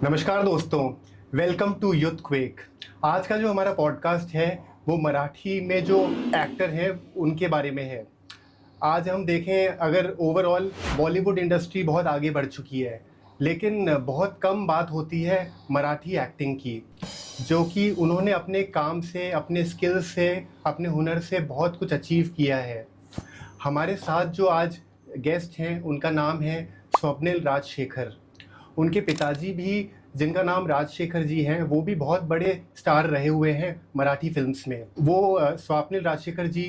नमस्कार दोस्तों, welcome to youth quake. आज का जो हमारा पॉडकास्ट है वो मराठी में जो एक्टर हैं उनके बारे में है। आज हम देखें, अगर ओवरऑल बॉलीवुड इंडस्ट्री बहुत आगे बढ़ चुकी है, लेकिन बहुत कम बात होती है मराठी एक्टिंग की, जो कि उन्होंने अपने काम से, अपने स्किल्स से, अपने हुनर से बहुत कुछ अचीव किया है। हमारे साथ जो आज गेस्ट हैं उनका नाम है स्वप्निल राजशेखर। उनके पिताजी भी, जिनका नाम राजशेखर जी हैं, वो भी बहुत बड़े स्टार रहे हुए हैं मराठी फिल्म्स में। वो स्वप्निल राजशेखर जी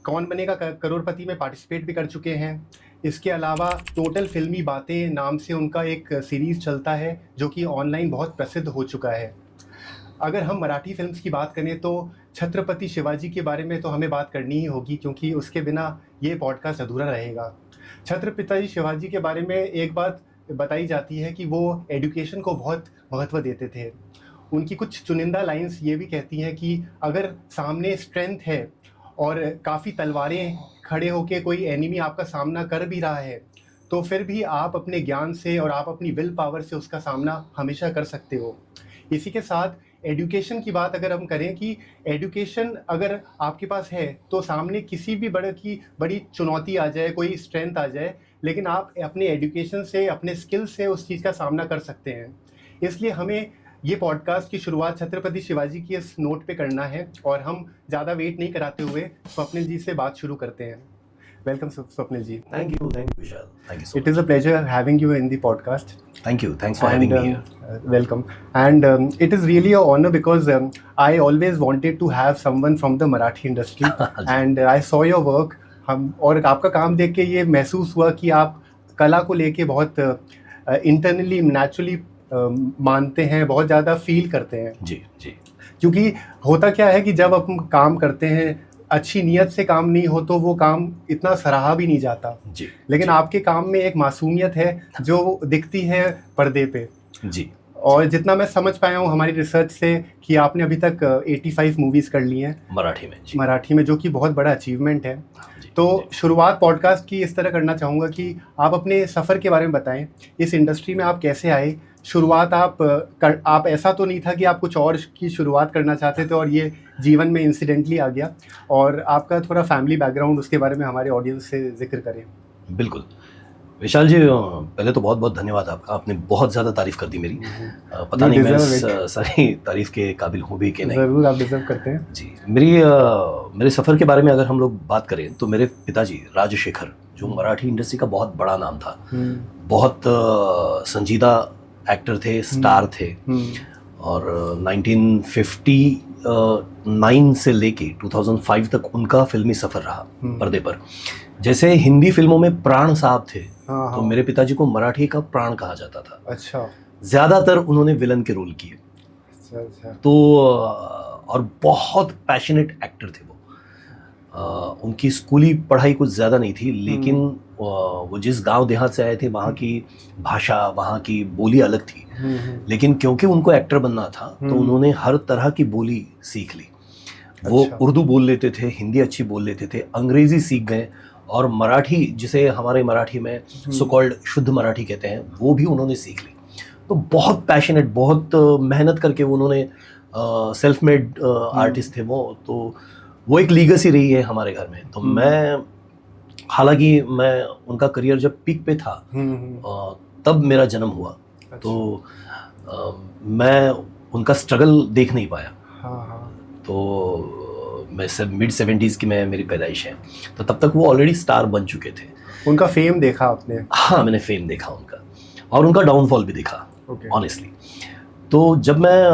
कौन बनेगा करोड़पति में पार्टिसिपेट भी कर चुके हैं। इसके अलावा टोटल फिल्मी बातें नाम से उनका एक सीरीज़ चलता है जो कि ऑनलाइन बहुत प्रसिद्ध हो चुका है। अगर हम मराठी फिल्म्स की बात करें तो छत्रपति शिवाजी के बारे में तो हमें बात करनी ही होगी, क्योंकि उसके बिना ये पॉडकास्ट अधूरा रहेगा। छत्रपति शिवाजी के बारे में एक बात बताई जाती है कि वो एजुकेशन को बहुत महत्व देते थे। उनकी कुछ चुनिंदा लाइंस ये भी कहती हैं कि अगर सामने स्ट्रेंथ है और काफ़ी तलवारें खड़े होके कोई एनिमी आपका सामना कर भी रहा है, तो फिर भी आप अपने ज्ञान से और आप अपनी विल पावर से उसका सामना हमेशा कर सकते हो। इसी के साथ एजुकेशन की बात अगर हम करें कि एजुकेशन अगर आपके पास है तो सामने किसी भी बड़ी चुनौती आ जाए, कोई स्ट्रेंथ आ जाए, लेकिन आप अपने एजुकेशन से, अपने स्किल से उस चीज़ का सामना कर सकते हैं। इसलिए हमें ये पॉडकास्ट की शुरुआत छत्रपति शिवाजी की इस नोट पे करना है और हम ज़्यादा वेट नहीं कराते हुए स्वप्निल जी से बात शुरू करते हैं। Welcome Swapnil ji. Thank you, Vishal. Thank you so It is a pleasure having you in the podcast. Thank you. Thanks for having me here. Welcome. And it is really an honor because I always wanted to have someone from the Marathi industry and I saw your work. और आपका काम देख के ये महसूस हुआ कि आप कला को लेके बहुत इंटरनली, नेचुरली मानते हैं, बहुत ज़्यादा फील करते हैं। जी जी। क्योंकि होता क्या है कि जब हम काम करते हैं, अच्छी नीयत से काम नहीं हो तो वो काम इतना सराहा भी नहीं जाता जी। लेकिन जी। आपके काम में एक मासूमियत है जो दिखती है पर्दे पे। जी। और जितना मैं समझ पाया हूँ हमारी रिसर्च से कि आपने अभी तक 85 मूवीज़ कर ली हैं मराठी में। जी। मराठी में, जो कि बहुत बड़ा अचीवमेंट है। जी, तो जी। शुरुआत पॉडकास्ट की इस तरह करना चाहूँगा कि आप अपने सफ़र के बारे में बताएं। इस इंडस्ट्री में आप कैसे आए? शुरुआत आप ऐसा तो नहीं था कि आप कुछ और की शुरुआत करना चाहते थे और ये जीवन में इंसिडेंटली आ गया? और आपका थोड़ा फैमिली बैकग्राउंड, उसके बारे में हमारे ऑडियंस से जिक्र करें। बिल्कुल विशाल जी, पहले तो बहुत बहुत धन्यवाद आपका। आपने बहुत ज़्यादा तारीफ़ कर दी मेरी। पता नहीं मैं सारी तारीफ़ के काबिल हूँ भी कि नहीं। ज़रूर, आप डिजर्व करते हैं जी। मेरे सफ़र के बारे में अगर हम लोग बात करें तो मेरे पिताजी राजशेखर, जो मराठी इंडस्ट्री का बहुत बड़ा नाम था, बहुत संजीदा एक्टर थे, स्टार थे। और 1959 से लेके 2005 तक उनका फिल्मी सफ़र रहा पर्दे पर। जैसे हिंदी फिल्मों में प्राण साहब थे, तो मेरे पिताजी को मराठी का प्राण कहा जाता था। अच्छा। ज़्यादातर उन्होंने विलन के रोल किए। अच्छा। तो और बहुत पैशनेट एक्टर थे वो। उनकी स्कूली पढ़ाई कुछ ज़्यादा नहीं थी, लेकिन वो जिस गांव देहात से आए थे वहाँ की भाषा, वहाँ की बोली अलग थी। लेकिन क्योंकि उनको एक्टर बनना था तो उन्होंने हर तरह की बोली सीख ली। वो उर्दू बोल लेते थे, हिंदी अच्छी बोल लेते थे, अंग्रेज़ी सीख गए, और मराठी, जिसे हमारे मराठी में सो कॉल्ड शुद्ध मराठी कहते हैं, वो भी उन्होंने सीख ली। तो बहुत पैशनेट, बहुत मेहनत करके उन्होंने सेल्फ मेड आर्टिस्ट थे वो। तो वो एक लीगेसी रही है हमारे घर में। तो हालांकि मैं उनका करियर जब पीक पे था तब मेरा जन्म हुआ। अच्छा। तो मैं उनका स्ट्रगल देख नहीं पाया। तो मैं सब मिड 70s की मेरी पैदाइश है, तो तब तक वो ऑलरेडी स्टार बन चुके थे। उनका फेम देखा आपने? हाँ, मैंने फेम देखा उनका, और उनका डाउनफॉल भी देखा ऑनेस्टली। तो जब मैं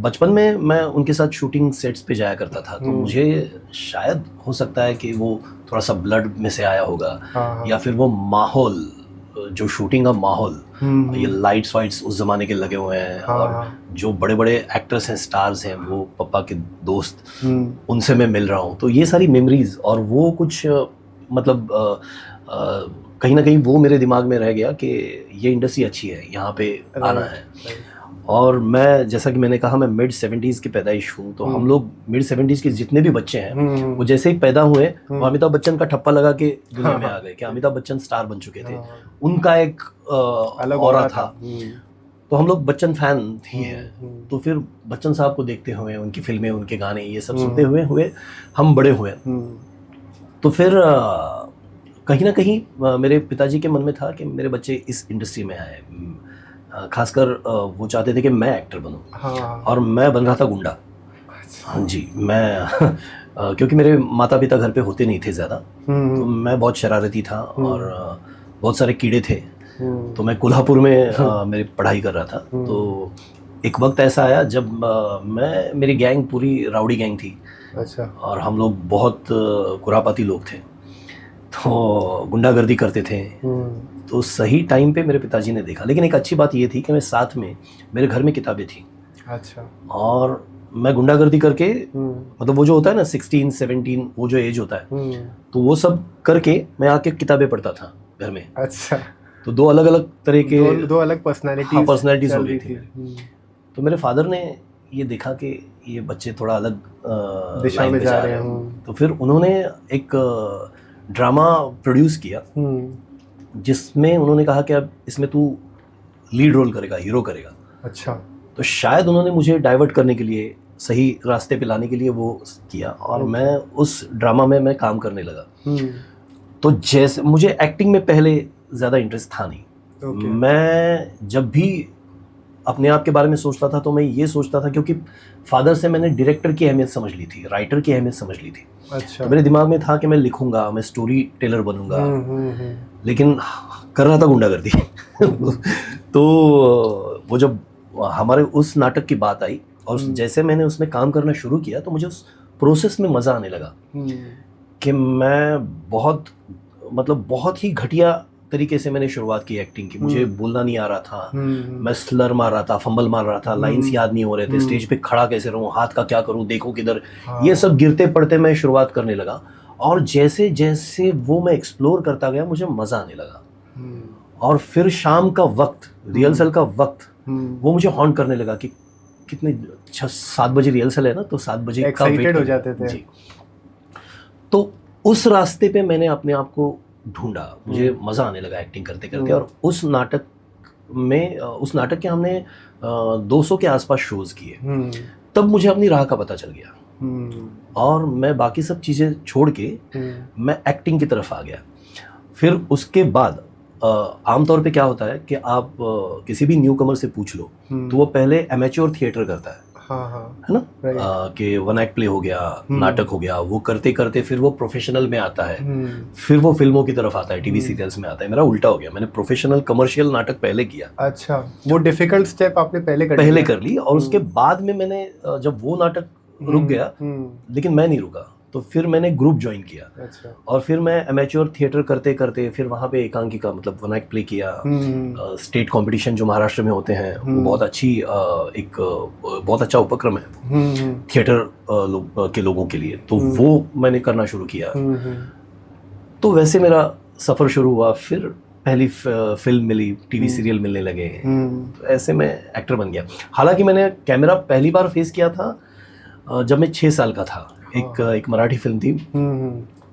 बचपन में मैं उनके साथ शूटिंग सेट्स पे जाया करता था, तो मुझे शायद हो सकता है कि वो थोड़ा सा ब्लड में से आया होगा, या फिर वो माहौल, जो शूटिंग का माहौल, ये लाइट्स वाइट्स उस जमाने के लगे हुए हैं, और जो बड़े बड़े एक्टर्स हैं, स्टार्स हैं, वो पापा के दोस्त, उनसे मैं मिल रहा हूँ। तो ये सारी मेमोरीज, और वो कुछ मतलब कहीं ना कहीं वो मेरे दिमाग में रह गया कि ये इंडस्ट्री अच्छी है, यहाँ पे आना है। और मैं, जैसा कि मैंने कहा, मैं मिड 70s की पैदाइश हूँ। तो हम लोग मिड 70s के जितने भी बच्चे हैं वो जैसे ही पैदा हुए वो अमिताभ बच्चन का ठप्पा लगा के दुनिया में आ गए कि अमिताभ बच्चन स्टार बन चुके थे। उनका एक अलग ऑरा था। तो हम लोग बच्चन फैन ही हैं। तो फिर बच्चन साहब को देखते हुए, उनकी फिल्में, उनके गाने, ये सब सुनते हुए हम बड़े हुए। तो फिर कहीं ना कहीं मेरे पिताजी के मन में था कि मेरे बच्चे इस इंडस्ट्री में आए। खासकर वो चाहते थे कि मैं एक्टर बनूं। हाँ। और मैं बन रहा था गुंडा। हाँ जी, मैं क्योंकि मेरे माता पिता घर पे होते नहीं थे ज़्यादा, तो मैं बहुत शरारती था और बहुत सारे कीड़े थे। तो मैं कोल्हापुर में मेरी पढ़ाई कर रहा था। तो एक वक्त ऐसा आया जब मेरी गैंग पूरी राउडी गैंग थी। अच्छा। और हम लोग बहुत कुरापाती लोग थे, तो गुंडागर्दी करते थे। तो सही टाइम पे मेरे पिताजी ने देखा। लेकिन एक अच्छी बात ये थी कि मैं साथ में, मेरे घर में किताबें थी। अच्छा। और मैं गुंडागर्दी करके, मतलब वो जो होता है ना 16, 17, वो जो एज होता है, तो वो सब करके मैं आके किताबें पढ़ता था घर में। अच्छा। तो दो अलग अलग तरह के दो अलग पर्सनालिटीज पर्सनैलिटीज हो गई थी। तो मेरे फादर ने ये देखा कि ये बच्चे थोड़ा अलग दिशा में जा रहे हैं। तो फिर उन्होंने एक ड्रामा प्रोड्यूस किया जिसमें उन्होंने कहा कि अब इसमें तू लीड रोल करेगा, हीरो करेगा। अच्छा। तो शायद उन्होंने मुझे डाइवर्ट करने के लिए, सही रास्ते पे लाने के लिए वो किया। और मैं उस ड्रामा में मैं काम करने लगा। तो जैसे मुझे एक्टिंग में पहले ज़्यादा इंटरेस्ट था नहीं। मैं जब भी अपने आप के बारे में सोचता था तो मैं ये सोचता था, क्योंकि फादर से मैंने डायरेक्टर की अहमियत समझ ली थी, राइटर की अहमियत समझ ली थी। अच्छा। तो मेरे दिमाग में था कि मैं लिखूंगा, मैं स्टोरी टेलर बनूंगा। लेकिन कर रहा था गुंडागर्दी। तो वो जब हमारे उस नाटक की बात आई और जैसे मैंने उसमें काम करना शुरू किया, तो मुझे उस प्रोसेस में मज़ा आने लगा कि मैं बहुत ही घटिया तरीके से मैंने शुरुआत की एक्टिंग की। मुझे बोलना नहीं आ रहा था, मैं स्लर मार रहा था, फंबल मार रहा था, लाइंस याद नहीं हो रहे थे, स्टेज पे खड़ा कैसे रहूं, हाथ का क्या करूं, देखो किधर, ये सब गिरते पड़ते मैं शुरुआत करने लगा। और जैसे जैसे वो मैं एक्सप्लोर करता गया, मुझे मज़ा आने लगा। और फिर शाम का वक्त, रिहर्सल का वक्त, वो मुझे हॉन्ट करने लगा कि कितने 6-7 बजे रिहर्सल है ना, तो 7 बजे का एक्साइटेड हो जाते थे जी। तो उस रास्ते पे मैंने अपने आप को ढूंढा, मुझे मज़ा आने लगा एक्टिंग करते करते। और उस नाटक के हमने 200 के आसपास शोज़ किए। तब मुझे अपनी राह का पता चल गया और मैं बाकी सब चीज़ें छोड़ के मैं एक्टिंग की तरफ आ गया। फिर उसके बाद आमतौर पे क्या होता है कि आप किसी भी न्यू कमर से पूछ लो तो वो पहले एमेच्योर थिएटर करता है। है ना, कि वन एक्ट प्ले हो गया, नाटक हो गया, वो करते करते फिर वो प्रोफेशनल में आता है, फिर वो फिल्मों की तरफ आता है, टीवी सीरियल्स में आता है। मेरा उल्टा हो गया, मैंने प्रोफेशनल कमर्शियल नाटक पहले किया। अच्छा, वो डिफिकल्ट स्टेप आपने पहले कर ली। और उसके बाद में मैंने जब वो नाटक रुक गया, लेकिन मैं नहीं रुका, तो फिर मैंने ग्रुप ज्वाइन किया। अच्छा। और फिर मैं एमेच्योर थिएटर करते करते फिर वहाँ पे एकांकिका, मतलब वन एक्ट प्ले किया। स्टेट कंपटीशन जो महाराष्ट्र में होते हैं, वो बहुत अच्छी बहुत अच्छा उपक्रम है थिएटर के लोगों के लिए, तो वो मैंने करना शुरू किया। तो वैसे मेरा सफ़र शुरू हुआ। फिर पहली फिल्म मिली, टीवी सीरियल मिलने लगे, तो ऐसे मैं एक्टर बन गया। हालांकि मैंने कैमरा पहली बार फेस किया था जब मैं 6 साल का था। एक मराठी फिल्म थी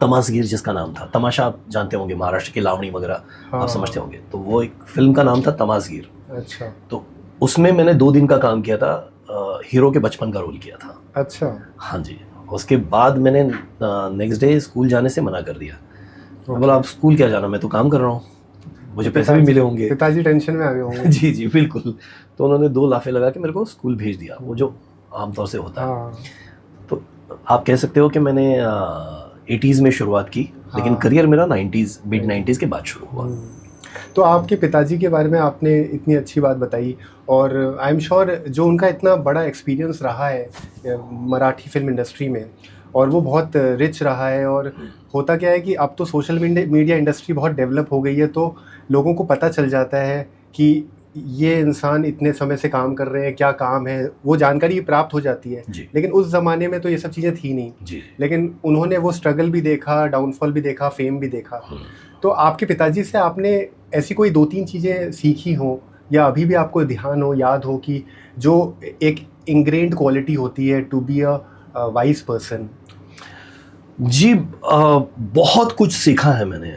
तमासगीर, जिसका नाम था, तमाशा आप जानते होंगे, महाराष्ट्र की लावणी वगैरह आप समझते होंगे, तो वो एक फिल्म का नाम था तमासगीर। अच्छा। तो उसमें मैंने 2 दिन का काम किया था, हीरो के बचपन का रोल किया था। अच्छा। हाँ जी। उसके बाद मैंने नेक्स्ट डे स्कूल जाने से मना कर दिया। बोला आप स्कूल क्या जाना, मैं तो काम कर रहा हूँ, मुझे पैसे भी मिले होंगे। पिताजी टेंशन में आ गए होंगे। जी जी बिल्कुल। तो उन्होंने 2 लाफे लगा के मेरे को स्कूल भेज दिया, वो जो आमतौर से होता है। तो आप कह सकते हो कि मैंने 80s में शुरुआत की, लेकिन करियर मेरा 90s, मिड 90s के बाद शुरू हुआ। तो आपके पिताजी के बारे में आपने इतनी अच्छी बात बताई, और आई एम श्योर जो उनका इतना बड़ा एक्सपीरियंस रहा है मराठी फिल्म इंडस्ट्री में, और वो बहुत रिच रहा है। और होता क्या है कि अब तो सोशल मीडिया इंडस्ट्री बहुत डेवलप हो गई है, तो लोगों को पता चल जाता है कि ये इंसान इतने समय से काम कर रहे हैं, क्या काम है, वो जानकारी प्राप्त हो जाती है। लेकिन उस ज़माने में तो ये सब चीज़ें थी नहीं। लेकिन उन्होंने वो स्ट्रगल भी देखा, डाउनफॉल भी देखा, फेम भी देखा। तो आपके पिताजी से आपने ऐसी कोई 2-3 चीज़ें सीखी हो, या अभी भी आपको ध्यान हो, याद हो, कि जो एक इंग्रेन्ड क्वालिटी होती है to be a wise person? जी, बहुत कुछ सीखा है मैंने।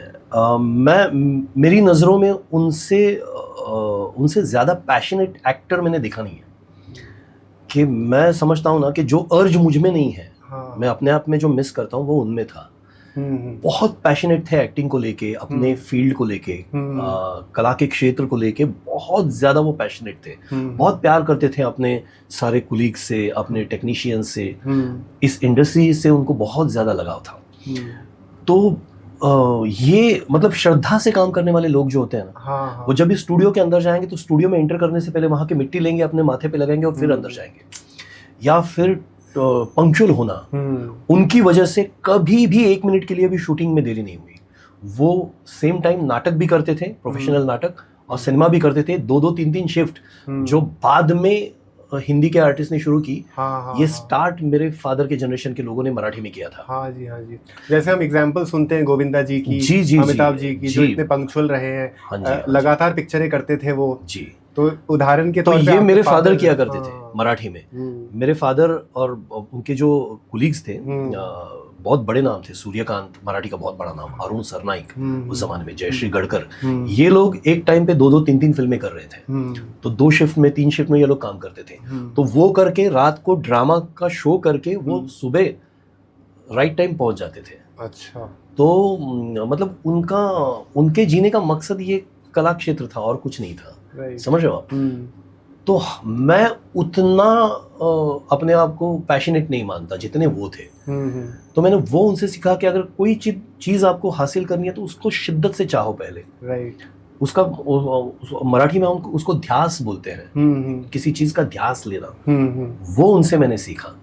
मेरी नज़रों में उनसे उनसे ज़्यादा पैशनेट एक्टर मैंने देखा नहीं है। कि मैं समझता हूँ ना कि जो अर्ज मुझ में नहीं है, मैं अपने आप में जो मिस करता हूँ वो उनमें था। बहुत पैशनेट थे एक्टिंग को लेके, अपने फील्ड को लेके, कला के क्षेत्र को लेके बहुत ज़्यादा वो पैशनेट थे। बहुत प्यार करते थे अपने सारे कुलीग्स से, अपने टेक्नीशियन से, इस इंडस्ट्री से उनको बहुत ज़्यादा लगाव था। तो ये मतलब श्रद्धा से काम करने वाले लोग जो होते हैं ना, वो जब इस स्टूडियो के अंदर जाएंगे तो स्टूडियो में एंटर करने से पहले वहाँ की मिट्टी लेंगे, अपने माथे पे लगाएंगे और फिर अंदर जाएंगे। या फिर पंक्चुअल होना, उनकी वजह से कभी भी 1 मिनट के लिए भी शूटिंग में देरी नहीं हुई। वो सेम टाइम नाटक भी करते थे, प्रोफेशनल नाटक, और सिनेमा भी करते थे, 2-2 3-3 शिफ्ट, जो बाद में हिंदी के आर्टिस्ट ने शुरू की। ये स्टार्ट मेरे फादर के जनरेशन के लोगों ने मराठी में किया था। हाँ जी, हाँ जी। जैसे हम एग्जांपल सुनते हैं गोविंदा जी की, अमिताभ जी की, जो इतने पंक्चुअल रहे हैं, लगातार पिक्चरें करते थे वो जी। तो उदाहरण के तौर पे ये मेरे फादर किया करते थे मराठी में। मेरे फादर और उनके जो कुलीग्स थे, बहुत बड़े नाम थे, सूर्यकांत मराठी का बहुत बड़ा नाम, अरुण सरनाइक उस जमाने में, जयश्री गढ़कर, ये लोग एक टाइम पे 2-2 3-3 फिल्में कर रहे थे। तो 2 शिफ्ट में 3 शिफ्ट में ये लोग काम करते थे। तो वो करके रात को ड्रामा का शो करके वो सुबह राइट टाइम पहुंच जाते थे। अच्छा। तो मतलब उनके जीने का मकसद ये कला क्षेत्र था और कुछ नहीं था। समझ रहे हो आप? तो मैं उतना अपने आप को पैशनेट नहीं मानता जितने वो थे। तो मैंने वो उनसे सीखा कि अगर कोई चीज आपको हासिल करनी है तो उसको शिद्दत से चाहो पहले। राइट। उसका मराठी में उसको ध्यास बोलते हैं, किसी चीज का ध्यास लेना, वो उनसे मैंने सीखा।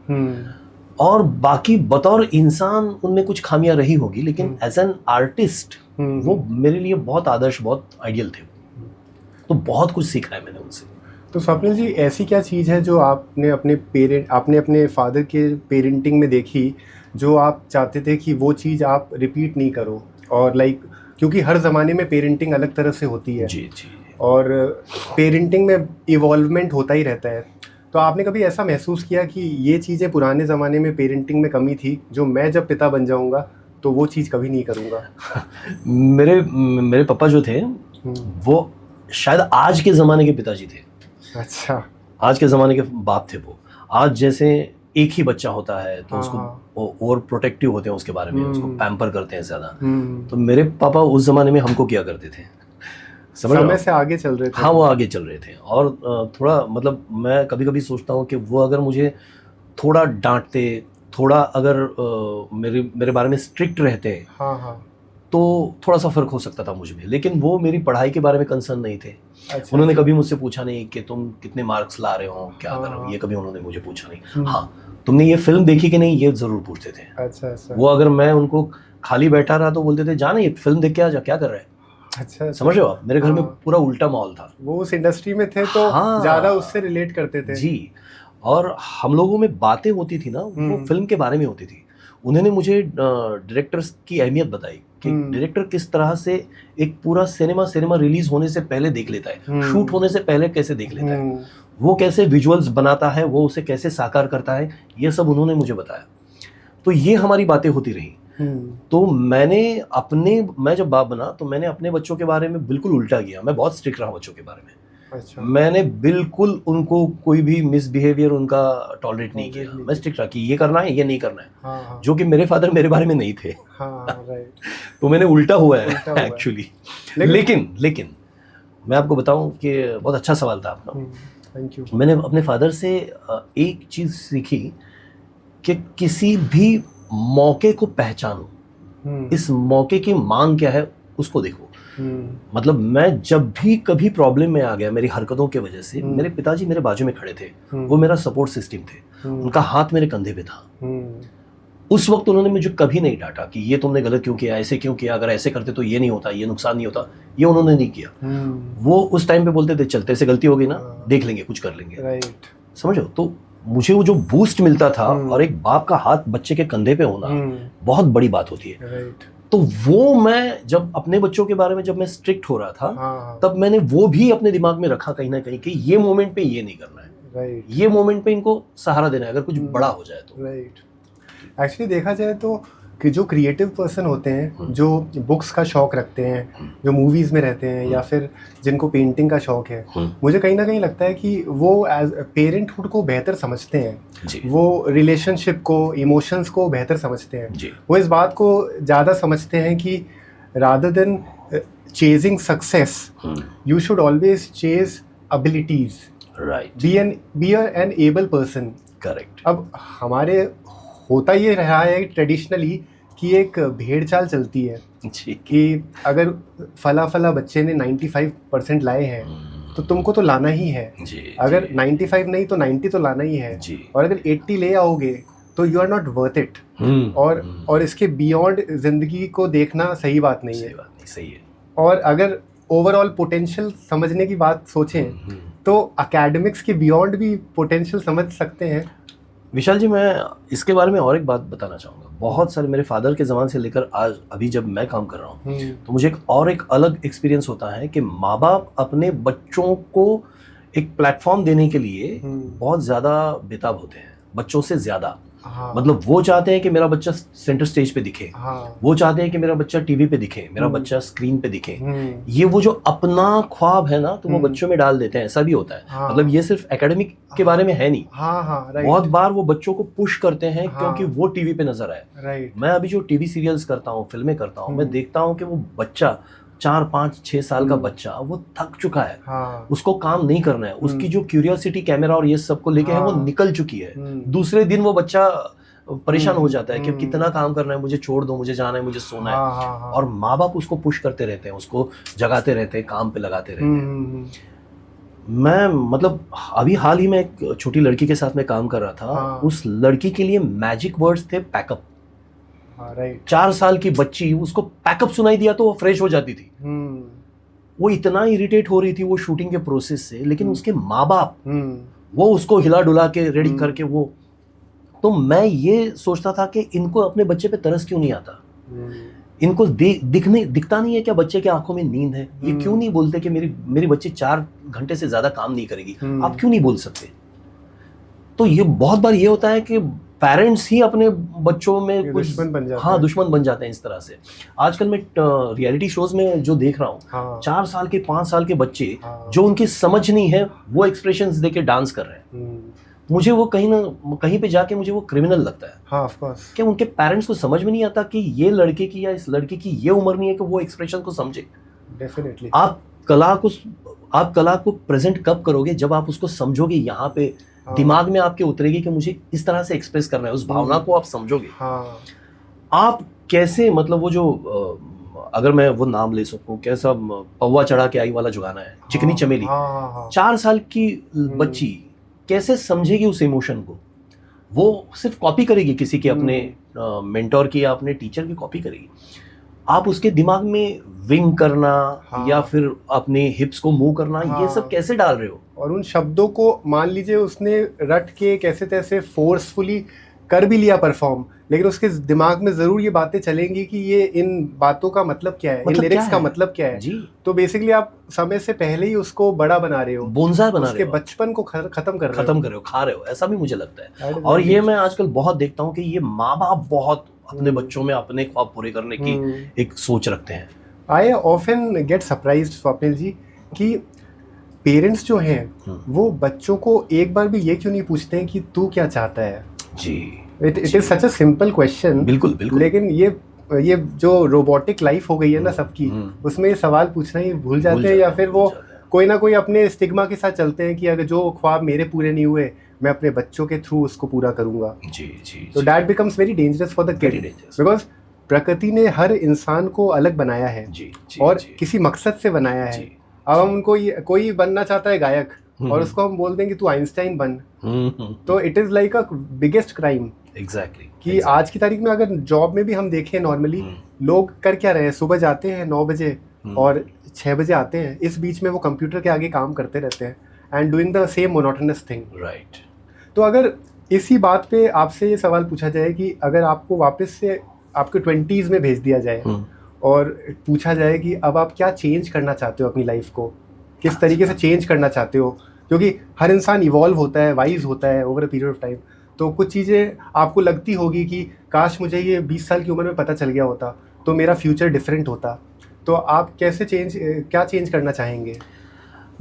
और बाकी बतौर इंसान उनमें कुछ खामियां रही होगी, लेकिन एज एन आर्टिस्ट वो मेरे लिए बहुत आदर्श, बहुत आइडियल थे। तो बहुत कुछ सीखा है मैंने उनसे। तो स्वप्निल जी, ऐसी क्या चीज़ है जो आपने अपने फादर के पेरेंटिंग में देखी, जो आप चाहते थे कि वो चीज़ आप रिपीट नहीं करो? और क्योंकि हर ज़माने में पेरेंटिंग अलग तरह से होती है। जी जी। और पेरेंटिंग में इवॉल्वमेंट होता ही रहता है। तो आपने कभी ऐसा महसूस किया कि ये चीज़ें पुराने ज़माने में पेरेंटिंग में कमी थी, जो मैं जब पिता बन जाऊँगा तो वो चीज़ कभी नहीं करूँगा? मेरे पापा जो थे वो शायद आज के ज़माने के पिताजी थे। अच्छा। आज के ज़माने के बाप थे वो। आज जैसे एक ही बच्चा होता है तो उसको ओवर प्रोटेक्टिव होते हैं उसके बारे में, उसको पैम्पर करते हैं ज़्यादा। तो मेरे पापा उस ज़माने में हमको क्या करते थे, समय से आगे चल रहे थे। हाँ, वो आगे चल रहे थे। और थोड़ा मतलब मैं कभी कभी सोचता हूँ कि वो अगर मुझे थोड़ा डांटते, थोड़ा अगर मेरे बारे में स्ट्रिक्ट रहते, तो थोड़ा सा फर्क हो सकता था मुझ में। लेकिन वो मेरी पढ़ाई के बारे में कंसर्न नहीं थे। उन्होंने कभी मुझसे पूछा नहीं कि तुम कितने मार्क्स ला रहे हो, क्या कर रहे हो, ये कभी उन्होंने मुझे पूछा नहीं। हाँ, तुमने ये फिल्म देखी कि नहीं, ये जरूर पूछते थे। अच्छा। वो अगर मैं उनको खाली बैठा रहा तो बोलते थे जाना, ये फिल्म देख के आ जा, क्या कर रहे हैं। अच्छा। समझ रहे हो आप? मेरे घर में पूरा उल्टा माहौल था। वो उस इंडस्ट्री में थे तो ज्यादा उससे रिलेट करते थे। जी। और हम लोगों में बातें होती थी ना, वो फिल्म के बारे में होती थी। उन्होंने मुझे डायरेक्टर्स की अहमियत बताई कि डायरेक्टर किस तरह से एक पूरा सिनेमा रिलीज होने से पहले देख लेता है, शूट होने से पहले कैसे देख लेता है, वो कैसे विजुअल्स बनाता है, वो उसे कैसे साकार करता है, ये सब उन्होंने मुझे बताया। तो ये हमारी बातें होती रही। तो मैं जब बाप बना तो मैंने अपने बच्चों के बारे में बिल्कुल उल्टा किया। मैं बहुत स्ट्रिक्ट रहा बच्चों के बारे में। अच्छा। मैंने बिल्कुल उनको कोई भी मिसबिहेवियर उनका टॉलरेट नहीं किया। मैं स्ट्रिक्ट रहा कि ये करना है, ये नहीं करना है। हाँ। जो कि मेरे फादर मेरे बारे में नहीं थे। हाँ, राइट। तो मैंने उल्टा हुआ है एक्चुअली। लेकिन मैं आपको बताऊं कि बहुत अच्छा सवाल था आपका। Thank you. मैंने अपने फादर से एक चीज़ सीखी कि किसी भी मौके को पहचानो, इस मौके की मांग क्या है उसको देखो। मतलब मैं जब भी कभी प्रॉब्लम में आ गया मेरी हरकतों की वजह से, मेरे पिताजी मेरे बाजू में खड़े थे, वो मेरा सपोर्ट सिस्टम थे, उनका हाथ मेरे कंधे पे था। उस वक्त उन्होंने मुझे कभी नहीं डांटा कि ये तुमने गलत क्यों किया, ऐसे क्यों किया, अगर ऐसे करते तो ये नहीं होता, ये नुकसान नहीं होता, ये उन्होंने नहीं किया। वो उस टाइम पे बोलते थे चलते से गलती हो गई ना, देख लेंगे, कुछ कर लेंगे। राइट। समझो, तो मुझे वो जो बूस्ट मिलता था और एक बाप का हाथ बच्चे के कंधे पे होना बहुत बड़ी बात होती है। राइट। तो वो मैं जब अपने बच्चों के बारे में जब मैं स्ट्रिक्ट हो रहा था, तब मैंने वो भी अपने दिमाग में रखा कहीं ना कहीं कि ये मोमेंट पे ये नहीं करना है। राइट। ये मोमेंट पे इनको सहारा देना है अगर कुछ बड़ा हो जाए तो। राइट। एक्चुअली देखा जाए तो कि जो क्रिएटिव पर्सन होते हैं, जो बुक्स का शौक रखते हैं, जो मूवीज़ में रहते हैं, या फिर जिनको पेंटिंग का शौक है, मुझे कहीं ना कहीं लगता है कि वो एज पेरेंटहुड को बेहतर समझते हैं, वो रिलेशनशिप को, इमोशंस को बेहतर समझते हैं। वो इस बात को ज़्यादा समझते हैं कि rather than chasing success, you should always chase abilities, right, be an able person. Correct. अब हमारे होता ये रहा है ट्रेडिशनली कि एक भेड़ चाल चलती है कि अगर फला बच्चे ने 95% लाए हैं तो तुमको तो लाना ही है, अगर 95 नहीं तो 90 तो लाना ही है, और अगर 80 ले आओगे तो you are not worth it, और इसके बियॉन्ड जिंदगी को देखना सही बात नहीं है। सही है। और अगर ओवरऑल पोटेंशियल समझने की बात सोचें तो एकेडमिक्स के बियॉन्ड भी पोटेंशियल समझ सकते हैं। विशाल जी, मैं इसके बारे में और एक बात बताना चाहूँगा। बहुत सारे मेरे फादर के ज़माने से लेकर आज अभी जब मैं काम कर रहा हूँ तो मुझे एक अलग एक्सपीरियंस होता है कि माँ बाप अपने बच्चों को एक प्लेटफॉर्म देने के लिए बहुत ज़्यादा बेताब होते हैं, बच्चों से ज़्यादा। हाँ। मतलब वो चाहते हैं कि मेरा बच्चा सेंटर स्टेज पे दिखे, हाँ। वो चाहते हैं कि मेरा बच्चा टीवी पे दिखे, मेरा बच्चा स्क्रीन पे दिखे। ये वो जो अपना ख्वाब है ना, तो वो बच्चों में डाल देते हैं। ऐसा भी होता है। हाँ। मतलब ये सिर्फ एकेडमिक के बारे में है नहीं। हाँ, बहुत बार वो बच्चों को पुश करते हैं क्योंकि वो टीवी पे नजर आए। मैं अभी जो टीवी सीरियल्स करता हूँ, फिल्में करता हूँ, मैं देखता हूँ कि वो बच्चा 4, 5, 6 साल का बच्चा वो थक चुका है। हाँ। उसको काम नहीं करना है, उसकी जो क्यूरियोसिटी कैमरा और ये सब को लेके है वो निकल चुकी है। दूसरे दिन वो बच्चा परेशान हो जाता है कि कितना काम करना है, मुझे छोड़ दो, मुझे जाना है, मुझे सोना है। और माँ बाप उसको पुश करते रहते हैं, उसको जगाते रहते हैं, काम पे लगाते रहते हैं। मैं मतलब अभी हाल ही में एक छोटी लड़की के साथ में काम कर रहा था। उस लड़की के लिए मैजिक वर्ड्स थे पैकअप। 4 साल की बच्ची, उसको पैकअप सुनाई दिया तो वो फ्रेश हो जाती थी। वो इतना इरिटेट हो रही थी वो शूटिंग के प्रोसेस से, लेकिन उसके माँ बाप वो उसको हिला डुला के रेडी करके वो। तो मैं ये सोचता था कि इनको अपने बच्चे पे तरस क्यों नहीं आता, इनको दिखता नहीं है क्या बच्चे की आंखों में नींद है? ये क्यों नहीं बोलते कि मेरी बच्ची 4 घंटे से ज्यादा काम नहीं करेगी? आप क्यों नहीं बोल सकते? तो ये बहुत बार ये होता है कि पेरेंट्स ही अपने बच्चों में कुछ दुश्मन बन जाते हैं। दुश्मन बन जाते हैं इस तरह से। आजकल मैं रियलिटी शोज में जो देख रहा हूँ, 4 साल के 5 साल के बच्चे जो उनकी समझ नहीं है वो एक्सप्रेशंस देके डांस कर रहे हैं। मुझे वो कहीं पे जाके मुझे वो क्रिमिनल लगता है। हाँ, ऑफ कोर्स। क्या उनके पेरेंट्स को समझ में नहीं आता कि ये लड़के की या इस लड़के की ये उम्र नहीं है कि वो एक्सप्रेशन को समझे? डेफिनेटली। आप कला को प्रेजेंट कब करोगे? जब आप उसको समझोगे, यहाँ पे दिमाग में आपके उतरेगी कि मुझे इस तरह से एक्सप्रेस करना है, उस भावना को आप समझोगे। आप कैसे, मतलब वो जो अगर मैं वो नाम ले सकूं, कैसा पौवा चढ़ा के आई वाला जो गाना है, चिकनी चमेली, 4 साल की बच्ची कैसे समझेगी उस इमोशन को? वो सिर्फ कॉपी करेगी किसी के अपने मेंटोर की या अपने टीचर की कॉपी करेगी। आप उसके दिमाग में विंग करना या फिर अपने हिप्स को मूव करना, ये सब कैसे डाल रहे हो? और उन शब्दों को मान लीजिए उसने रट के कैसे तैसे फोर्सफुली कर भी लिया परफॉर्म, लेकिन उसके दिमाग में जरूर ये बातें चलेंगी कि ये इन बातों का मतलब क्या है, इन लिरिक्स का मतलब क्या है। जी। तो बेसिकली आप समय से पहले ही उसको बड़ा बना रहे हो, बोनसाई बना रहे हो, उसके बचपन को खत्म कर रहे हो, खा रहे हो। ऐसा भी मुझे लगता है। और ये मैं आजकल बहुत देखता हूँ कि ये माँ बाप बहुत अपने बच्चों में अपने ख्वाब पूरे करने की एक सोच रखते हैं। I often get surprised Swapnil ji कि पेरेंट्स जो हैं वो बच्चों को एक बार भी ये क्यों नहीं पूछते हैं कि तू क्या चाहता है? जी। It is such a simple question. बिल्कुल। लेकिन ये जो रोबोटिक लाइफ हो गई है ना सबकी, उसमें ये सवाल पूछना ही भूल जाते हैं, या फिर वो कोई ना कोई अपने स्टिग्मा के साथ चलते हैं कि अगर जो ख्वाब मेरे पूरे नहीं हुए मैं अपने बच्चों के थ्रू उसको पूरा करूंगा। जी। तो that becomes very dangerous for the kid, because प्रकृति ने हर इंसान को अलग बनाया है और किसी मकसद से बनाया है। अब हम उनको कोई बनना चाहता है गायक और उसको हम बोल देंगे तू आइंस्टाइन बन, तो it is like a biggest crime. Exactly. कि आज की तारीख में अगर जॉब में भी हम देखें, नॉर्मली लोग कर क्या रहे हैं, सुबह जाते हैं 9 बजे और 6 बजे आते हैं, इस बीच में वो कंप्यूटर के आगे काम करते रहते हैं and doing the same monotonous thing. Right. तो अगर इसी बात पे आपसे ये सवाल पूछा जाए कि अगर आपको वापस से आपके 20s में भेज दिया जाए और पूछा जाए कि अब आप क्या चेंज करना चाहते हो अपनी लाइफ को, किस तरीके से चेंज करना चाहते हो, क्योंकि हर इंसान इवॉल्व होता है, वाइज होता है over a period of time, तो कुछ चीज़ें आपको लगती होगी कि काश मुझे ये 20 साल की उम्र में पता चल गया होता तो मेरा फ्यूचर डिफरेंट होता। तो आप कैसे क्या चेंज करना चाहेंगे?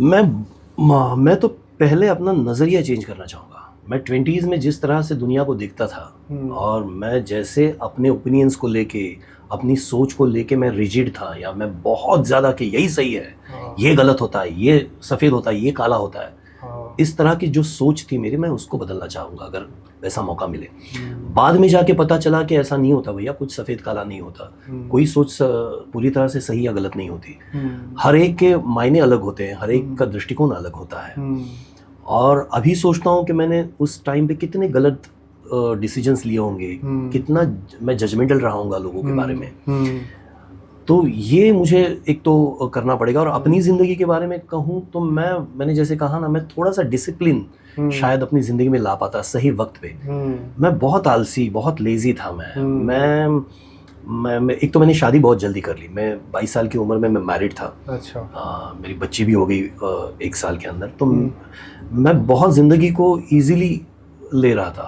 मैं तो पहले अपना नज़रिया चेंज करना चाहूँगा। मैं 20s में जिस तरह से दुनिया को देखता था और मैं जैसे अपने ओपिनियंस को लेके, अपनी सोच को लेके मैं रिजिड था, या मैं बहुत ज़्यादा कि यही सही है, ये गलत होता है, ये सफ़ेद होता है, ये काला होता है, इस तरह की जो सोच थी मेरी, मैं उसको बदलना चाहूँगा अगर ऐसा मौका मिले। बाद में जाके पता चला कि ऐसा नहीं होता भैया, कुछ सफ़ेद काला नहीं होता, कोई सोच पूरी तरह से सही या गलत नहीं होती। हर एक के मायने अलग होते हैं, हर एक का दृष्टिकोण अलग होता है। और अभी सोचता हूँ कि मैंने उस टाइम पे कितने गलत डिसीजंस लिए होंगे, कितना मैं जजमेंटल रहा हूँगा लोगों के बारे में। तो ये मुझे एक तो करना पड़ेगा। और अपनी ज़िंदगी के बारे में कहूँ तो मैंने जैसे कहा ना, मैं थोड़ा सा डिसिप्लिन शायद अपनी ज़िंदगी में ला पाता सही वक्त पे। मैं बहुत आलसी, बहुत लेज़ी था। मैं एक तो मैंने शादी बहुत जल्दी कर ली। मैं 22 साल की उम्र में मैं मैरिड था। अच्छा। मेरी बच्ची भी हो गई 1 साल के अंदर। तो मैं बहुत ज़िंदगी को ईजिली ले रहा था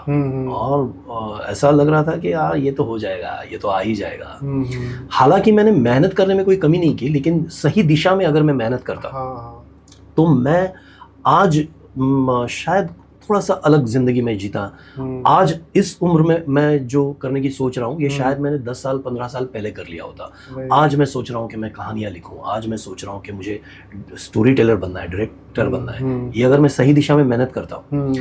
और ऐसा लग रहा था कि यार ये तो हो जाएगा, ये तो आ ही जाएगा। हालांकि मैंने मेहनत करने में कोई कमी नहीं की, लेकिन सही दिशा में अगर मैं मेहनत करता तो मैं आज शायद थोड़ा सा अलग ज़िंदगी में जीता। आज इस उम्र में मैं जो करने की सोच रहा हूँ, ये शायद मैंने 10 साल 15 साल पहले कर लिया होता। आज मैं सोच रहा हूँ कि मैं कहानियाँ लिखूँ, आज मैं सोच रहा हूँ कि मुझे स्टोरी टेलर बनना है, डायरेक्टर बनना है। ये अगर मैं सही दिशा में मेहनत करता हूँ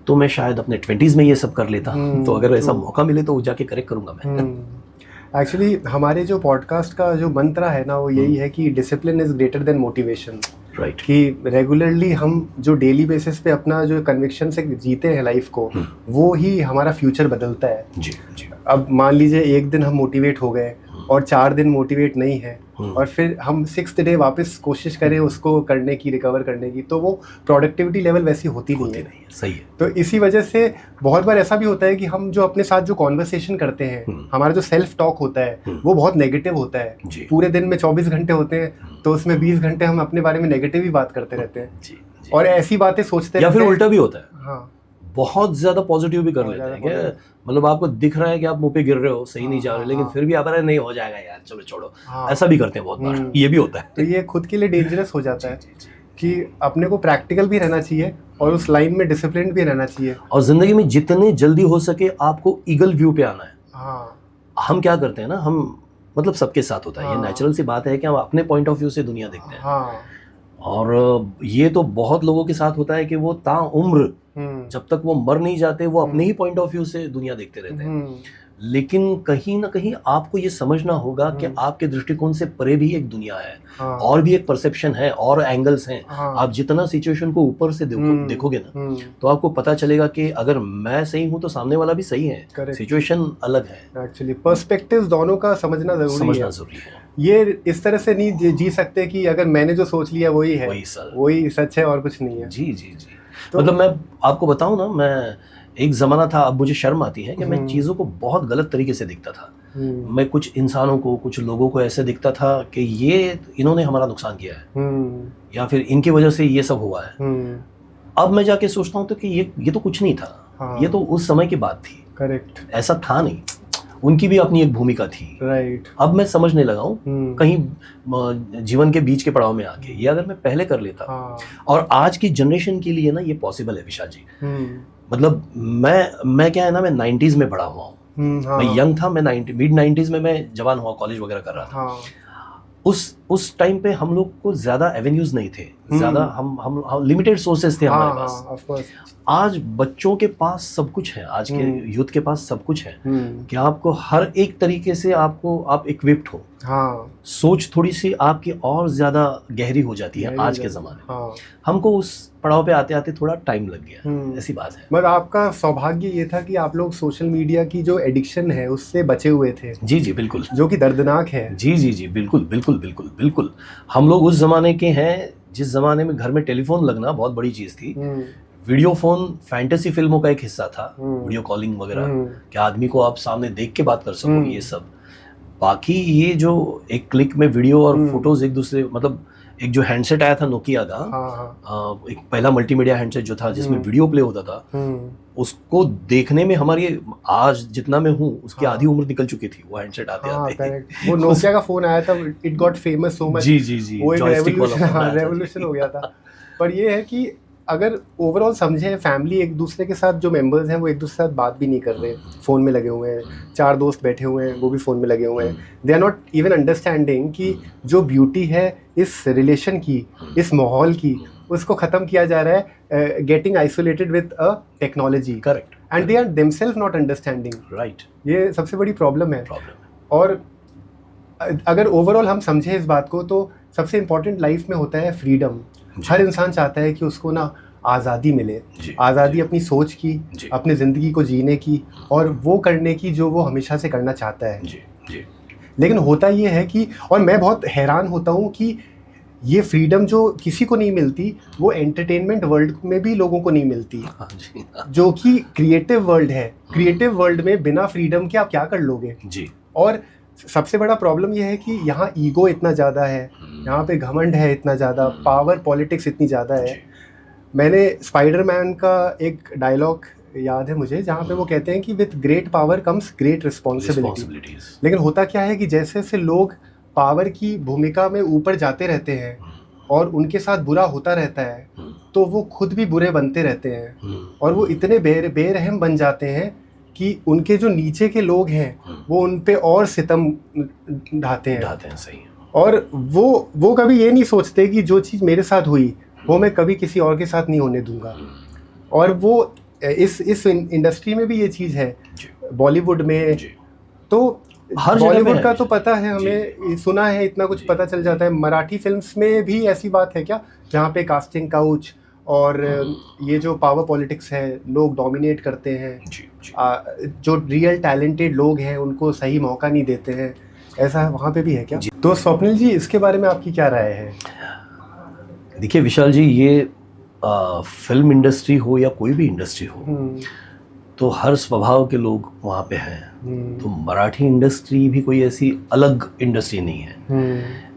तो मैं शायद अपने 20s में ये सब कर लेता। तो अगर ऐसा मौका मिले तो जाके करेक्ट करूँगा मैं। एक्चुअली हमारे जो पॉडकास्ट का जो मंत्र है ना, वो यही है कि discipline is greater than motivation. Right. कि रेगुलरली हम जो डेली बेसिस पे अपना जो कन्विक्शन से जीते हैं लाइफ को, वो ही हमारा फ्यूचर बदलता है। जी जी। अब मान लीजिए एक दिन हम मोटिवेट हो गए और 4 दिन मोटिवेट नहीं है, और फिर हम 6th डे वापस कोशिश करें उसको करने की, रिकवर करने की, तो वो प्रोडक्टिविटी लेवल वैसी होती नहीं है। सही है। तो इसी वजह से बहुत बार ऐसा भी होता है कि हम जो अपने साथ जो कॉन्वर्सेशन करते हैं, हमारा जो सेल्फ टॉक होता है, वो बहुत नेगेटिव होता है। पूरे दिन में 24 घंटे होते हैं, तो उसमें 20 घंटे हम अपने बारे में नेगेटिव ही बात करते रहते हैं। जी, जी। और ऐसी बातें सोचते या फिर उल्टा भी होता है। हाँ, बहुत ज्यादा पॉजिटिव भी कर लेते हैं क्या, मतलब आपको दिख रहा है कि आप मुंह पे गिर रहे हो, सही नहीं जा रहे, लेकिन फिर भी आप रहे नहीं हो जाएगा यार, चलो छोड़ो। ऐसा भी करते हैं बहुत बार, ये भी होता है। तो ये खुद के लिए डेंजरस हो जाता है कि अपने को प्रैक्टिकल भी रहना चाहिए और उस लाइन में डिसिप्लिन भी रहना चाहिए। और जिंदगी में जितने जल्दी हो सके आपको ईगल व्यू पे आना है। हम क्या करते हैं ना, हम मतलब सबके साथ होता है, ये नेचुरल सी बात है कि हम अपने पॉइंट ऑफ व्यू से दुनिया देखते हैं। और ये तो बहुत लोगों के साथ होता है कि वो ताउम्र जब तक वो मर नहीं जाते वो अपने ही पॉइंट ऑफ व्यू से दुनिया देखते रहते हैं। लेकिन कहीं ना कहीं आपको ये समझना होगा कि आपके दृष्टिकोण से परे भी एक दुनिया है, और भी एक परसेप्शन है, और एंगल्स हैं। आप जितना सिचुएशन को ऊपर से देखोगे ना, तो आपको पता चलेगा कि अगर मैं सही हूँ तो सामने वाला भी सही है। सिचुएशन अलग है। एक्चुअली पर्सपेक्टिव्स दोनों का समझना जरूरी है। ये इस तरह से नहीं जी सकते कि अगर मैंने जो सोच लिया वही है, वही सच है और कुछ नहीं है। जी जी जी। तो मतलब मैं आपको बताऊं ना, मैं एक ज़माना था, अब मुझे शर्म आती है कि मैं चीज़ों को बहुत गलत तरीके से दिखता था। मैं कुछ इंसानों को, कुछ लोगों को ऐसे दिखता था कि ये इन्होंने हमारा नुकसान किया है, या फिर इनकी वजह से ये सब हुआ है। अब मैं जाके सोचता हूँ तो कि ये तो कुछ नहीं था। ये तो उस समय की बात थी। करेक्ट। ऐसा था नहीं, उनकी भी अपनी एक भूमिका थी। राइट। अब मैं समझने लगा हूँ कहीं जीवन के बीच के पड़ाव में आके, ये अगर मैं पहले कर लेता। और आज की जनरेशन के लिए ना ये पॉसिबल है विशाल जी। मतलब मैं क्या है ना, मैं 90s में बड़ा हुआ हूँ। मैं यंग था, मैं मिड 90s में मैं जवान हुआ, कॉलेज वगैरह कर रहा था। उस टाइम पे हम लोग को ज्यादा एवेन्यूज नहीं थे, ज्यादा हम लिमिटेड सोर्सेज थे हमारे पास। आज बच्चों के पास सब कुछ है, आज के यूथ के पास सब कुछ है कि आपको हर एक तरीके से आप इक्विप्ड हो। सोच थोड़ी सी आपकी और ज्यादा गहरी हो जाती है आज के जमाने में। हमको उस पड़ाव पे आते आते थोड़ा टाइम लग गया, ऐसी बात है। मगर आपका सौभाग्य ये था कि आप लोग सोशल मीडिया की जो एडिक्शन है उससे बचे हुए थे। जी जी बिल्कुल, जो कि दर्दनाक है। जी जी जी बिल्कुल बिल्कुल बिल्कुल बिल्कुल। हम लोग उस जमाने के हैं जिस जमाने में घर में टेलीफोन लगना बहुत बड़ी चीज थी। वीडियो फोन फैंटेसी फिल्मों का एक हिस्सा था, वीडियो कॉलिंग वगैरह, कि आदमी को आप सामने देख के बात कर सको, ये सब। बाकी ये जो एक क्लिक में वीडियो और फोटोज एक दूसरे, मतलब एक जो हैंडसेट आया था नोकिया का, एक पहला मल्टीमीडिया हैंडसेट जो था जिसमें वीडियो प्ले होता था, उसको देखने में हमारी आज जितना मैं हूँ उसकी आधी उम्र निकल चुकी थी वो हैंडसेट आते आते। वो नोकिया का फोन आया था, it got famous so much. जी वो एक रेवोल्यूशन हो गया था। पर ये है कि अगर ओवरऑल समझे, फैमिली एक दूसरे के साथ जो मेंबर्स हैं वो एक दूसरे के साथ बात भी नहीं कर रहे, फ़ोन में लगे हुए हैं, 4 दोस्त बैठे हुए हैं वो भी फ़ोन में लगे हुए हैं। They are not even understanding कि जो ब्यूटी है इस रिलेशन की, इस माहौल की, उसको ख़त्म किया जा रहा है getting isolated with a technology. Correct. And they are themselves not understanding. Right. ये सबसे बड़ी प्रॉब्लम है। और अगर ओवरऑल हम समझे इस बात को तो सबसे इम्पोर्टेंट लाइफ में होता है फ्रीडम। हर इंसान चाहता है कि उसको ना आज़ादी मिले, आज़ादी अपनी सोच की, अपनी ज़िंदगी को जीने की और वो करने की जो वो हमेशा से करना चाहता है। लेकिन होता ये है कि, और मैं बहुत हैरान होता हूँ कि ये फ्रीडम जो किसी को नहीं मिलती वो एंटरटेनमेंट वर्ल्ड में भी लोगों को नहीं मिलती, जो कि क्रिएटिव वर्ल्ड है। क्रिएटिव वर्ल्ड में बिना फ्रीडम के आप क्या कर लोगे जी। और सबसे बड़ा प्रॉब्लम यह है कि यहाँ ईगो इतना ज़्यादा है, यहाँ पे घमंड है इतना ज़्यादा, पावर पॉलिटिक्स इतनी ज़्यादा है। मैंने स्पाइडरमैन का एक डायलॉग याद है मुझे जहाँ पे वो कहते हैं कि with great power comes great responsibilities. लेकिन होता क्या है कि जैसे जैसे लोग पावर की भूमिका में ऊपर जाते रहते हैं और उनके साथ बुरा होता रहता है तो वो खुद भी बुरे बनते रहते हैं और वो इतने बेरहम बन जाते हैं कि उनके जो नीचे के लोग हैं वो उन पे और सितम ढाते हैं। सही। और वो कभी ये नहीं सोचते कि जो चीज़ मेरे साथ हुई वो मैं कभी किसी और के साथ नहीं होने दूंगा। और वो इस इंडस्ट्री में भी ये चीज़ है, बॉलीवुड में तो बॉलीवुड का तो पता है हमें, सुना है, इतना कुछ पता चल जाता है। मराठी फिल्म्स में भी ऐसी बात है क्या जहाँ पे कास्टिंग काउच और ये जो पावर पॉलिटिक्स है लोग डोमिनेट करते हैं, जो रियल टैलेंटेड लोग हैं उनको सही मौका नहीं देते हैं, ऐसा वहाँ पे भी है क्या? तो स्वप्निल जी इसके बारे में आपकी क्या राय है? देखिए विशाल जी, ये फिल्म इंडस्ट्री हो या कोई भी इंडस्ट्री हो तो हर स्वभाव के लोग वहाँ पे हैं। तो मराठी इंडस्ट्री भी कोई ऐसी अलग इंडस्ट्री नहीं है।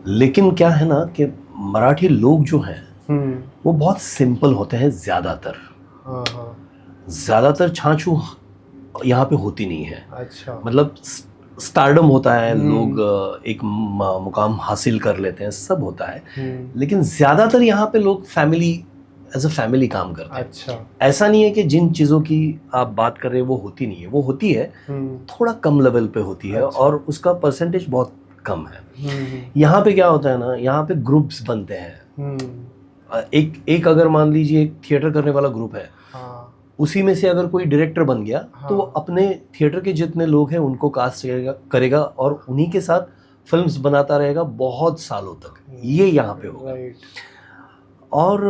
लेकिन क्या है ना कि मराठी लोग जो हैं वो बहुत सिंपल होते हैं ज़्यादातर छाछू यहाँ पे होती नहीं है। अच्छा। मतलब स्टारडम होता है, लोग एक मुकाम हासिल कर लेते हैं, सब होता है, लेकिन ज़्यादातर यहाँ पे लोग फैमिली एज अ फैमिली काम करते हैं। अच्छा। ऐसा नहीं है कि जिन चीज़ों की आप बात कर रहे हैं वो होती नहीं है, वो होती है, थोड़ा कम लेवल पे होती है। अच्छा। और उसका परसेंटेज बहुत कम है। यहाँ पे क्या होता है ना, यहाँ पे ग्रुप्स बनते हैं। एक अगर मान लीजिए एक थिएटर करने वाला ग्रुप है, उसी में से अगर कोई डायरेक्टर बन गया तो वो अपने थिएटर के जितने लोग हैं उनको कास्ट करेगा और उन्हीं के साथ फिल्म्स बनाता रहेगा बहुत सालों तक। ये यहाँ पे होगा। और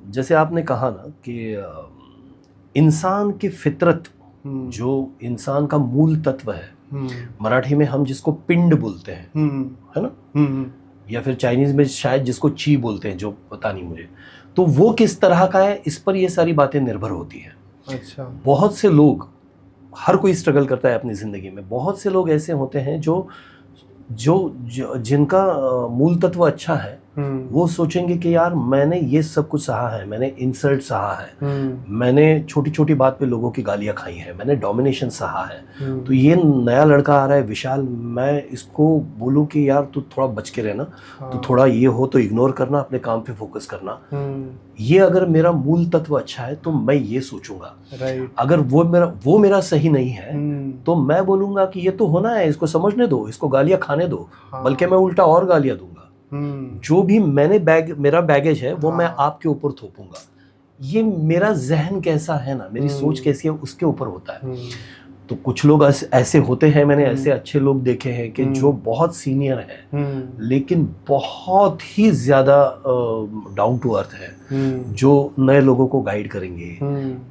जैसे आपने कहा ना कि इंसान की फितरत, जो इंसान का मूल तत्व है, मराठी में हम जिसको पिंड बोलते हैं, है ना, या फिर चाइनीज में शायद जिसको ची बोलते हैं, जो पता नहीं मुझे, तो वो किस तरह का है इस पर ये सारी बातें निर्भर होती हैं। अच्छा। बहुत से लोग, हर कोई स्ट्रगल करता है अपनी ज़िंदगी में, बहुत से लोग ऐसे होते हैं जो जिनका मूल तत्व अच्छा है, वो सोचेंगे कि यार मैंने ये सब कुछ सहा है, मैंने इंसल्ट सहा है, मैंने छोटी छोटी बात पे लोगों की गालियां खाई है, मैंने डोमिनेशन सहा है, तो ये नया लड़का आ रहा है विशाल, मैं इसको बोलूं कि यार तू थोड़ा बच के रहना, तो थोड़ा ये हो तो इग्नोर करना, अपने काम पे फोकस करना। ये अगर मेरा मूल तत्व अच्छा है तो मैं ये सोचूंगा। अगर वो मेरा सही नहीं है तो मैं बोलूंगा कि ये तो होना है, इसको समझने दो, इसको गालियां खाने दो, बल्कि मैं उल्टा और गालियां दूंगा। जो भी मेरा बैगेज है वो मैं आपके ऊपर थोपूंगा। ये मेरा जहन कैसा है ना, मेरी सोच कैसी है, उसके ऊपर होता है। तो कुछ लोग ऐसे होते हैं, मैंने ऐसे अच्छे लोग देखे हैं कि जो बहुत सीनियर हैं लेकिन बहुत ही ज्यादा डाउन टू अर्थ है, जो नए लोगों को गाइड करेंगे,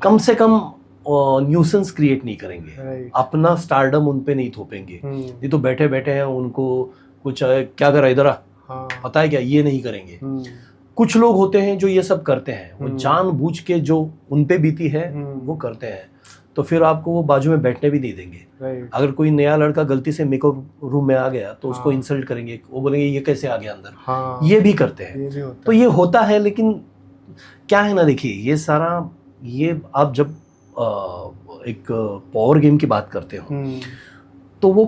कम से कम न्यूसेंस क्रिएट नहीं करेंगे, अपना स्टारडम उन पे नहीं थोपेंगे। ये तो बैठे बैठे हैं, उनको कुछ क्या कर रहा इधर आ, पता है क्या, ये नहीं करेंगे। कुछ लोग होते हैं जो ये सब करते हैं, वो जानबूझ के जो उन पे बीती है वो करते हैं। तो फिर आपको वो बाजू में बैठने भी नहीं देंगे। अगर कोई नया लड़का गलती से मेकअप रूम में आ गया तो उसको इंसल्ट करेंगे, वो बोलेंगे ये कैसे आ गया अंदर। ये भी करते हैं, तो ये होता है। लेकिन क्या है ना, देखिए ये सारा, ये आप जब एक पावर गेम की बात करते हो तो वो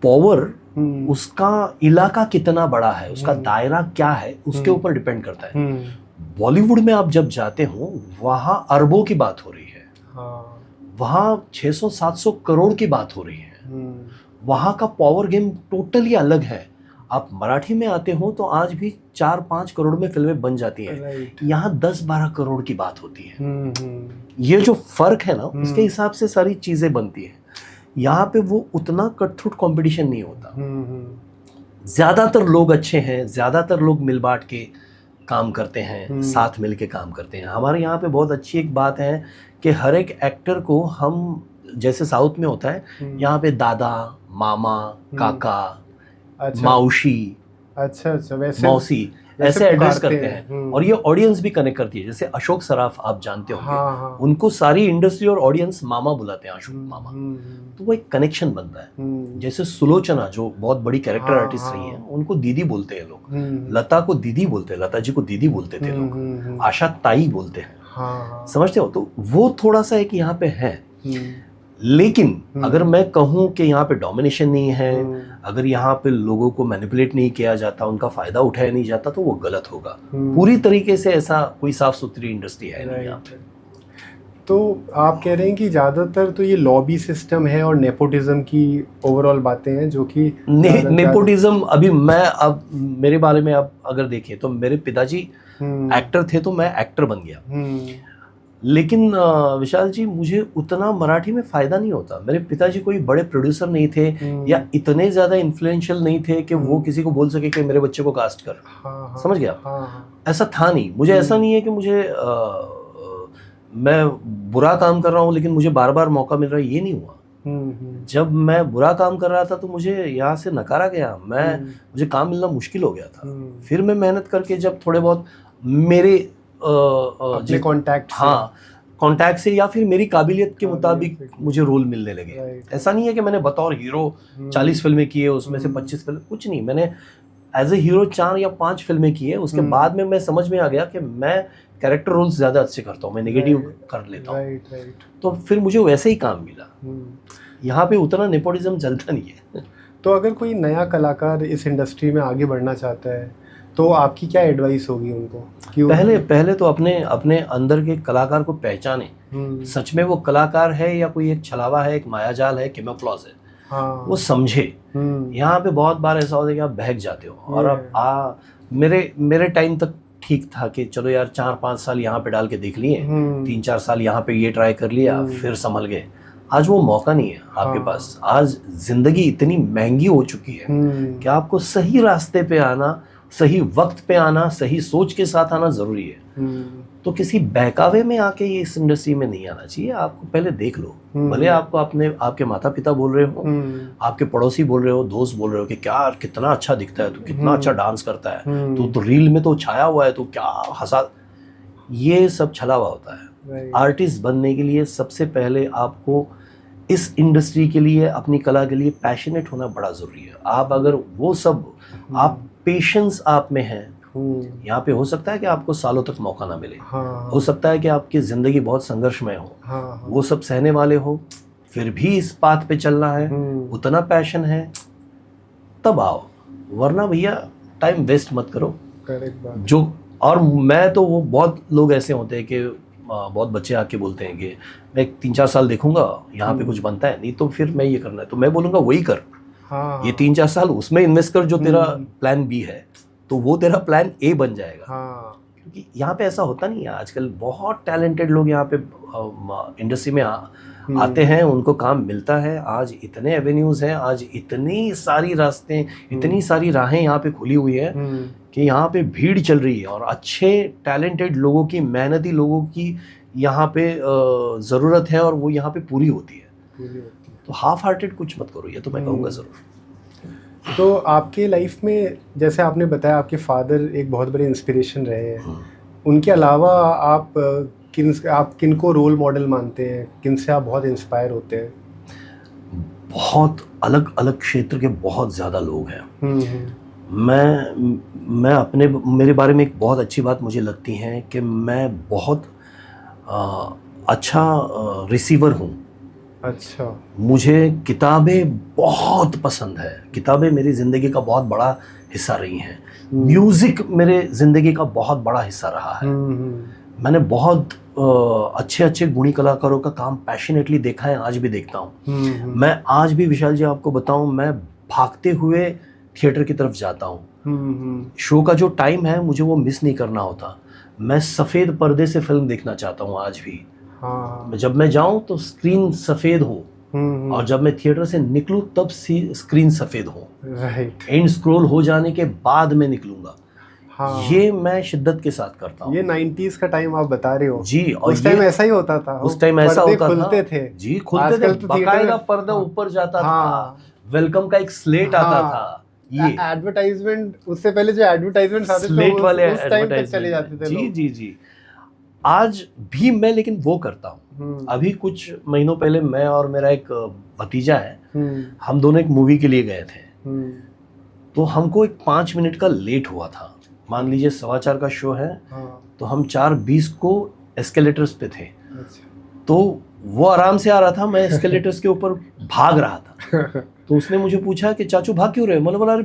पावर, उसका इलाका कितना बड़ा है, उसका दायरा क्या है, उसके ऊपर डिपेंड करता है। बॉलीवुड में आप जब जाते हो वहाँ अरबों की बात हो रही है, वहाँ 600-700 करोड़ की बात हो रही है, वहाँ का पावर गेम टोटली अलग है। आप मराठी में आते हो तो आज भी 4-5 करोड़ में फिल्में बन जाती हैं, यहाँ 10-12 करोड़ की बात होती है। ये जो फर्क है ना, उसके हिसाब से सारी चीजें बनती हैं। यहाँ पे वो उतना कटथ्रोट कंपटीशन नहीं होता। ज्यादातर लोग अच्छे हैं, ज्यादातर लोग मिल बांट के काम करते हैं, साथ मिल के काम करते हैं। हमारे यहाँ पे बहुत अच्छी एक बात है कि हर एक एक्टर को हम, जैसे साउथ में होता है, यहाँ पे दादा, मामा, काका, माउशी, अच्छा वैसे मौसी, ऐसे एड्रेस करते हैं। और ये ऑडियंस भी कनेक्ट करती है। जैसे अशोक सराफ आप जानते होंगे, उनको सारी इंडस्ट्री और ऑडियंस मामा बुलाते हैं, अशोक मामा। तो वो एक कनेक्शन बनता है। जैसे सुलोचना जो बहुत बड़ी कैरेक्टर आर्टिस्ट रही है, उनको दीदी बोलते हैं लोग, लता को दीदी बोलते हैं, लता जी को दीदी बोलते थे लोग, आशा ताई बोलते हैं, समझते हो। तो वो थोड़ा सा एक यहाँ पे है। लेकिन अगर मैं कहूँ कि यहाँ पे डोमिनेशन नहीं है, अगर यहाँ पे लोगों को मैनिपुलेट नहीं किया जाता, उनका फायदा उठाया नहीं जाता, तो वो गलत होगा। पूरी तरीके से ऐसा कोई साफ सुथरी इंडस्ट्री है नहीं यहाँ पे। तो आप कह रहे हैं कि ज़्यादातर तो ये लॉबी सिस्टम है और नेपोटिज्म की ओवरऑल बातें हैं, जो कि नेपोटिज्म, अभी मैं, अब मेरे बारे में आप अगर देखें तो मेरे पिताजी एक्टर थे तो मैं एक्टर बन गया। लेकिन विशाल जी, मुझे उतना मराठी में फ़ायदा नहीं होता। मेरे पिताजी कोई बड़े प्रोड्यूसर नहीं थे या इतने ज़्यादा इन्फ्लुएंशियल नहीं थे कि वो किसी को बोल सके कि मेरे बच्चे को कास्ट कर। समझ गया? ऐसा था नहीं। मुझे ऐसा नहीं है कि मुझे मैं बुरा काम कर रहा हूँ लेकिन मुझे बार बार मौका मिल रहा है, ये नहीं हुआ। जब मैं बुरा काम कर रहा था तो मुझे यहाँ से नकारा गया, मुझे काम मिलना मुश्किल हो गया था। फिर मैं मेहनत करके जब थोड़े बहुत मेरे कॉन्टैक्ट, कॉन्टैक्ट से या फिर मेरी काबिलियत के मुताबिक मुझे रोल मिलने लगे। ऐसा नहीं है कि मैंने बतौर हीरो 40 फिल्में की है, उसमें से 25 फिल्म, कुछ नहीं। मैंने एज ए हीरो 4 या 5 फिल्में की है। उसके बाद में मैं समझ में आ गया कि मैं कैरेक्टर रोल्स ज़्यादा अच्छे करता हूँ, मैं नेगेटिव कर लेता हूँ। तो फिर मुझे वैसे ही काम मिला। यहाँ पे उतना नेपोटिज्म चलता नहीं है। तो अगर कोई नया कलाकार इस इंडस्ट्री में आगे बढ़ना चाहता है तो आपकी क्या एडवाइस होगी उनको? पहले तो अपने अंदर के कलाकार को पहचाने। सच में वो कलाकार है या कोई एक छलावा है, एक मायाजाल है, कैमोफ्लेज है, वो समझे। यहाँ पे बहुत बार ऐसा होता है कि आप बहक जाते हो। और अब मेरे टाइम तक ठीक था कि चलो यार 4-5 साल यहाँ पे डाल के देख लिए, 3-4 साल यहाँ पे ये ट्राई कर लिया, फिर संभल गए। आज वो मौका नहीं है आपके पास। आज जिंदगी इतनी महंगी हो चुकी है कि आपको सही रास्ते पे आना, सही वक्त पे आना, सही सोच के साथ आना जरूरी है। तो किसी बहकावे में आके ये इस इंडस्ट्री में नहीं आना चाहिए। आपको पहले देख लो। भले आपको आपके माता पिता बोल रहे हो, आपके पड़ोसी बोल रहे हो, दोस्त बोल रहे हो कि क्या कितना अच्छा दिखता है, तो कितना अच्छा डांस करता है, तो रील में तो छाया हुआ है, तो क्या हंसा। ये सब छलावा होता है। आर्टिस्ट बनने के लिए सबसे पहले आपको इस इंडस्ट्री के लिए, अपनी कला के लिए पैशनेट होना बड़ा जरूरी है। आप अगर वो सब, आप पेशेंस आप में है, यहाँ पे हो सकता है कि आपको सालों तक मौका ना मिले। हो सकता है कि आपकी जिंदगी बहुत संघर्षमय हो। वो सब सहने वाले हो, फिर भी इस पाथ पे चलना है, उतना पैशन है, तब आओ। वरना भैया टाइम वेस्ट मत करो। जो, और मैं तो, वो बहुत लोग ऐसे होते हैं कि बहुत बच्चे आके बोलते हैं कि मैं 3-4 साल देखूंगा यहाँ पे कुछ बनता है नहीं तो फिर मैं ये करना है। तो मैं बोलूँगा वही कर। ये 3-4 साल उसमें इन्वेस्ट कर जो तेरा प्लान बी है, तो वो तेरा प्लान ए बन जाएगा। क्योंकि यहाँ पे ऐसा होता नहीं है। आजकल बहुत टैलेंटेड लोग यहाँ पे इंडस्ट्री में आते हैं, उनको काम मिलता है। आज इतने एवेन्यूज़ हैं, आज इतनी सारी रास्ते, इतनी सारी राहें यहाँ पे खुली हुई है कि यहाँ पे भीड़ चल रही है। और अच्छे टैलेंटेड लोगों की, मेहनती लोगों की यहाँ पे ज़रूरत है और वो यहाँ पे पूरी होती है। तो हाफ हार्टेड कुछ मत करो, ये तो मैं कहूँगा ज़रूर। तो आपके लाइफ में, जैसे आपने बताया, आपके फादर एक बहुत बड़े इंस्पिरेशन रहे हैं। उनके अलावा आप आप किनको रोल मॉडल मानते हैं, किन से आप बहुत इंस्पायर होते हैं? बहुत अलग अलग क्षेत्र के बहुत ज़्यादा लोग हैं। मैं मेरे बारे में एक बहुत अच्छी बात मुझे लगती है कि मैं बहुत अच्छा रिसीवर हूँ। अच्छा। मुझे किताबें बहुत पसंद है, किताबें मेरी ज़िंदगी का बहुत बड़ा हिस्सा रही हैं। म्यूज़िक मेरे ज़िंदगी का बहुत बड़ा हिस्सा रहा है। मैंने बहुत अच्छे अच्छे गुणी कलाकारों का काम पैशनेटली देखा है, आज भी देखता हूँ। मैं आज भी, विशाल जी आपको बताऊँ, मैं भागते हुए थिएटर की तरफ जाता हूँ। शो का जो टाइम है मुझे वो मिस नहीं करना होता। मैं सफ़ेद पर्दे से फिल्म देखना चाहता हूँ आज भी। हाँ। जब मैं जाऊँ तो स्क्रीन सफ़ेद हो, और जब मैं थिएटर से निकलूँ तब स्क्रीन सफ़ेद हो। राइट। एंड स्क्रॉल हो जाने के बाद मैं निकलूँगा। हाँ। ये मैं शिद्दत के साथ करता हूँ। ये 90s का टाइम आप बता रहे हो जी, और उस टाइम ऐसा ही होता था। उस टाइम ऐसा होता खुलते था। थे जी, खुलते थे, आजकल तो बाकायदा पर्दा ऊपर जाता था, वेलकम का एक स्लेट आता था। ये एडवर्टाइजमेंट, उससे पहले जो एडवर्टाइजमेंट आते थे स्लेट वाले उस टाइम तक चले जाते थे जी लोग। जी जी। आज भी मैं लेकिन वो करता हूँ। अभी कुछ महीनों पहले मैं और मेरा एक भतीजा है, हम दोनों एक मूवी के लिए गए थे। तो हमको एक 5 मिनट का लेट हुआ था। मान लीजिए 4:15 का शो है, तो हम 4:20 को एस्केलेटर्स पे थे। तो वो आराम से आ रहा था, मैं एस्केलेटर्स के ऊपर भाग रहा था। तो उसने मुझे पूछा कि चाचू भाग क्यों रहे हो? मैंने बोला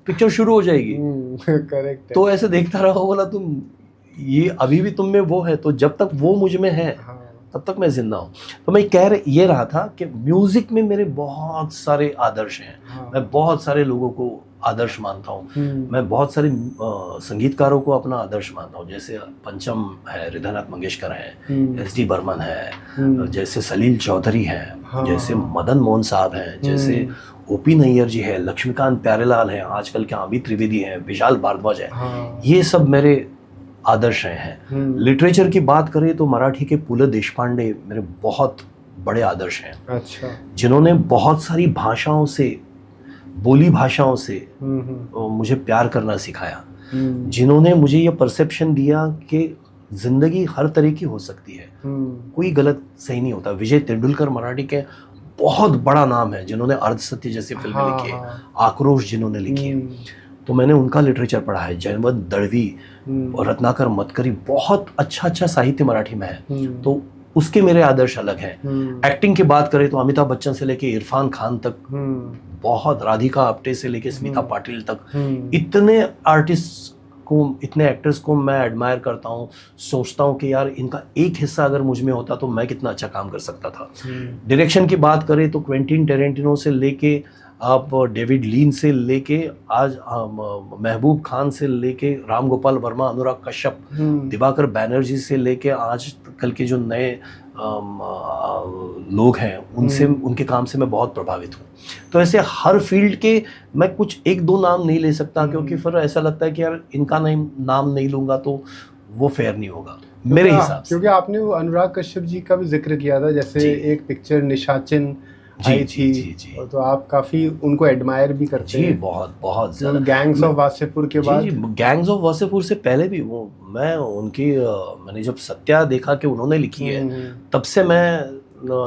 पिक्चर शुरू हो जाएगी। करेक्ट। तो ऐसे देखता रहा, बोला तुम, ये अभी भी तुम में वो है, तो जब तक वो मुझ में है तब तक मैं जिंदा हूँ। तो मैं ये रहा था कि म्यूजिक में मेरे बहुत सारे आदर्श हैं। मैं बहुत सारे लोगों को आदर्श मानता हूँ। मैं बहुत सारे संगीतकारों को अपना आदर्श मानता हूँ। जैसे पंचम है, हृदयनाथ मंगेशकर है, एस डी बर्मन है, जैसे सलील चौधरी है, जैसे मदन मोहन साहब हैं, जैसे ओपी नैयर जी है, लक्ष्मीकांत प्यारेलाल हैं, आजकल के अमित त्रिवेदी हैं, विशाल भारद्वाज है। ये सब मेरे आदर्श हैं। लिटरेचर की बात करें तो मराठी के पुल देशपांडे मेरे बहुत बड़े आदर्श हैं। अच्छा। जिन्होंने बहुत सारी भाषाओं से, बोली भाषाओं से मुझे प्यार करना सिखाया। जिन्होंने मुझे ये परसेप्शन दिया कि जिंदगी हर तरह की हो सकती है, कोई गलत सही नहीं होता। विजय तेंदुलकर मराठी के बहुत बड़ा नाम है, जिन्होंने अर्धसत्य जैसी फिल्में लिखी है, आक्रोश जिन्होंने लिखी है। तो मैंने उनका लिटरेचर पढ़ा है। जयवंत दळवी और रत्नाकर मतकरी, बहुत अच्छा साहित्य मराठी में है। तो उसके मेरे आदर्श अलग हैं। एक्टिंग की बात करें तो अमिताभ बच्चन से लेके इरफान खान तक, बहुत राधिका आप्टे से लेके स्मिता पाटिल तक, इतने आर्टिस्ट को, इतने एक्टर्स को मैं एडमायर करता हूँ। सोचता हूँ कि यार इनका एक हिस्सा अगर मुझ में होता तो मैं कितना अच्छा काम कर सकता था। डायरेक्शन की बात करें तो क्वेंटिन टेरेंटिनो से लेके आप डेविड लीन से लेके आज महबूब खान से लेके राम गोपाल वर्मा, अनुराग कश्यप, दिवाकर बैनर्जी से लेके आज कल के जो नए लोग हैं, उनसे, उनके काम से मैं बहुत प्रभावित हूँ। तो ऐसे हर फील्ड के मैं कुछ एक दो नाम नहीं ले सकता, क्योंकि फिर ऐसा लगता है कि यार इनका नाम नहीं लूँगा तो वो फेयर नहीं होगा मेरे हिसाब से। क्योंकि आपने वो अनुराग कश्यप जी का भी जिक्र किया था, जैसे एक पिक्चर निशाचिन आई थी, तो आप काफी उनको एडमायर भी करते हैं। बहुत ज़्यादा। गैंग्स ऑफ वासेपुर के बाद, गैंग्स ऑफ वासेपुर से पहले भी वो, मैं उनकी, मैंने जब सत्या देखा कि उन्होंने लिखी है, तब से मैं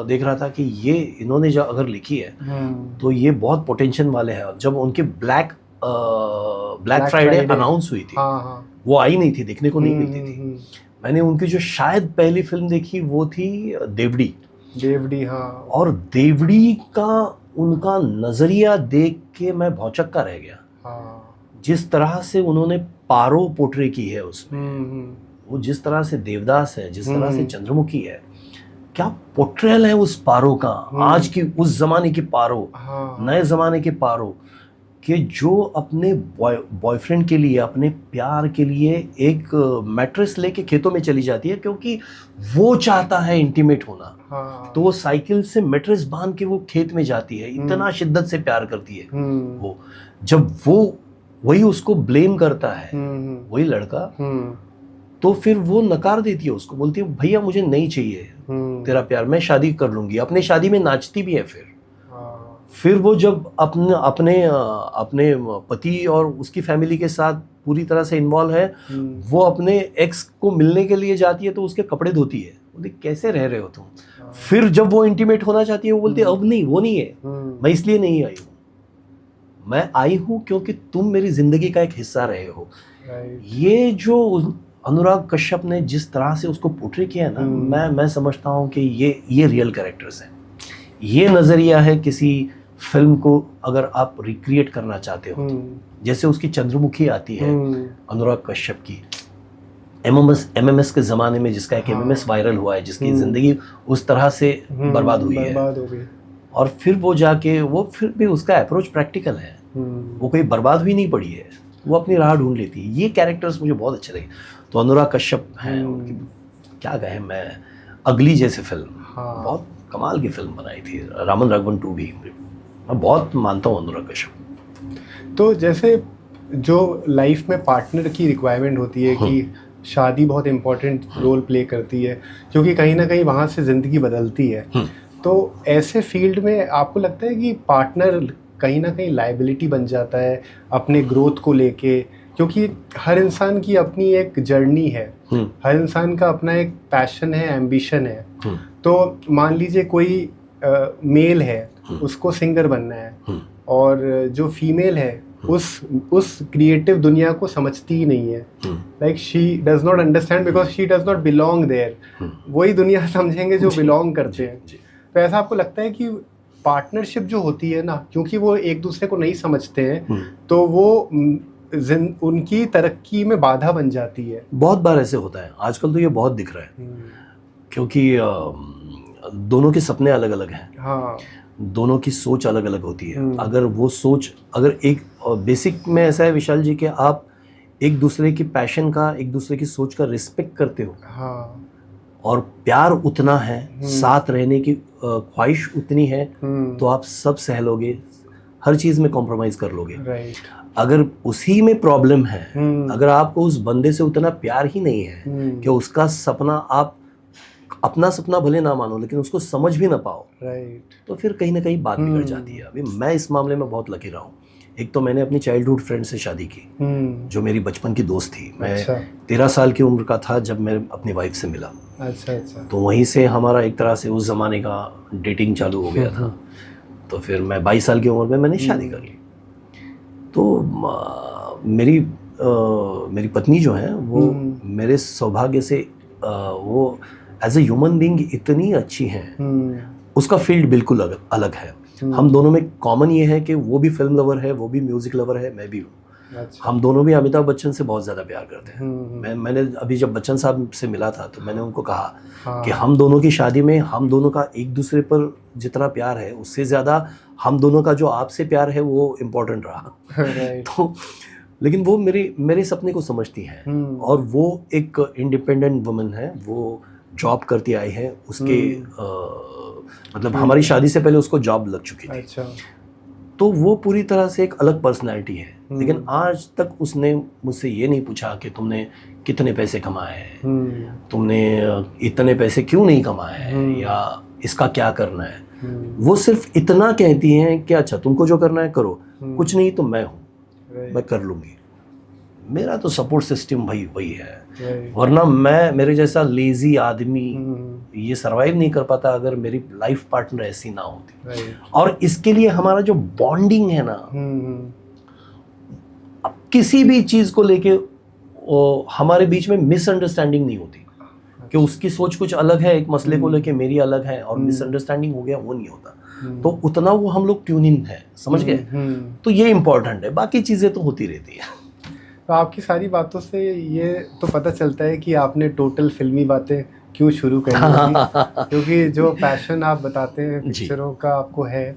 देख रहा था कि ये इन्होंने जो अगर लिखी है तो ये बहुत पोटेंशियल वाले हैं। जब उनकी ब्लैक फ्राइडे अनाउंस हुई थी, वो आई नहीं थी, देखने को नहीं मिलती थी। मैंने उनकी जो शायद पहली फिल्म देखी वो थी देवड़ी। हाँ। और देवड़ी का उनका नजरिया देख के मैं भौचक्का रह गया। जिस तरह से उन्होंने पारो पोर्ट्रे की है उसमें, वो जिस तरह से देवदास है, जिस तरह से चंद्रमुखी है, क्या पोर्ट्रेल है उस पारो का, आज की, उस जमाने की पारो, नए जमाने के पारो, कि जो अपने बॉयफ्रेंड के लिए, अपने प्यार के लिए एक मैट्रेस लेके खेतों में चली जाती है, क्योंकि वो चाहता है इंटीमेट होना। तो वो साइकिल से मैट्रेस बांध के वो खेत में जाती है, इतना शिद्दत से प्यार करती है वो। जब वो वही उसको ब्लेम करता है, वही लड़का, तो फिर वो नकार देती है उसको, बोलती है भैया मुझे नहीं चाहिए तेरा प्यार, मैं शादी कर लूंगी। अपने शादी में नाचती भी है, फिर वो जब अपने अपने अपने पति और उसकी फैमिली के साथ पूरी तरह से इन्वॉल्व है, वो अपने एक्स को मिलने के लिए जाती है तो उसके कपड़े धोती है, बोलते कैसे रह रहे हो तुम। फिर जब वो इंटीमेट होना चाहती है वो बोलती है अब नहीं, वो नहीं है, मैं इसलिए नहीं आई हूँ, मैं आई हूँ क्योंकि तुम मेरी जिंदगी का एक हिस्सा रहे हो। ये जो अनुराग कश्यप ने जिस तरह से उसको पोर्ट्रे किया है ना, मैं समझता हूँ कि ये रियल कैरेक्टर्स हैं। ये नज़रिया है किसी फिल्म को अगर आप रिक्रिएट करना चाहते हो, जैसे उसकी चंद्रमुखी आती है अनुराग कश्यप की, एमएमएस के ज़माने में जिसका एक एमएमएस वायरल हुआ है, जिसकी ज़िंदगी उस तरह से बर्बाद हुई है, और फिर वो जाके वो फिर भी उसका अप्रोच प्रैक्टिकल है, वो कोई बर्बाद हुई नहीं पड़ी है, वो अपनी राह ढूंढ लेती है। ये कैरेक्टर्स मुझे बहुत अच्छे लगे। तो अनुराग कश्यप हैं, उनकी क्या कहें मैं, अगली जैसे फिल्म बहुत कमाल की फिल्म बनाई थी, रामन राघवन 2 भी, मैं बहुत मानता हूँ अनुराग कश्यप। तो जैसे जो लाइफ में पार्टनर की रिक्वायरमेंट होती है कि शादी बहुत इम्पोर्टेंट रोल प्ले करती है, क्योंकि कहीं ना कहीं वहाँ से ज़िंदगी बदलती है, तो ऐसे फील्ड में आपको लगता है कि पार्टनर कहीं ना कहीं लायबिलिटी बन जाता है अपने ग्रोथ को लेके? क्योंकि हर इंसान की अपनी एक जर्नी है, हर इंसान का अपना एक पैशन है, एम्बिशन है। तो मान लीजिए कोई मेल है, उसको सिंगर बनना है, और जो फीमेल है उस क्रिएटिव दुनिया को समझती ही नहीं है, like she does not understand because she does not belong there. वही दुनिया समझेंगे जो बिलोंग करते हैं। तो ऐसा आपको लगता है कि पार्टनरशिप जो होती है ना, क्योंकि वो एक दूसरे को नहीं समझते हैं, तो वो उनकी तरक्की में बाधा बन जाती है? बहुत बार ऐसे होता है, आजकल तो ये बहुत दिख रहा है, क्योंकि दोनों के सपने अलग अलग हैं, दोनों की सोच अलग अलग होती है। अगर वो सोच, अगर एक बेसिक में ऐसा है विशाल जी कि आप एक दूसरे की पैशन का, एक दूसरे की सोच का रिस्पेक्ट करते हो, और प्यार उतना है, साथ रहने की ख्वाहिश उतनी है, तो आप सब सह लोगे, हर चीज़ में कॉम्प्रोमाइज़ कर लोगे। अगर उसी में प्रॉब्लम है, अगर आपको उस बंदे से उतना प्यार ही नहीं है कि उसका सपना, आप अपना सपना भले ना मानो लेकिन उसको समझ भी ना पाओ, तो फिर कहीं ना कहीं बात बिगड़ जाती है। अभी मैं इस मामले में बहुत लकी रहा हूँ। एक तो मैंने अपनी चाइल्डहुड फ्रेंड से शादी की, जो मेरी बचपन की दोस्त थी। मैं 13 साल की उम्र का था जब मैं अपनी वाइफ से मिला। तो वहीं से हमारा एक तरह से उस ज़माने का डेटिंग चालू हो गया था। तो फिर मैं 22 साल की उम्र में मैंने शादी कर ली। तो मेरी पत्नी जो है वो मेरे सौभाग्य से वो एज ए ह्यूमन बीइंग इतनी अच्छी हैं, उसका फील्ड बिल्कुल अलग है। हम दोनों में कॉमन ये है कि वो भी फिल्म लवर है, वो भी म्यूज़िक लवर है, मैं भी हूँ। हम दोनों भी अमिताभ बच्चन से बहुत ज़्यादा प्यार करते हैं। मैंने अभी जब बच्चन साहब से मिला था तो मैंने उनको कहा कि हम दोनों की शादी में हम दोनों का एक दूसरे पर जितना प्यार है, उससे ज़्यादा हम दोनों का जो आपसे प्यार है वो इम्पोर्टेंट रहा। तो लेकिन वो मेरे सपने को समझती हैं, और वो एक इंडिपेंडेंट वुमन है, वो जॉब करती आई है। उसके मतलब हमारी शादी से पहले उसको जॉब लग चुकी थी। तो वो पूरी तरह से एक अलग पर्सनैलिटी है। लेकिन आज तक उसने मुझसे ये नहीं पूछा कि तुमने कितने पैसे कमाए हैं, तुमने इतने पैसे क्यों नहीं कमाए हैं, या इसका क्या करना है। वो सिर्फ इतना कहती हैं कि अच्छा तुमको जो करना है करो, कुछ नहीं तो मैं हूँ, मैं कर लूँगी। मेरा तो सपोर्ट सिस्टम भाई वही है, वरना मेरे जैसा लेजी आदमी ये सरवाइव नहीं कर पाता अगर मेरी लाइफ पार्टनर ऐसी ना होती। और इसके लिए हमारा जो बॉन्डिंग है ना, अब किसी भी चीज को लेके हमारे बीच में मिसअंडरस्टैंडिंग नहीं होती कि उसकी सोच कुछ अलग है, एक मसले को लेके मेरी अलग है, और मिसअंडरस्टैंडिंग हो गया, वो नहीं होता। तो उतना वो हम लोग ट्यून इन है, समझ गए। तो ये इम्पोर्टेंट है, बाकी चीजें तो होती रहती है। तो आपकी सारी बातों से ये तो पता चलता है कि आपने टोटल फिल्मी बातें क्यों शुरू करी थी, क्योंकि जो पैशन आप बताते हैं पिक्चरों का आपको है।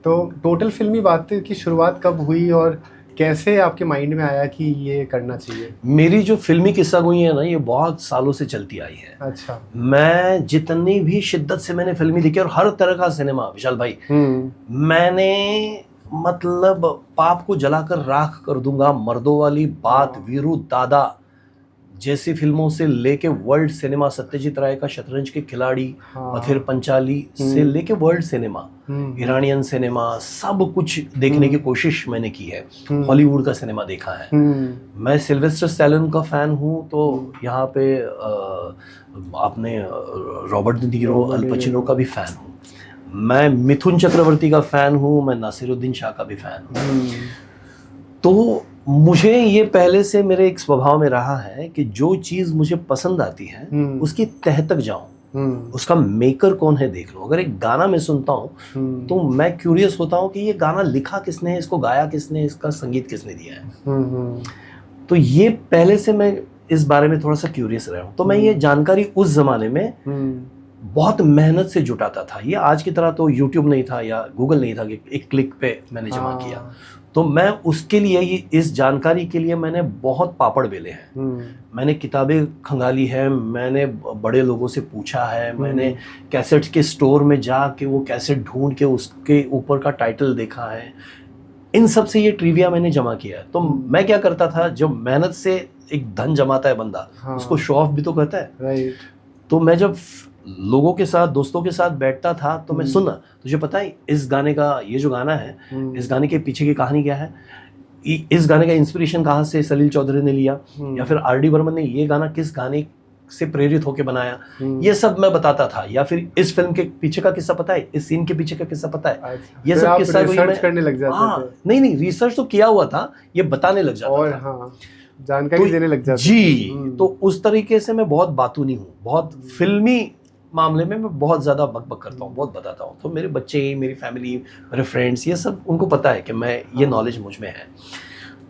तो टोटल फिल्मी बातें की शुरुआत कब हुई और कैसे आपके माइंड में आया कि ये करना चाहिए? मेरी जो फिल्मी किस्सा गोई है ना, ये बहुत सालों से चलती आई है। अच्छा। मैं जितनी भी शिद्दत से मैंने फिल्मी देखी, और हर तरह का सिनेमा विशाल भाई, मैंने मतलब पाप को जलाकर राख कर दूंगा, मर्दों वाली बात, वीरू दादा, जैसी फिल्मों से लेके वर्ल्ड सिनेमा, सत्यजीत राय का शतरंज के खिलाड़ी, पथिर पंचाली से लेके वर्ल्ड सिनेमा, ईरानियन सिनेमा, सब कुछ देखने की कोशिश मैंने की है। हॉलीवुड का सिनेमा देखा है। मैं सिल्वेस्टर स्टैलोन का फैन हूँ, तो यहाँ पे आपने रॉबर्ट डी नीरो, अल पचिनो का भी फैन हूँ। मैं मिथुन चक्रवर्ती का फैन हूँ, मैं नासिरुद्दीन शाह का भी फैन हूँ। तो मुझे ये पहले से मेरे एक स्वभाव में रहा है कि जो चीज़ मुझे पसंद आती है उसकी तह तक जाऊं, उसका मेकर कौन है देख लो। अगर एक गाना मैं सुनता हूँ तो मैं क्यूरियस होता हूँ कि ये गाना लिखा किसने है, इसको गाया किसने, इसका संगीत किसने दिया है। तो ये पहले से मैं इस बारे में थोड़ा सा क्यूरियस रहा हूँ। तो मैं ये जानकारी उस जमाने में बहुत मेहनत से जुटाता था। ये आज की तरह तो यूट्यूब नहीं था या गूगल नहीं था कि एक क्लिक पे मैंने जमा किया। तो मैं उसके लिए इस जानकारी के लिए मैंने बहुत पापड़ बेले हैं। मैंने किताबें खंगाली है, मैंने बड़े लोगों से पूछा है, मैंने कैसेट्स के स्टोर में जाके वो कैसेट ढूंढ के उसके ऊपर का टाइटल देखा है। इन सब से ये ट्रिविया मैंने जमा किया है। तो मैं क्या करता था, जब मेहनत से एक धन जमाता है बंदा, उसको शो ऑफ भी तो करता है। राइट। तो मैं जब लोगों के साथ, दोस्तों के साथ बैठता था तो मैं सुना, तुझे पता है इस गाने का, ये जो गाना है, इस गाने के पीछे की कहानी क्या है, इस गाने का इंस्पिरेशन कहाँ से सलील चौधरी ने लिया, या फिर आर.डी. बर्मन ने ये गाना किस गाने से प्रेरित होकर बनाया, ये सब मैं बताता था। या फिर इस फिल्म के पीछे का किस्सा पता है, इस सीन के पीछे का किस्सा पता है। ये सब किस्सा रिसर्च करने लग जाते थे। नहीं, रिसर्च तो किया हुआ था, ये बताने लग जाता और था, जानकारी देने लग जाते जी। तो उस तरीके से मैं बहुत बातूनी हूँ, बहुत फिल्मी मामले में मैं बहुत ज़्यादा बकबक करता हूँ, बहुत बताता हूँ। तो मेरे बच्चे, मेरी फैमिली, मेरे फ्रेंड्स, ये सब उनको पता है कि मैं ये नॉलेज मुझ में है।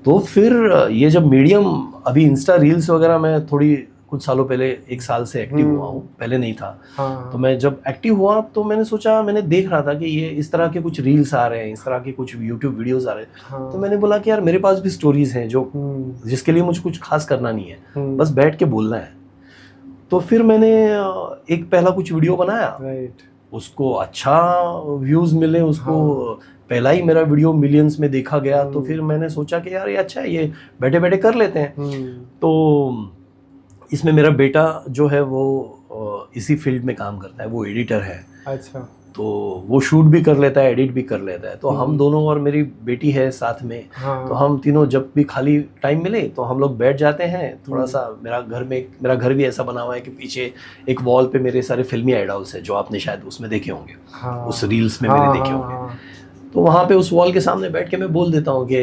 तो फिर ये जब मीडियम, अभी इंस्टा रील्स वगैरह मैं थोड़ी कुछ सालों पहले, 1 साल से एक्टिव हुआ हूँ, पहले नहीं था। तो मैं जब एक्टिव हुआ तो मैंने सोचा, मैंने देख रहा था कि ये इस तरह के कुछ रील्स आ रहे हैं, इस तरह के कुछ यूट्यूब वीडियोस आ रहे हैं। तो मैंने बोला कि यार मेरे पास भी स्टोरीज हैं जो जिसके लिए मुझे कुछ खास करना नहीं है, बस बैठ के बोलना है। तो फिर मैंने एक पहला कुछ वीडियो बनाया। राइट। उसको अच्छा व्यूज़ मिले, उसको पहला ही मेरा वीडियो मिलियंस में देखा गया। तो फिर मैंने सोचा कि यार ये अच्छा है, ये बैठे बैठे कर लेते हैं। तो इसमें मेरा बेटा जो है वो इसी फील्ड में काम करता है, वो एडिटर है। अच्छा। तो वो शूट भी कर लेता है, एडिट भी कर लेता है। तो हम दोनों, और मेरी बेटी है साथ में, तो हम तीनों जब भी खाली टाइम मिले तो हम लोग बैठ जाते हैं थोड़ा सा। मेरा घर भी ऐसा बना हुआ है कि पीछे एक वॉल पे मेरे सारे फिल्मी आइडल्स है, जो आपने शायद उसमें देखे होंगे, उस रील्स में मैंने देखे होंगे। तो वहाँ पे उस वॉल के सामने बैठ के मैं बोल देता हूँ कि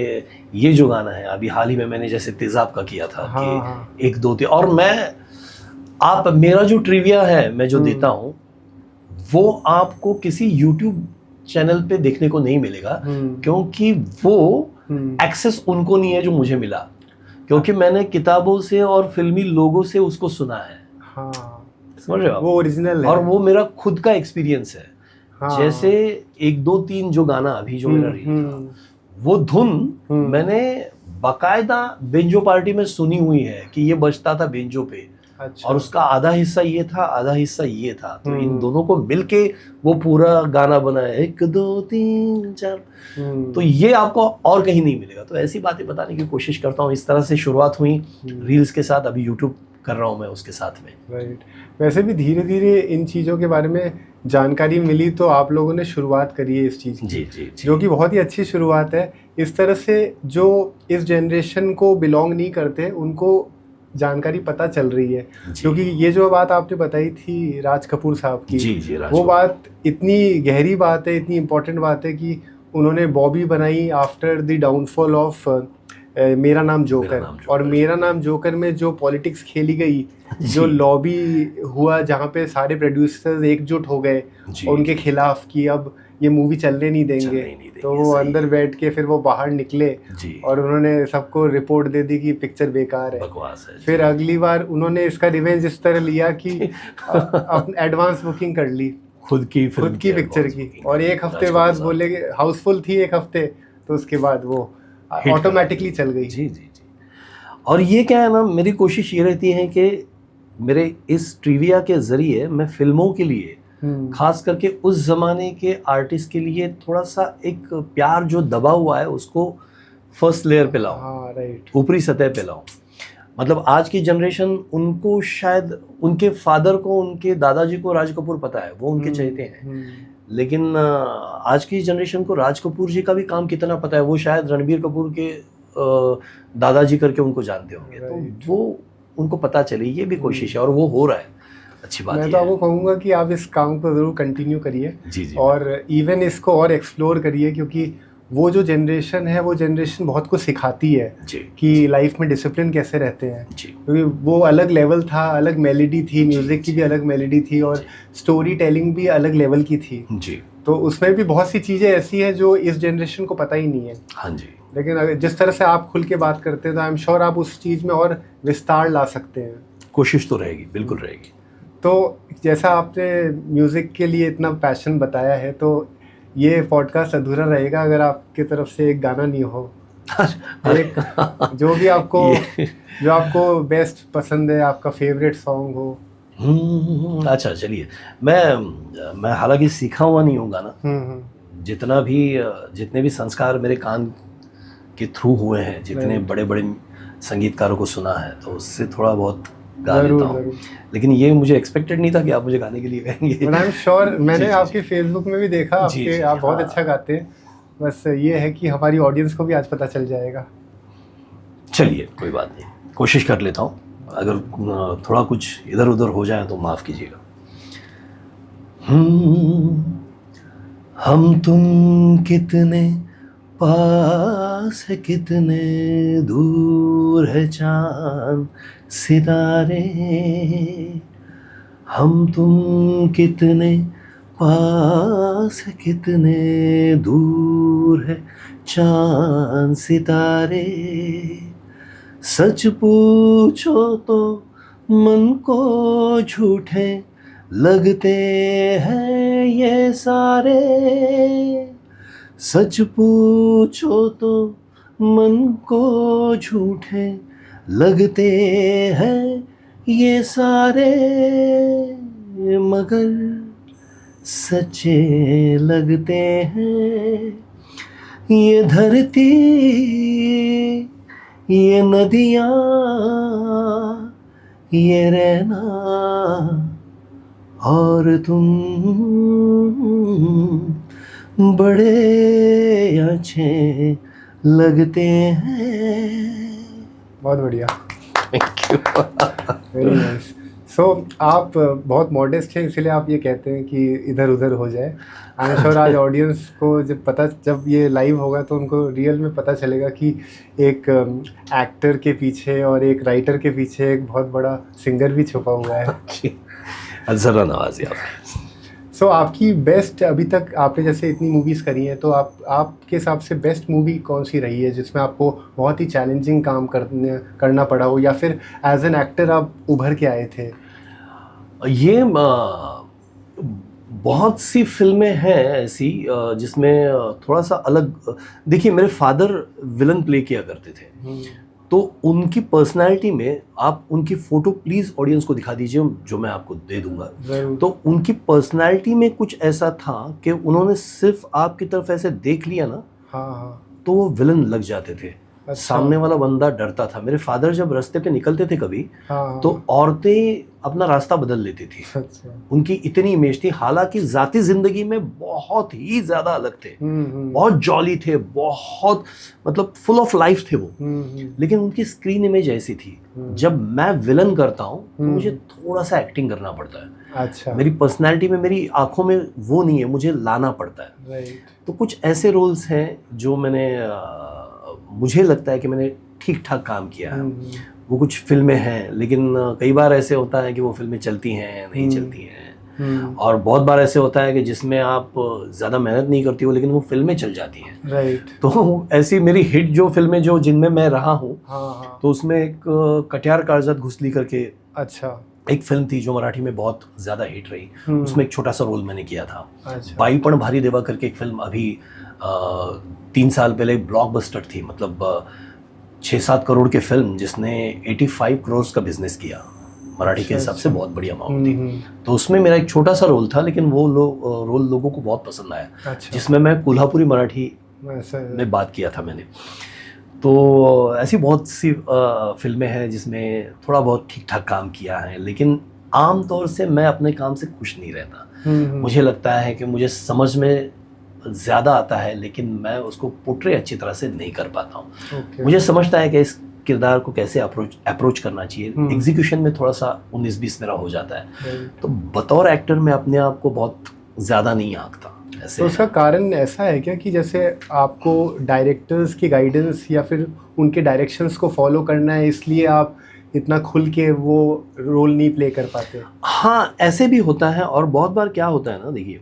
ये जो गाना है, अभी हाल ही में मैंने जैसे तेजाब का किया था कि 1 2 3, और मेरा जो ट्रिविया है मैं जो देता हूँ वो आपको किसी YouTube चैनल पे देखने को नहीं मिलेगा, क्योंकि वो एक्सेस उनको नहीं है जो मुझे मिला, क्योंकि मैंने किताबों से और फिल्मी लोगों से उसको सुना है। समझ रहे हो आप? वो ओरिजिनल है, और वो मेरा खुद का एक्सपीरियंस है। जैसे 1 2 3 जो गाना अभी जो मेरा रील था, वो धुन मैंने बाकायदा बेंजो पार्टी में सुनी हुई है कि ये बजता था बेंजो पे। अच्छा। और उसका आधा हिस्सा ये था, आधा हिस्सा ये था। तो इन दोनों को मिलके वो पूरा गाना बना है, 1 2 3 4। तो ये आपको और कहीं नहीं मिलेगा। तो ऐसी बातें बताने की कोशिश करता हूँ। इस तरह से शुरुआत हुई रील्स के साथ, अभी यूट्यूब कर रहा हूँ मैं उसके साथ में। राइट। वैसे भी धीरे धीरे इन चीज़ों के बारे में जानकारी मिली तो आप लोगों ने शुरुआत करी है इस चीज़ की, जी, जो कि बहुत ही अच्छी शुरुआत है। इस तरह से जो इस जनरेशन को बिलोंग नहीं करते उनको जानकारी पता चल रही है, क्योंकि ये जो बात आपने बताई थी राज कपूर साहब की, जी, वो बात इतनी गहरी बात है, इतनी इम्पोर्टेंट बात है कि उन्होंने बॉबी बनाई आफ्टर द डाउनफॉल ऑफ मेरा नाम जोकर। और मेरा नाम जोकर में जो पॉलिटिक्स खेली गई, जो लॉबी हुआ, जहाँ पे सारे प्रोड्यूसर्स एकजुट हो गए उनके खिलाफ कि अब ये मूवी चलने नहीं देंगे, तो वो अंदर बैठ के फिर वो बाहर निकले और उन्होंने सबको रिपोर्ट दे दी कि पिक्चर बेकार है। फिर अगली बार उन्होंने इसका रिवेंज इस तरह लिया कि एडवांस बुकिंग कर ली खुद की पिक्चर की, और 1 हफ्ते बाद बोले हाउसफुल थी 1 हफ्ते, तो उसके बाद वो ऑटोमेटिकली चल गई। जी। और ये क्या है ना, मेरी कोशिश ये रहती है कि मेरे इस ट्रिविया के जरिए मैं फिल्मों के लिए, खास करके उस जमाने के आर्टिस्ट के लिए, थोड़ा सा एक प्यार जो दबा हुआ है उसको फर्स्ट लेयर पे लाऊं, ऊपरी सतह पे लाऊं। मतलब आज की जनरेशन, उनको शायद उनके फादर को, उनके दादाजी को राज कपूर पता है, वो उनके चहेते हैं, लेकिन आज की जनरेशन को राज कपूर जी का भी काम कितना पता है, वो शायद रणबीर कपूर के दादाजी करके उनको जानते होंगे। तो वो उनको पता चले, ये भी कोशिश है और वो हो रहा है, अच्छी बात है। मैं तो आपको कहूँगा कि आप इस काम को ज़रूर कंटिन्यू करिए जी। और इवन इसको और एक्सप्लोर करिए, क्योंकि वो जो जनरेशन है वो जनरेशन बहुत कुछ सिखाती है जी, कि लाइफ में डिसिप्लिन कैसे रहते हैं, जी, क्योंकि वो अलग लेवल था, अलग मेलोडी थी, म्यूज़िक की भी अलग मेलोडी थी और स्टोरी टेलिंग भी अलग लेवल की थी जी। तो उसमें भी बहुत सी चीज़ें ऐसी हैं जो इस जनरेशन को पता ही नहीं है। हाँ जी। लेकिन अगर जिस तरह से आप खुल के बात करते हैं तो आई एम श्योर आप उस चीज़ में और विस्तार ला सकते हैं। कोशिश तो रहेगी, बिल्कुल रहेगी। तो जैसा आपने म्यूज़िक के लिए इतना पैशन बताया है, तो ये पॉडकास्ट अधूरा रहेगा अगर आपकी तरफ से एक गाना नहीं हो। एक जो भी आपको बेस्ट पसंद है, आपका फेवरेट सॉन्ग हो। अच्छा चलिए, मैं हालांकि सीखा हुआ नहीं हूँ गाना। जितने भी संस्कार मेरे कान के थ्रू हुए हैं, जितने बड़े बड़े संगीतकारों को सुना है, तो उससे थोड़ा बहुत गा लेता हूँ। लेकिन ये मुझे एक्सपेक्टेड नहीं था कि आप मुझे गाने के लिए कहेंगे। आई एम श्योर, मैंने आपके फेसबुक में भी देखा आप बहुत अच्छा गाते हैं। बस ये है कि हमारी ऑडियंस को भी आज पता चल जाएगा। चलिए कोई बात नहीं, कोशिश कर लेता हूँ। अगर थोड़ा कुछ इधर उधर हो जाए तो माफ़ कीजिएगा। हम तुम कितने पास है, कितने दूर है चांद सितारे। हम तुम कितने पास है, कितने दूर है चांद सितारे। सच पूछो तो मन को झूठे लगते हैं ये सारे। सच पूछो तो मन को झूठे लगते हैं ये सारे, मगर सच्चे लगते हैं ये धरती, ये नदियाँ, ये रहना और तुम बड़े अच्छे लगते हैं। बहुत बढ़िया, थैंक यू, वेरी नाइस। सो आप बहुत मॉडेस्ट हैं, इसलिए आप ये कहते हैं कि इधर उधर हो जाए। आई एम श्योर आज ऑडियंस को जब ये लाइव होगा तो उनको रियल में पता चलेगा कि एक एक्टर के पीछे और एक राइटर के पीछे एक बहुत बड़ा सिंगर भी छुपा हुआ है। ज़रा नवाजी आप। सो आपकी बेस्ट, अभी तक आपने जैसे इतनी मूवीज़ करी हैं, तो आपके हिसाब से बेस्ट मूवी कौन सी रही है जिसमें आपको बहुत ही चैलेंजिंग काम करना पड़ा हो, या फिर एज एन एक्टर आप उभर के आए थे? ये बहुत सी फिल्में हैं ऐसी जिसमें थोड़ा सा अलग। देखिए, मेरे फादर विलन प्ले किया करते थे, तो उनकी पर्सनालिटी में आप उनकी फ़ोटो प्लीज़ ऑडियंस को दिखा दीजिए, जो मैं आपको दे दूंगा। तो उनकी पर्सनालिटी में कुछ ऐसा था कि उन्होंने सिर्फ आपकी तरफ ऐसे देख लिया ना, तो वो विलन लग जाते थे। अच्छा। सामने वाला बंदा डरता था। मेरे फादर जब रास्ते पे निकलते थे कभी, तो औरतें अपना रास्ता बदल लेती थी। अच्छा। उनकी इतनी इमेज थी, हालांकि जाती जिंदगी में बहुत ही ज्यादा अलग थे, बहुत जॉली थे, बहुत मतलब फुल ऑफ लाइफ थे वो, लेकिन उनकी स्क्रीन इमेज ऐसी थी। जब मैं विलन करता हूँ तो मुझे थोड़ा सा एक्टिंग करना पड़ता है। अच्छा। मेरी पर्सनैलिटी में, मेरी आंखों में वो नहीं है, मुझे लाना पड़ता है। तो कुछ ऐसे रोल्स हैं जो मुझे लगता है कि मैंने ठीक ठाक काम किया है। वो कुछ फिल्में हैं, लेकिन कई बार ऐसे होता है कि वो फिल्में चलती हैं, नहीं चलती हैं, और बहुत बार ऐसे होता है कि जिसमें आप ज़्यादा मेहनत नहीं करती हो लेकिन वो फिल्में चल जाती हैं। राइट। तो ऐसी मेरी हिट जो फिल्में जिनमें मैं रहा हूँ, तो उसमें एक कटियार कागजात घुसली करके अच्छा एक फिल्म थी जो मराठी में बहुत ज़्यादा हिट रही। उसमें एक छोटा सा रोल मैंने किया था। अच्छा। बाईपण भारी देवा करके एक फिल्म अभी 3 साल पहले ब्लॉकबस्टर थी, मतलब 6-7 करोड़ की फिल्म जिसने 85 करोड़ का बिजनेस किया, मराठी के हिसाब से बहुत बड़ी अमाउंट थी। तो उसमें मेरा एक छोटा सा रोल था, लेकिन वो रोल लोगों को बहुत पसंद आया। अच्छा। जिसमें मैं कोल्हापुरी मराठी में बात किया था मैंने। तो ऐसी बहुत सी फिल्में हैं जिसमें थोड़ा बहुत ठीक ठाक काम किया है, लेकिन आम तौर से मैं अपने काम से खुश नहीं रहता। मुझे लगता है कि मुझे समझ में ज़्यादा आता है, लेकिन मैं उसको पोर्ट्रे अच्छी तरह से नहीं कर पाता हूँ। मुझे समझता है कि इस किरदार को कैसे अप्रोच करना चाहिए, एग्जीक्यूशन में थोड़ा सा 19-20 मेरा हो जाता है। तो बतौर एक्टर मैं अपने आप को बहुत ज़्यादा नहीं आंकता। तो उसका कारण ऐसा है क्या कि जैसे आपको डायरेक्टर्स की गाइडेंस या फिर उनके डायरेक्शंस को फॉलो करना है, इसलिए आप इतना खुल के वो रोल नहीं प्ले कर पाते? हाँ, ऐसे भी होता है। और बहुत बार क्या होता है ना, देखिए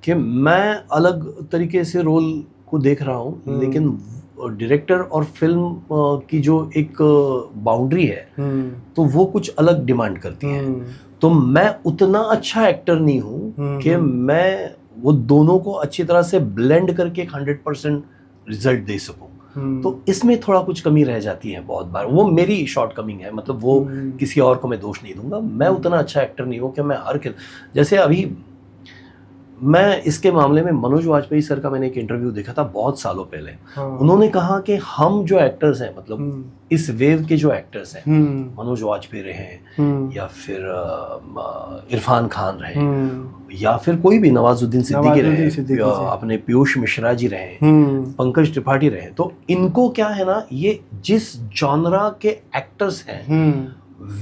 कि मैं अलग तरीके से रोल को देख रहा हूँ, लेकिन डायरेक्टर और फिल्म की जो एक बाउंड्री है तो वो कुछ अलग डिमांड करती है। तो मैं उतना अच्छा एक्टर नहीं हूँ कि मैं वो दोनों को अच्छी तरह से ब्लेंड करके 100% रिजल्ट दे सकूं। तो इसमें थोड़ा कुछ कमी रह जाती है बहुत बार। वो मेरी शॉर्ट कमिंग है, मतलब वो किसी और को मैं दोष नहीं दूंगा। मैं उतना अच्छा एक्टर नहीं हूँ कि मैं जैसे अभी मैं इसके मामले में मनोज वाजपेयी सर का मैंने एक इंटरव्यू देखा था बहुत सालों पहले। उन्होंने कहा कि हम जो एक्टर्स हैं, मतलब इस वेव के जो एक्टर्स हैं, मनोज वाजपेयी रहे या फिर इरफान खान रहे या फिर कोई भी नवाजुद्दीन सिद्दीकी रहे, अपने पीयूष मिश्रा जी रहे, पंकज त्रिपाठी रहे, तो इनको क्या है ना, ये जिस जॉनरा के एक्टर्स हैं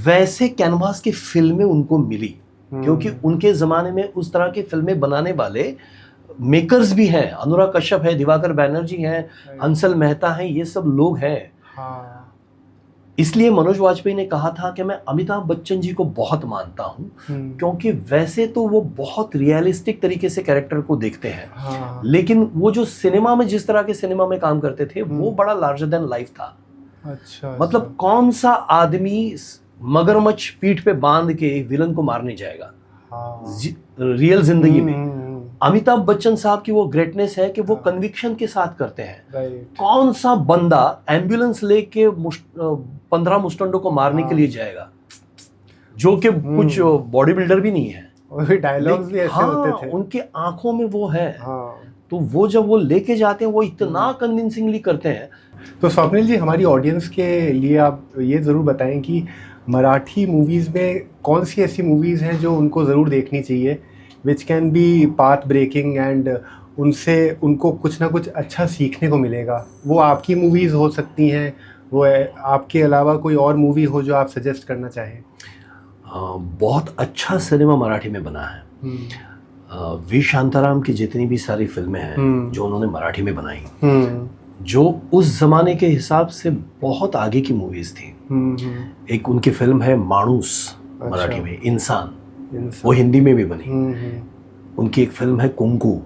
वैसे कैनवास की फिल्में उनको मिली, क्योंकि उनके ज़माने में उस तरह की फिल्में बनाने वाले मेकर्स भी हैं। अनुराग कश्यप है, दिवाकर बैनर्जी हैं, हंसल मेहता हैं, ये सब लोग हैं। इसलिए मनोज वाजपेयी ने कहा था कि मैं अमिताभ बच्चन जी को बहुत मानता हूं, क्योंकि वैसे तो वो बहुत रियलिस्टिक तरीके से कैरेक्टर को देखते हैं, लेकिन वो जो सिनेमा में जिस तरह के सिनेमा में काम करते थे वो बड़ा लार्जर देन लाइफ था। अच्छा, मतलब कौन सा आदमी मगरमच्छ पीठ पे बांध के विलन को मारने जाएगा रियल जिंदगी में? अमिताभ बच्चन साहब की वो ग्रेटनेस है कि वो कन्विक्शन के साथ करते हैं। कौन सा बंदा एम्बुलेंस लेके 15 मुस्टंडों को मारने के लिए जाएगा, जो कि कुछ बॉडी बिल्डर भी नहीं है? डायलॉग्स भी ऐसे होते थे। उनके आंखों में वो है। तो वो जब वो लेके जाते हैं वो इतना कन्विंसिंगली करते हैं। तो स्वप्निल जी, हमारी ऑडियंस के लिए आप ये ज़रूर बताएं कि मराठी मूवीज़ में कौन सी ऐसी मूवीज़ हैं जो उनको ज़रूर देखनी चाहिए, which can be path breaking एंड उनसे उनको कुछ ना कुछ अच्छा सीखने को मिलेगा। वो आपकी मूवीज़ हो सकती हैं, वो आपके अलावा कोई और मूवी हो जो आप सजेस्ट करना चाहें। बहुत अच्छा सिनेमा मराठी में बना है। वी शांताराम की जितनी भी सारी फिल्में हैं जो उन्होंने मराठी में बनाई, जो उस जमाने के हिसाब से बहुत आगे की मूवीज थी। एक उनकी फिल्म है माणूस, मराठी में इंसान, वो हिंदी में भी बनी। उनकी एक फिल्म है कुंकू,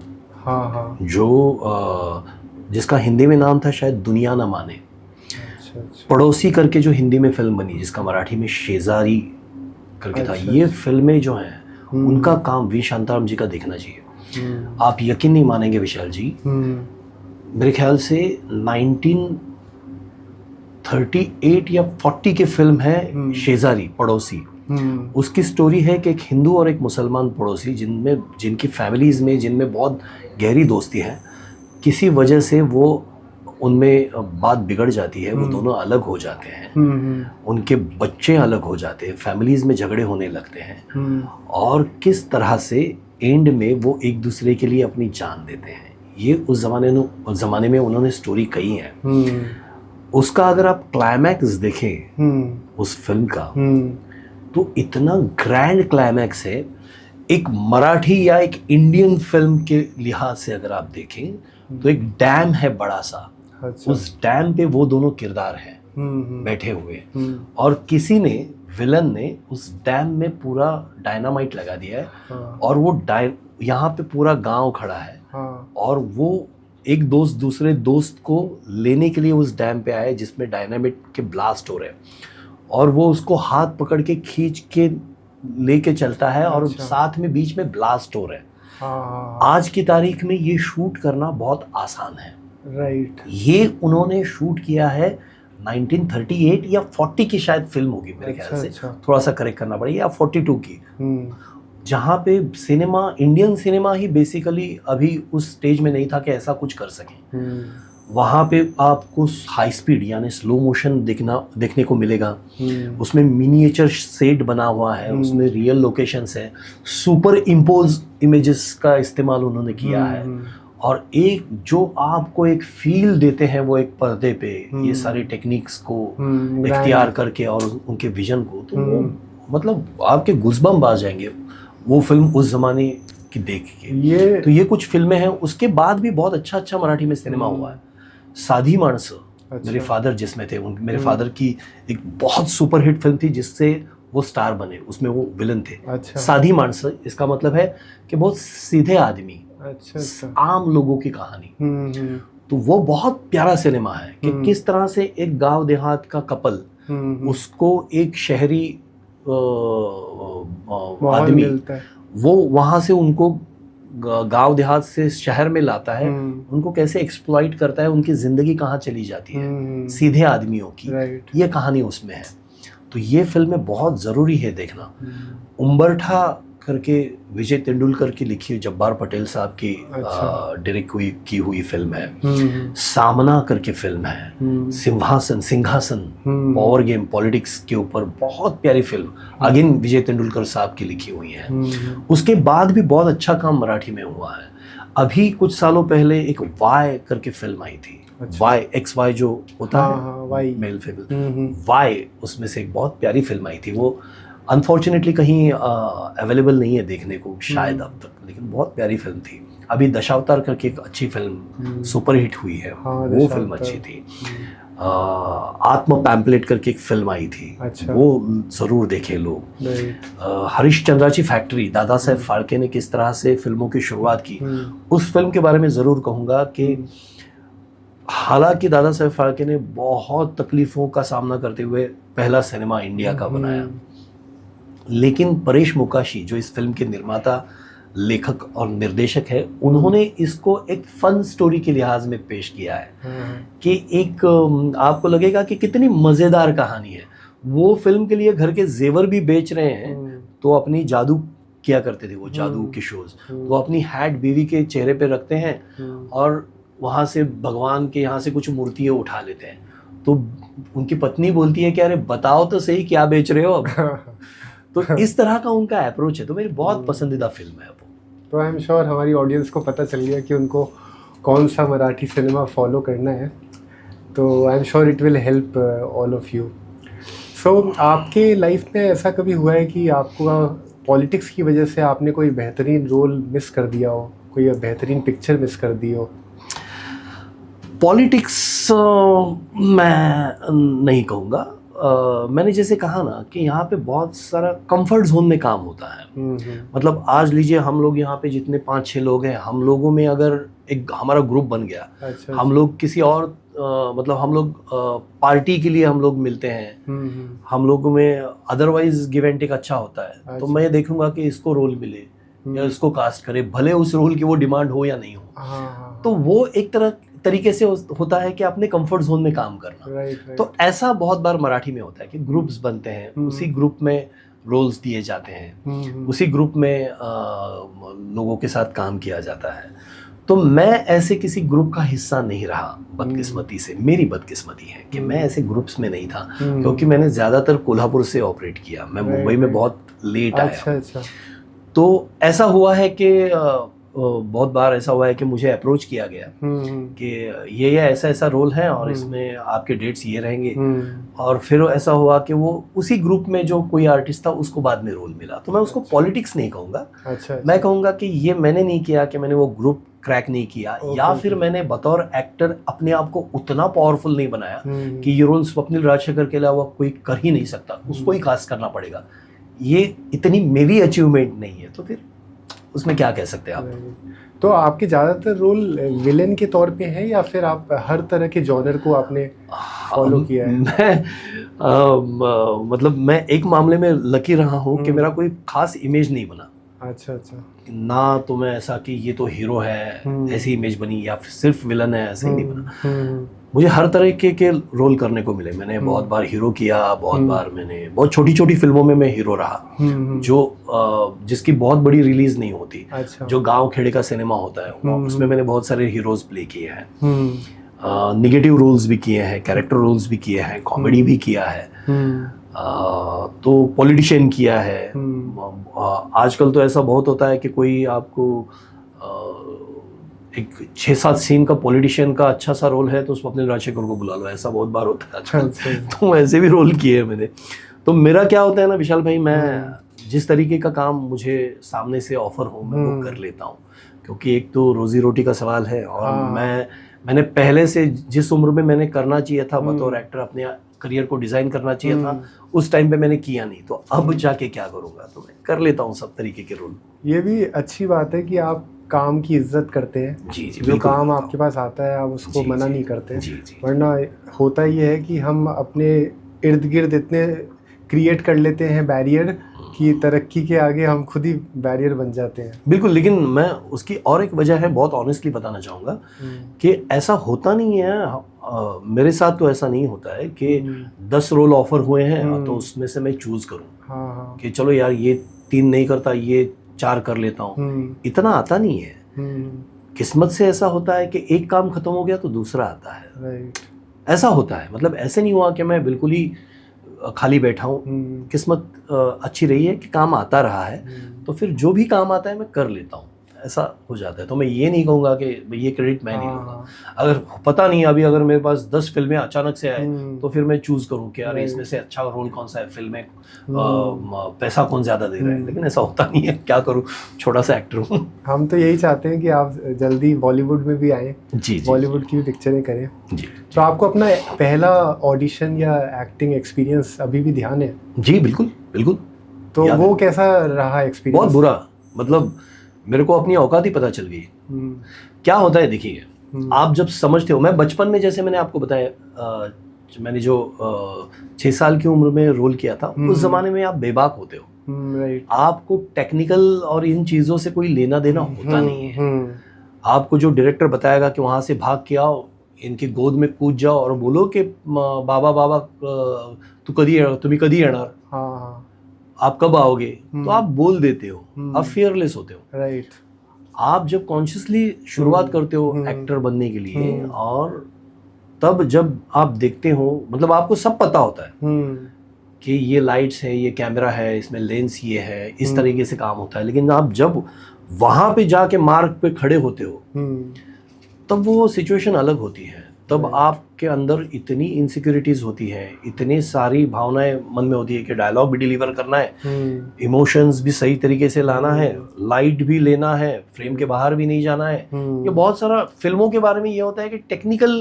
जो जिसका हिंदी में नाम था शायद दुनिया न माने। पड़ोसी करके जो हिंदी में फिल्म बनी, जिसका मराठी में शेजारी करके था। ये फिल्में जो हैं उनका काम वी शांताराम जी का देखना चाहिए। आप यकीन नहीं मानेंगे विशाल जी, मेरे ख्याल से 1938 या 40 की फिल्म है शेजारी, पड़ोसी। उसकी स्टोरी है कि एक हिंदू और एक मुसलमान पड़ोसी, जिनकी फैमिलीज़ में जिनमें बहुत गहरी दोस्ती है, किसी वजह से वो उनमें बात बिगड़ जाती है, वो दोनों अलग हो जाते हैं, उनके बच्चे अलग हो जाते हैं, फैमिलीज़ में झगड़े होने लगते हैं, और किस तरह से एंड में वो एक दूसरे के लिए अपनी जान देते हैं। ये उस ज़माने में उन्होंने स्टोरी कही है। उसका अगर आप क्लाइमैक्स देखें उस फिल्म का, तो इतना ग्रैंड क्लाइमैक्स है। एक मराठी या एक इंडियन फिल्म के लिहाज से अगर आप देखें तो एक डैम है बड़ा सा। अच्छा। उस डैम पे वो दोनों किरदार हैं बैठे हुए, और किसी ने, विलन ने, उस डैम में पूरा डायनामाइट लगा दिया है। और वो यहाँ पे पूरा गांव खड़ा है। और वो एक दोस्त दूसरे दोस्त को लेने के लिए उस डैम पे आए जिसमें डायनामाइट के ब्लास्ट हो रहे हैं, और वो उसको हाथ पकड़ के खींच के लेके चलता है। और साथ में बीच में ब्लास्ट हो रहे हैं। आज की तारीख में ये शूट करना बहुत आसान है। राइट। ये उन्होंने शूट किया है 1938 या 40 की शायद फिल्म होगी मेरे ख्याल से। थोड़ा सा करेक्ट करना पड़ेगा, या 42 की, जहाँ पे सिनेमा, इंडियन सिनेमा ही बेसिकली अभी उस स्टेज में नहीं था कि ऐसा कुछ कर सके। वहाँ पे आपको हाई स्पीड यानी स्लो मोशन देखने को मिलेगा। उसमें मिनिएचर सेट बना हुआ है, उसमें रियल लोकेशंस है, सुपर इम्पोज इमेजेस का इस्तेमाल उन्होंने किया है, और एक जो आपको एक फील देते हैं वो एक पर्दे पे ये सारे टेक्निक्स को इख्तियार करके और उनके विजन को, तो वो मतलब आपके गूज़बम्प आ जाएंगे वो फिल्म उस जमाने की देख के। तो ये कुछ फिल्में हैं। उसके बाद भी बहुत अच्छा मराठी में सिनेमा हुआ है। साधी माणसं, मेरे फादर जिसमें थे, मेरे फादर की एक बहुत सुपरहिट फिल्म थी जिससे वो स्टार बने, उसमें वो विलन थे। साधी माणसं इसका मतलब है कि बहुत सीधे आदमी, आम लोगों की कहानी। तो वो बहुत प्यारा सिनेमा है कि किस तरह से एक गांव देहात का कपल उसको एक शहरी आदमी वो वहां से उनको गांव देहात से शहर में लाता है, उनको कैसे एक्सप्लॉइट करता है, उनकी जिंदगी कहाँ चली जाती है सीधे आदमियों की, ये कहानी उसमें है। तो ये फिल्में बहुत ज़रूरी है देखना। उम्बरठा करके विजय तेंदुलकर की लिखी हुई, जब्बार पटेल साहब की डायरेक्ट की हुई फिल्म है। सामना करके फिल्म है। सिंहासन पावर गेम, पॉलिटिक्स के ऊपर बहुत प्यारी फिल्म, अगेन विजय तेंदुलकर साहब की लिखी हुई है। उसके बाद भी बहुत अच्छा काम मराठी में हुआ है। अभी कुछ सालों पहले एक वाई करके फिल्म आई थी। वाई XY जो होता है मेल फीमेल, वाई, उसमें से एक बहुत प्यारी फिल्म आई थी। वो अनफॉर्चुनेटली कहीं अवेलेबल नहीं है देखने को शायद अब तक, लेकिन बहुत प्यारी फिल्म थी। अभी दशावतार करके एक अच्छी फिल्म सुपर हिट हुई है, वो फिल्म अच्छी थी। आत्म पैम्पलेट करके एक फिल्म आई थी, वो ज़रूर देखे लोग। हरिश्चंद्राची फैक्ट्री, दादा साहेब फाळके ने किस तरह से फिल्मों की शुरुआत की, उस फिल्म के बारे में ज़रूर कहूँगा कि हालांकि दादा साहेब फाळके ने बहुत तकलीफ़ों का सामना करते हुए पहला सिनेमा इंडिया का बनाया, लेकिन परेश मुकाशी जो इस फिल्म के निर्माता, लेखक और निर्देशक है, उन्होंने इसको एक फन स्टोरी के लिहाज में पेश किया है कि एक आपको लगेगा कि कितनी मज़ेदार कहानी है। वो फिल्म के लिए घर के जेवर भी बेच रहे हैं, तो अपनी जादू किया करते थे वो जादू के शोज, वो अपनी हैट बीवी के चेहरे पे रखते हैं और वहाँ से भगवान के यहाँ से कुछ मूर्तियाँ उठा लेते हैं। तो उनकी पत्नी बोलती है कि अरे बताओ तो सही क्या बेच रहे हो अब। तो इस तरह का उनका अप्रोच है, तो मेरी बहुत पसंदीदा फिल्म है वो। तो आई एम श्योर हमारी ऑडियंस को पता चल गया कि उनको कौन सा मराठी सिनेमा फॉलो करना है, तो I am sure it will help all of you. So आपके लाइफ में ऐसा कभी हुआ है कि आपको पॉलिटिक्स की वजह से आपने कोई बेहतरीन रोल मिस कर दिया हो, कोई बेहतरीन पिक्चर मिस कर दी हो? पॉलिटिक्स मैं नहीं कहूँगा। मैंने जैसे कहा ना कि यहाँ पे बहुत सारा कंफर्ट जोन में काम होता है। मतलब आज लीजिए हम लोग यहाँ पे जितने 5-6 लोग हैं, हम लोगों में अगर एक हमारा ग्रुप बन गया, हम लोग किसी और मतलब हम लोग पार्टी के लिए हम लोग मिलते हैं, हम लोगों में अदरवाइज गिव एंड टेक अच्छा होता है, तो मैं देखूंगा कि इसको रोल मिले या इसको कास्ट करे, भले उस रोल की वो डिमांड हो या नहीं हो। तो वो एक तरीके से होता है कि अपने कंफर्ट जोन में काम करना। तो ऐसा बहुत बार मराठी में होता है कि ग्रुप्स बनते हैं, उसी ग्रुप में रोल्स दिए जाते हैं, उसी ग्रुप में लोगों के साथ काम किया जाता है। तो मैं ऐसे किसी ग्रुप का हिस्सा नहीं रहा, बदकिस्मती से। मेरी बदकिस्मती है कि मैं ऐसे ग्रुप्स में नहीं था, क्योंकि मैंने ज़्यादातर कोल्हापुर से ऑपरेट किया। मैं मुंबई में बहुत लेट आया। तो ऐसा हुआ है कि बहुत बार ऐसा हुआ है कि मुझे अप्रोच किया गया कि ये ऐसा ऐसा रोल है और इसमें आपके डेट्स ये रहेंगे, और फिर ऐसा हुआ कि वो उसी ग्रुप में जो कोई आर्टिस्ट था उसको बाद में रोल मिला। तो मैं उसको पॉलिटिक्स नहीं कहूँगा, मैं कहूँगा कि ये मैंने नहीं किया कि मैंने वो ग्रुप क्रैक नहीं किया, या फिर मैंने बतौर एक्टर अपने आप को उतना पावरफुल नहीं बनाया कि ये रोल स्वप्निल राजशेखर के अलावा कोई कर ही नहीं सकता, उसको ही कास्ट करना पड़ेगा। ये इतनी मेरी अचीवमेंट नहीं है, तो फिर उसमें क्या कह सकते हैं आप? तो आपके ज़्यादातर रोल विलेन के तौर पे हैं या फिर आप हर तरह के जॉनर को आपने फॉलो किया है? मतलब मैं एक मामले में लकी रहा हूँ कि मेरा कोई खास इमेज नहीं बना। अच्छा ना तो मैं ऐसा कि ये तो हीरो है ऐसी इमेज बनी, या फिर सिर्फ विलन है ऐसे ही नहीं बना। मुझे हर तरह के रोल करने को मिले। मैंने बहुत बार हीरो किया, बहुत बार मैंने बहुत छोटी छोटी फिल्मों में मैं हीरो रहा, जो जिसकी बहुत बड़ी रिलीज नहीं होती। जो गांव खेड़े का सिनेमा होता है उसमें मैंने बहुत सारे हीरोज प्ले किए हैं। निगेटिव रोल्स भी किए हैं, कैरेक्टर रोल्स भी किए हैं, कॉमेडी भी किया है, तो पॉलिटिशियन किया है। आजकल तो ऐसा बहुत होता है कि कोई आपको एक 6-7 सीन का पॉलिटिशियन का अच्छा सा रोल है तो उसमें अपने राजशेखर को बुला लो, ऐसा बहुत बार होता है आजकल। तो ऐसे भी रोल किए हैं मैंने। तो मेरा क्या होता है ना विशाल भाई, मैं जिस तरीके का काम मुझे सामने से ऑफर हो मैं वो कर लेता हूँ, क्योंकि एक तो रोजी रोटी का सवाल है, और मैंने पहले से जिस उम्र में मैंने करना चाहिए था बतौर एक्टर, अपने करियर को डिज़ाइन करना चाहिए था, उस टाइम पे मैंने किया नहीं, तो अब जाके क्या करूँगा, तो मैं कर लेता हूँ सब तरीके के रोल। ये भी अच्छी बात है कि आप काम की इज्जत करते हैं। जी जी, जो काम आपके पास आता है आप उसको मना नहीं करते। वरना होता ये है कि हम अपने इर्द गिर्द इतने क्रिएट कर लेते हैं बैरियर कि तरक्की के आगे हम खुद ही बैरियर बन जाते हैं। बिल्कुल, लेकिन मैं उसकी और एक वजह है, बहुत ऑनेस्टली बताना चाहूँगा कि ऐसा होता नहीं है, मेरे साथ तो ऐसा नहीं होता है कि 10 रोल ऑफर हुए हैं तो उसमें से मैं चूज़ करूँ कि चलो यार ये 3 नहीं करता, ये 4 कर लेता हूँ। इतना आता नहीं है। किस्मत से ऐसा होता है कि एक काम खत्म हो गया तो दूसरा आता है। ऐसा होता है, मतलब ऐसे नहीं हुआ कि मैं बिल्कुल ही खाली बैठा हूँ। किस्मत अच्छी रही है कि काम आता रहा है, तो फिर जो भी काम आता है मैं कर लेता हूँ, ऐसा हो जाता है। तो मैं ये नहीं कहूँगा कि ये क्रेडिट मैं नहीं लूँगा। अगर पता नहीं अभी अगर मेरे पास 10 फिल्में अचानक से आए तो फिर मैं चूज़ करूँ कि यार इसमें से अच्छा रोल कौन सा है, फिल्में पैसा कौन ज़्यादा दे रहा है, लेकिन ऐसा होता नहीं है। क्या करूँ, छोटा सा एक्टर हूँ। हम तो यही चाहते हैं कि आप जल्दी बॉलीवुड में भी आएँ, जी, बॉलीवुड की भी पिक्चरें करें। जी। तो आपको अपना पहला ऑडिशन या एक्टिंग एक्सपीरियंस अभी भी ध्यान है? जी बिल्कुल बिल्कुल। तो वो कैसा रहा एक्सपीरियंस? बहुत बुरा, मतलब मेरे को अपनी औकात ही पता चल गई। क्या होता है देखिए, आप जब समझते हो, मैं बचपन में जैसे मैंने आपको बताया, मैंने जो 6 साल की उम्र में रोल किया था, उस जमाने में आप बेबाक होते हो। राइट। आपको टेक्निकल और इन चीज़ों से कोई लेना देना होता नहीं है। आपको जो डायरेक्टर बताएगा कि वहाँ से भाग के आओ, इनकी गोद में कूद जाओ और बोलो कि बाबा बाबा तुम्ही कधी येणार, आप कब आओगे, तो आप बोल देते हो, आप फियरलेस होते हो। राइट। आप जब कॉन्शियसली शुरुआत करते हो एक्टर बनने के लिए, और तब जब आप देखते हो, मतलब आपको सब पता होता है कि ये लाइट्स है, ये कैमरा है, इसमें लेंस ये है, इस तरीके से काम होता है, लेकिन आप जब वहाँ पे जाके मार्ग पे खड़े होते हो तब वो सिचुएशन अलग होती है। तब आपके अंदर इतनी इनसिक्योरिटीज होती हैं, इतनी सारी भावनाएं मन में होती है कि डायलॉग भी डिलीवर करना है, इमोशंस भी सही तरीके से लाना है, लाइट भी लेना है, फ्रेम के बाहर भी नहीं जाना है। ये बहुत सारा फिल्मों के बारे में ये होता है कि टेक्निकल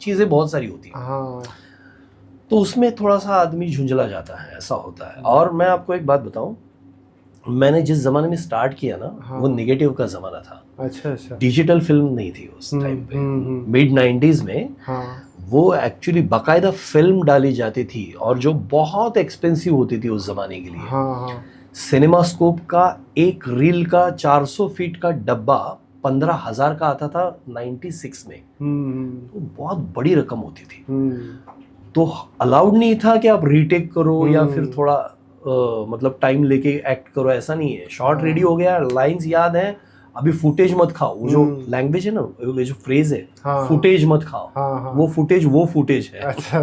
चीज़ें बहुत सारी होती हैं, तो उसमें थोड़ा सा आदमी झुंझला जाता है, ऐसा होता है। और मैं आपको एक बात बताऊं, मैंने जिस ज़माने में स्टार्ट किया ना, वो नेगेटिव का ज़माना था। अच्छा। डिजिटल फिल्म नहीं थी उस टाइम पे, मिड 90s में। वो एक्चुअली बाकायदा फिल्म डाली जाती थी, और जो बहुत एक्सपेंसिव होती थी उस ज़माने के लिए। सिनेमास्कोप का एक रील का 400 फीट का डब्बा 15,000 का आता था 96 में। तो बहुत बड़ी रकम होती थी। तो अलाउड नहीं था कि आप रीटेक करो या फिर थोड़ा मतलब टाइम लेके एक्ट करो, ऐसा नहीं है। शॉर्ट रेडी हो गया, लाइंस याद है, अभी फुटेज मत खाओ। वो जो लैंग्वेज है ना, वो जो फ्रेज है, फुटेज मत खाओ, वो फुटेज है। अच्छा।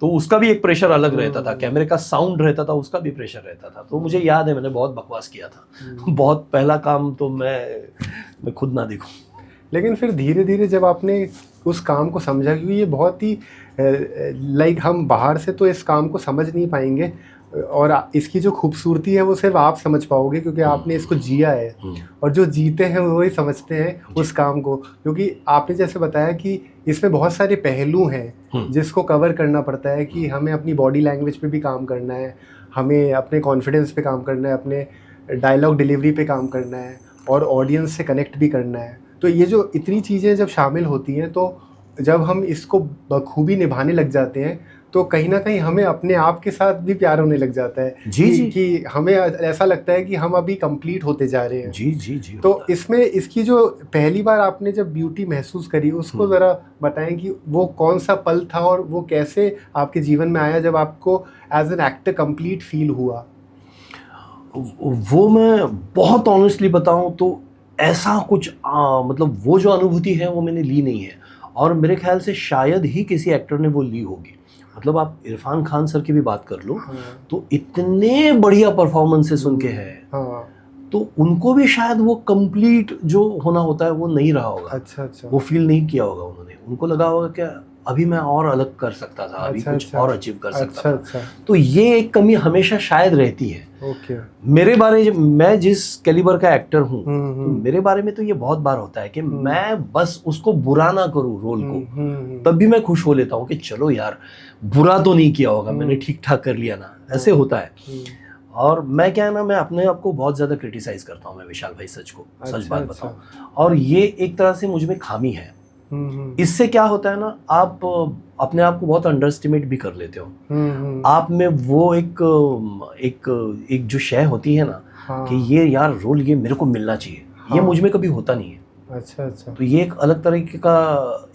तो उसका भी एक प्रेशर अलग रहता था, कैमरे का साउंड रहता था, उसका भी प्रेशर रहता था। तो मुझे याद है मैंने बहुत बकवास किया था। बहुत पहला काम तो मैं खुद ना देखूं। लेकिन फिर धीरे धीरे जब आपने उस काम को समझा, क्योंकि ये बहुत ही लाइक हम बाहर से तो इस काम को समझ नहीं पाएंगे, और इसकी जो खूबसूरती है वो सिर्फ आप समझ पाओगे क्योंकि आपने इसको जिया है। और जो जीते हैं वो ही समझते हैं उस काम को, क्योंकि आपने जैसे बताया कि इसमें बहुत सारे पहलू हैं जिसको कवर करना पड़ता है। कि हमें अपनी बॉडी लैंग्वेज पे भी काम करना है, हमें अपने कॉन्फिडेंस पे काम करना है, अपने डायलॉग डिलीवरी पे काम करना है, और ऑडियंस से कनेक्ट भी करना है। तो ये जो इतनी चीज़ें जब शामिल होती हैं, तो जब हम इसको बखूबी निभाने लग जाते हैं, तो कहीं ना कहीं हमें अपने आप के साथ भी प्यार होने लग जाता है। कि हमें ऐसा लगता है कि हम अभी कंप्लीट होते जा रहे हैं। जी। तो इसमें इसकी जो पहली बार आपने जब ब्यूटी महसूस करी, उसको ज़रा बताएं कि वो कौन सा पल था और वो कैसे आपके जीवन में आया जब आपको as an actor complete feel हुआ। वो मैं बहुत ऑनेस्टली बताऊं तो ऐसा कुछ मतलब वो जो अनुभूति है वो मैंने ली नहीं है। और मेरे ख्याल से शायद ही किसी एक्टर ने वो ली होगी। मतलब आप इरफान खान सर की भी बात कर लो, तो इतने बढ़िया परफॉर्मेंसेस उनके हैं, तो उनको भी शायद वो कंप्लीट जो होना होता है वो नहीं रहा होगा। अच्छा। वो फील नहीं किया होगा उन्होंने। उनको लगा होगा कि अभी मैं और अलग कर सकता था, अभी कुछ और अचीव कर सकता था। तो ये एक कमी हमेशा शायद रहती है। मेरे बारे में, मैं जिस कैलिबर का एक्टर हूँ, तो मेरे बारे में तो ये बहुत बार होता है कि मैं बस उसको बुरा ना करूँ रोल को, तब भी मैं खुश हो लेता हूँ कि चलो यार बुरा तो नहीं किया होगा, मैंने ठीक ठाक कर लिया ना, ऐसे होता है। और मैं क्या है ना, मैं अपने आप को बहुत ज़्यादा क्रिटिसाइज करता हूँ मैं, विशाल भाई, सच बात बताऊँ। और ये एक तरह से मुझ में खामी है। इससे क्या होता है ना, आप अपने आप को बहुत अंडर एस्टिमेट भी कर लेते हो। आप में वो एक जो शय होती है ना, कि ये यार रोल ये मेरे को मिलना चाहिए, ये मुझ में कभी होता नहीं है। अच्छा। तो ये एक अलग तरीके का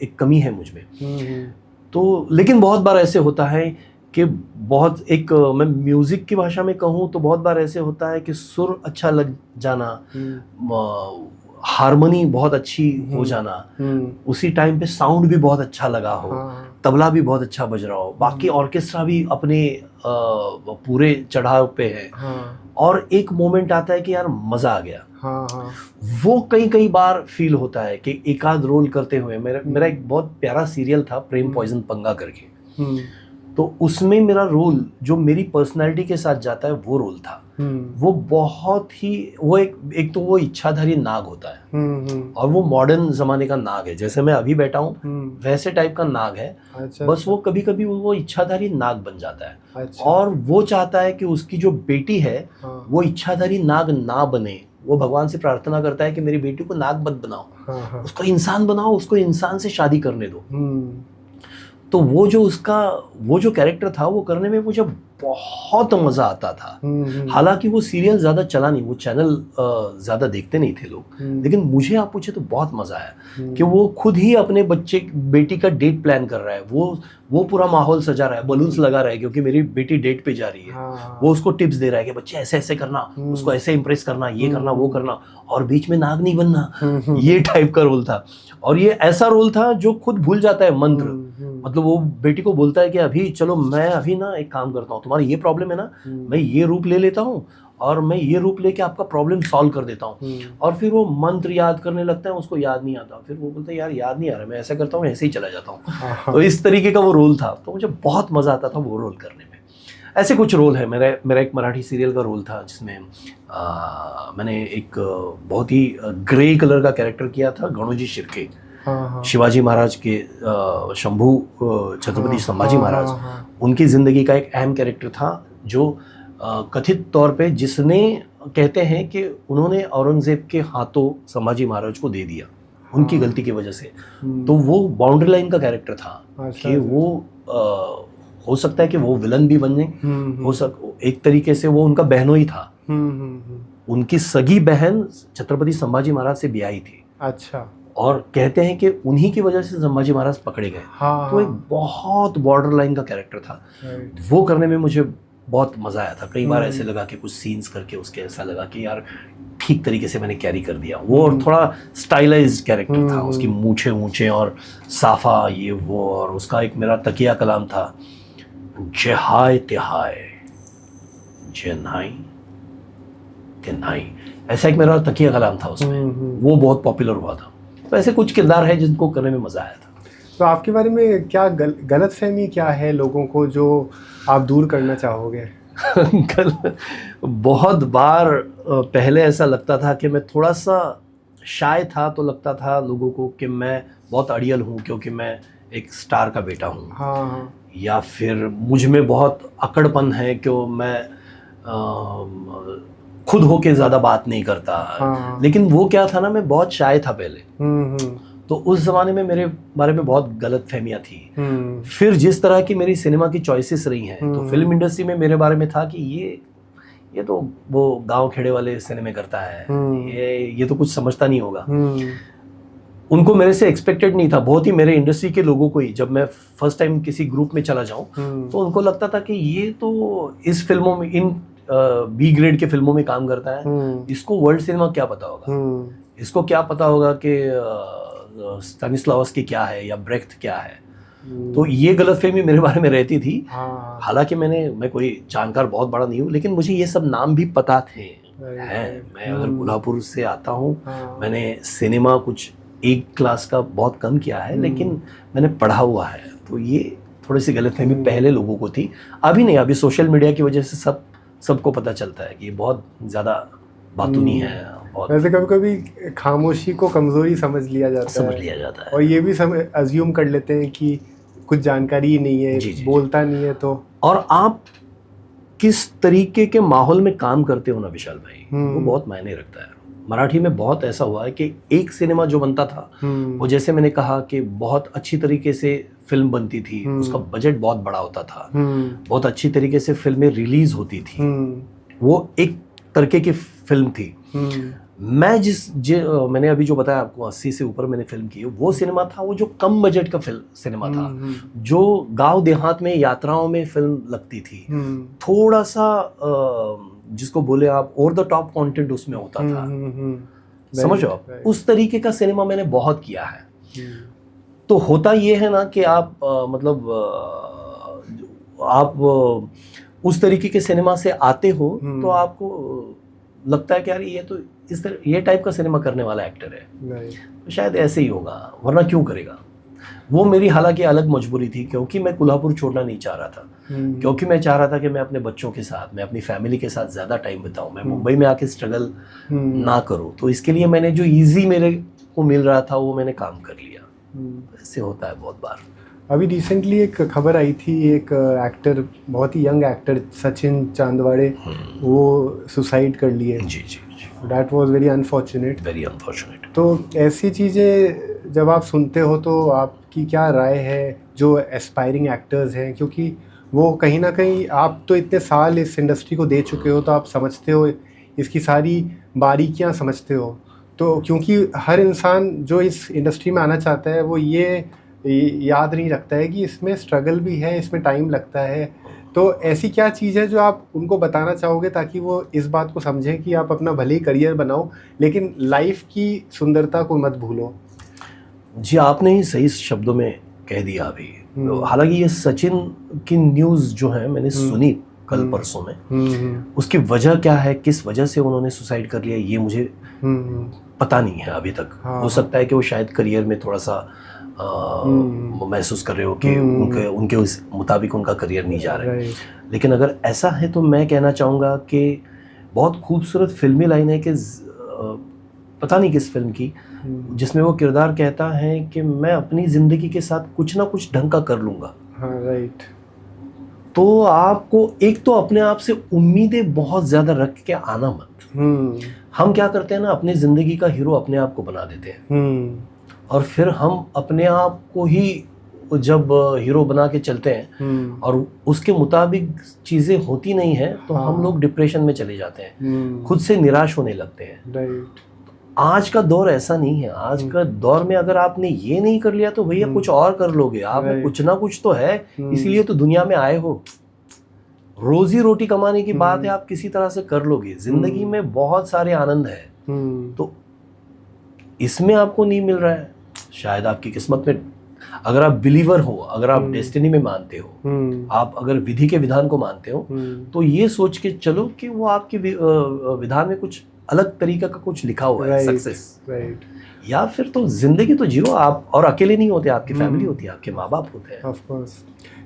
एक कमी है मुझ में। तो लेकिन बहुत बार ऐसे होता है कि मैं म्यूजिक की भाषा में कहूँ तो बहुत बार ऐसे होता है कि सुर अच्छा लग जाना, हारमोनी बहुत अच्छी हो जाना, उसी टाइम पे साउंड भी बहुत अच्छा लगा हो, तबला भी बहुत अच्छा बज रहा हो, बाकी ऑर्केस्ट्रा भी अपने पूरे चढ़ाव पे है, और एक मोमेंट आता है कि यार मजा आ गया। वो कई बार फील होता है कि एक आध रोल करते हुए, मेरा एक बहुत प्यारा सीरियल था प्रेम पॉइजन पंगा करके, तो उसमें मेरा रोल जो मेरी पर्सनालिटी के साथ जाता है वो रोल था। वो बहुत ही, वो एक तो वो इच्छाधारी नाग होता है, और वो मॉडर्न जमाने का नाग है, जैसे मैं अभी बैठा हूँ वैसे टाइप का नाग है। बस वो कभी कभी वो इच्छाधारी नाग बन जाता है। और वो चाहता है कि उसकी जो बेटी है वो इच्छाधारी नाग ना बने। वो भगवान से प्रार्थना करता है कि मेरी बेटी को नाग मत बनाओ, उसको इंसान बनाओ, उसको इंसान से शादी करने दो। तो वो जो कैरेक्टर था वो करने में मुझे बहुत मजा आता था। हालांकि वो सीरियल ज्यादा चला नहीं, वो चैनल ज्यादा देखते नहीं थे लोग, लेकिन मुझे आप पूछे तो बहुत मजा आया कि वो खुद ही अपने बेटी का डेट प्लान कर रहा है, वो पूरा माहौल सजा रहा है, बलून्स लगा रहा है क्योंकि मेरी बेटी डेट पे जा रही है। वो उसको टिप्स दे रहा है कि बच्चे ऐसे ऐसे करना, उसको ऐसे इंप्रेस करना, ये करना वो करना, और बीच में नाग नहीं बनना। ये टाइप का रोल था। और ये ऐसा रोल था जो खुद भूल जाता है मंत्र। मतलब वो बेटी को बोलता है कि अभी चलो, मैं अभी ना एक काम करता हूँ, तुम्हारा ये प्रॉब्लम है ना, मैं ये रूप ले लेता हूँ और मैं ये रूप लेके आपका प्रॉब्लम सॉल्व कर देता हूँ। और फिर वो मंत्र याद करने लगता है, उसको याद नहीं आता, फिर वो बोलता है यार याद नहीं आ रहा, मैं ऐसा करता हूँ, ऐसे ही चला जाता हूँ। तो इस तरीके का वो रोल था, तो मुझे बहुत मजा आता था वो रोल करने में। ऐसे कुछ रोल है। मेरा एक मराठी सीरियल का रोल था जिसमें मैंने एक बहुत ही ग्रे कलर का कैरेक्टर किया था, गणोजी शिर्के। शिवाजी महाराज के शंभू छत्रपति संभाजी महाराज, उनकी जिंदगी का एक अहम कैरेक्टर था, जो कथित तौर पे जिसने कहते हैं कि उन्होंने औरंगजेब के हाथों संभाजी महाराज को दे दिया उनकी गलती की वजह से। तो वो बाउंड्री लाइन का कैरेक्टर था कि वो हो सकता है कि वो विलन भी बने, एक तरीके से वो उनका बहनोई था। उनकी सगी बहन छत्रपति संभाजी महाराज से ब्याही थी। अच्छा। और कहते हैं कि उन्हीं की वजह से संभाजी महाराज पकड़े गए। तो एक बहुत बॉर्डर लाइन का कैरेक्टर था। वो करने में मुझे बहुत मजा आया था। कई बार ऐसे लगा कि कुछ सीन्स करके उसके ऐसा लगा कि यार ठीक तरीके से मैंने कैरी कर दिया वो। और थोड़ा स्टाइलाइज्ड कैरेक्टर था, उसकी मूछें ऊंचे और साफा ये वो। और उसका एक मेरा तकिया कलाम था, जे हाय ते हाय, जे नाई ते नाई। ऐसा एक मेरा तकिया कलाम था उसमें, वो बहुत पॉपुलर हुआ था। तो ऐसे कुछ किरदार है जिनको करने में मजा आया था। तो आपके बारे में क्या गलतफहमी क्या है लोगों को, जो आप दूर करना चाहोगे? बहुत बार पहले ऐसा लगता था कि मैं थोड़ा सा शाय था, तो लगता था लोगों को कि मैं बहुत अड़ियल हूँ क्योंकि मैं एक स्टार का बेटा हूँ। या फिर मुझ में बहुत अकड़पन है कि मैं खुद होके ज़्यादा बात नहीं करता। लेकिन वो क्या था ना, मैं बहुत शाय था पहले। तो उस ज़माने में मेरे बारे में बहुत गलत फहमियाँ थी। फिर जिस तरह की मेरी सिनेमा की चॉइसेस रही हैं, तो फिल्म इंडस्ट्री में मेरे बारे में था कि ये तो वो गांव खेड़े वाले सिनेमे करता है, ये तो कुछ समझता नहीं होगा। उनको मेरे से एक्सपेक्टेड नहीं था, बहुत ही मेरे इंडस्ट्री के लोगों को ही। जब मैं फर्स्ट टाइम किसी ग्रुप में चला जाऊं तो उनको लगता था कि ये तो इस फिल्मों में, इन बी ग्रेड के फिल्मों में काम करता है, इसको वर्ल्ड सिनेमा क्या पता होगा, इसको क्या पता होगा कि स्टैनिस्लावस्की क्या है या ब्रेख्ट क्या है, तो ये गलतफहमी मेरे बारे में रहती थी। हालांकि मैं कोई जानकार बहुत बड़ा नहीं हूँ, लेकिन मुझे ये सब नाम भी पता थे हैं। मैं अगर कोल्हापुर से आता हूँ, मैंने सिनेमा कुछ एक क्लास का बहुत कम किया है, लेकिन मैंने पढ़ा हुआ है। तो ये थोड़ी सी गलतफहमी पहले लोगों को थी, अभी नहीं। अभी सोशल मीडिया की वजह से सबको पता चलता है कि ये बहुत ज़्यादा बातूनी है। वैसे कभी कभी खामोशी को कमज़ोरी समझ लिया जाता है और ये भी अज्यूम कर लेते हैं कि कुछ जानकारी ही नहीं है, बोलता नहीं है। तो और आप किस तरीके के माहौल में काम करते हो ना विशाल भाई, वो बहुत मायने रखता है। मराठी में बहुत ऐसा हुआ है कि एक सिनेमा जो बनता था वो, जैसे मैंने कहा कि बहुत अच्छी तरीके से फिल्म बनती थी, उसका बजट बहुत बड़ा होता था, बहुत अच्छी तरीके से फिल्में रिलीज होती थी, वो एक तरीके की फिल्म थी। मैंने अभी जो बताया आपको 80 से ऊपर मैंने फिल्म की है, वो सिनेमा था, वो जो कम बजट का सिनेमा था, जो गांव देहात में यात्राओं में फिल्म लगती थी, थोड़ा सा जिसको बोले आप ओवर द टॉप कंटेंट उसमें होता था। समझो आप, उस तरीके का सिनेमा मैंने बहुत किया है। तो होता ये है ना कि आप आप उस तरीके के सिनेमा से आते हो तो आपको लगता है कि यार ये तो इस तरह ये टाइप का सिनेमा करने वाला एक्टर है, तो शायद ऐसे ही होगा, वरना क्यों करेगा। वो मेरी हालांकि अलग मजबूरी थी, क्योंकि मैं कोल्हापुर छोड़ना नहीं चाह रहा था, क्योंकि मैं चाह रहा था कि मैं अपने बच्चों के साथ, मैं अपनी फैमिली के साथ ज़्यादा टाइम बिताऊं, मैं मुंबई में आके स्ट्रगल ना करूं। तो इसके लिए मैंने जो ईजी मेरे को मिल रहा था वो मैंने काम कर लिया। ऐसे होता है बहुत बार। अभी रिसेंटली एक खबर आई थी, एक एक्टर, बहुत ही यंग एक्टर सचिन चांदवाड़े, वो सुसाइड कर लिए। जी। That was very unfortunate. तो ऐसी चीज़ें जब आप सुनते हो तो आपकी क्या राय है जो एस्पायरिंग एक्टर्स हैं, क्योंकि वो कहीं ना कहीं, आप तो इतने साल इस इंडस्ट्री को दे चुके हो, तो आप समझते हो इसकी सारी बारीकियां समझते हो। तो क्योंकि हर इंसान जो इस इंडस्ट्री में आना चाहता है वो ये याद नहीं रखता है कि इसमें स्ट्रगल भी है, इसमें टाइम लगता है। तो ऐसी क्या चीज़ है जो आप उनको बताना चाहोगे ताकि वो इस बात को समझें कि आप अपना भले ही करियर बनाओ, लेकिन लाइफ की सुंदरता को मत भूलो? जी, आपने ही सही शब्दों में कह दिया अभी। हालांकि ये सचिन की न्यूज़ जो है मैंने सुनी कल परसों में, उसकी वजह क्या है, किस वजह से उन्होंने सुसाइड कर लिया, ये मुझे पता नहीं है अभी तक। हो सकता है कि वो शायद करियर में थोड़ा सा महसूस कर रहे हो कि उनके उस मुताबिक उनका करियर नहीं जा रहा है। लेकिन अगर ऐसा है तो मैं कहना चाहूँगा कि बहुत खूबसूरत फिल्मी लाइन है कि पता नहीं किस फिल्म की, जिसमें वो किरदार कहता है कि मैं अपनी ज़िंदगी के साथ कुछ ना कुछ ढंग का कर लूँगा। राइट। तो आपको एक तो अपने आप से उम्मीदें बहुत ज़्यादा रख के आना मत। हम क्या करते हैं ना, अपनी ज़िंदगी का हीरो अपने आप को बना देते हैं, और फिर हम अपने आप को ही जब हीरो बना के चलते हैं और उसके मुताबिक चीज़ें होती नहीं हैं, तो हम लोग डिप्रेशन में चले जाते हैं, खुद से निराश होने लगते हैं। राइट। आज का दौर ऐसा नहीं है। आज का दौर में अगर आपने ये नहीं कर लिया तो भैया कुछ और कर लोगे। आप कुछ ना कुछ तो है, इसलिए तो दुनिया में आए हो। रोजी रोटी कमाने की बात है, आप किसी तरह से कर लोगे। जिंदगी में बहुत सारे आनंद है, तो इसमें आपको नहीं मिल रहा है, शायद आपकी किस्मत में। अगर आप बिलीवर हो, अगर आप डेस्टिनी में मानते हो, आप अगर विधि के विधान को मानते हो, तो ये सोच के चलो कि वो आपके विधान में कुछ अलग तरीका का कुछ लिखा हुआ है, सक्सेस। या फिर तो जिंदगी तो जियो आप, और अकेले नहीं होते, आपकी फैमिली होती है, आपके माँ बाप होते हैं। ऑफ कोर्स,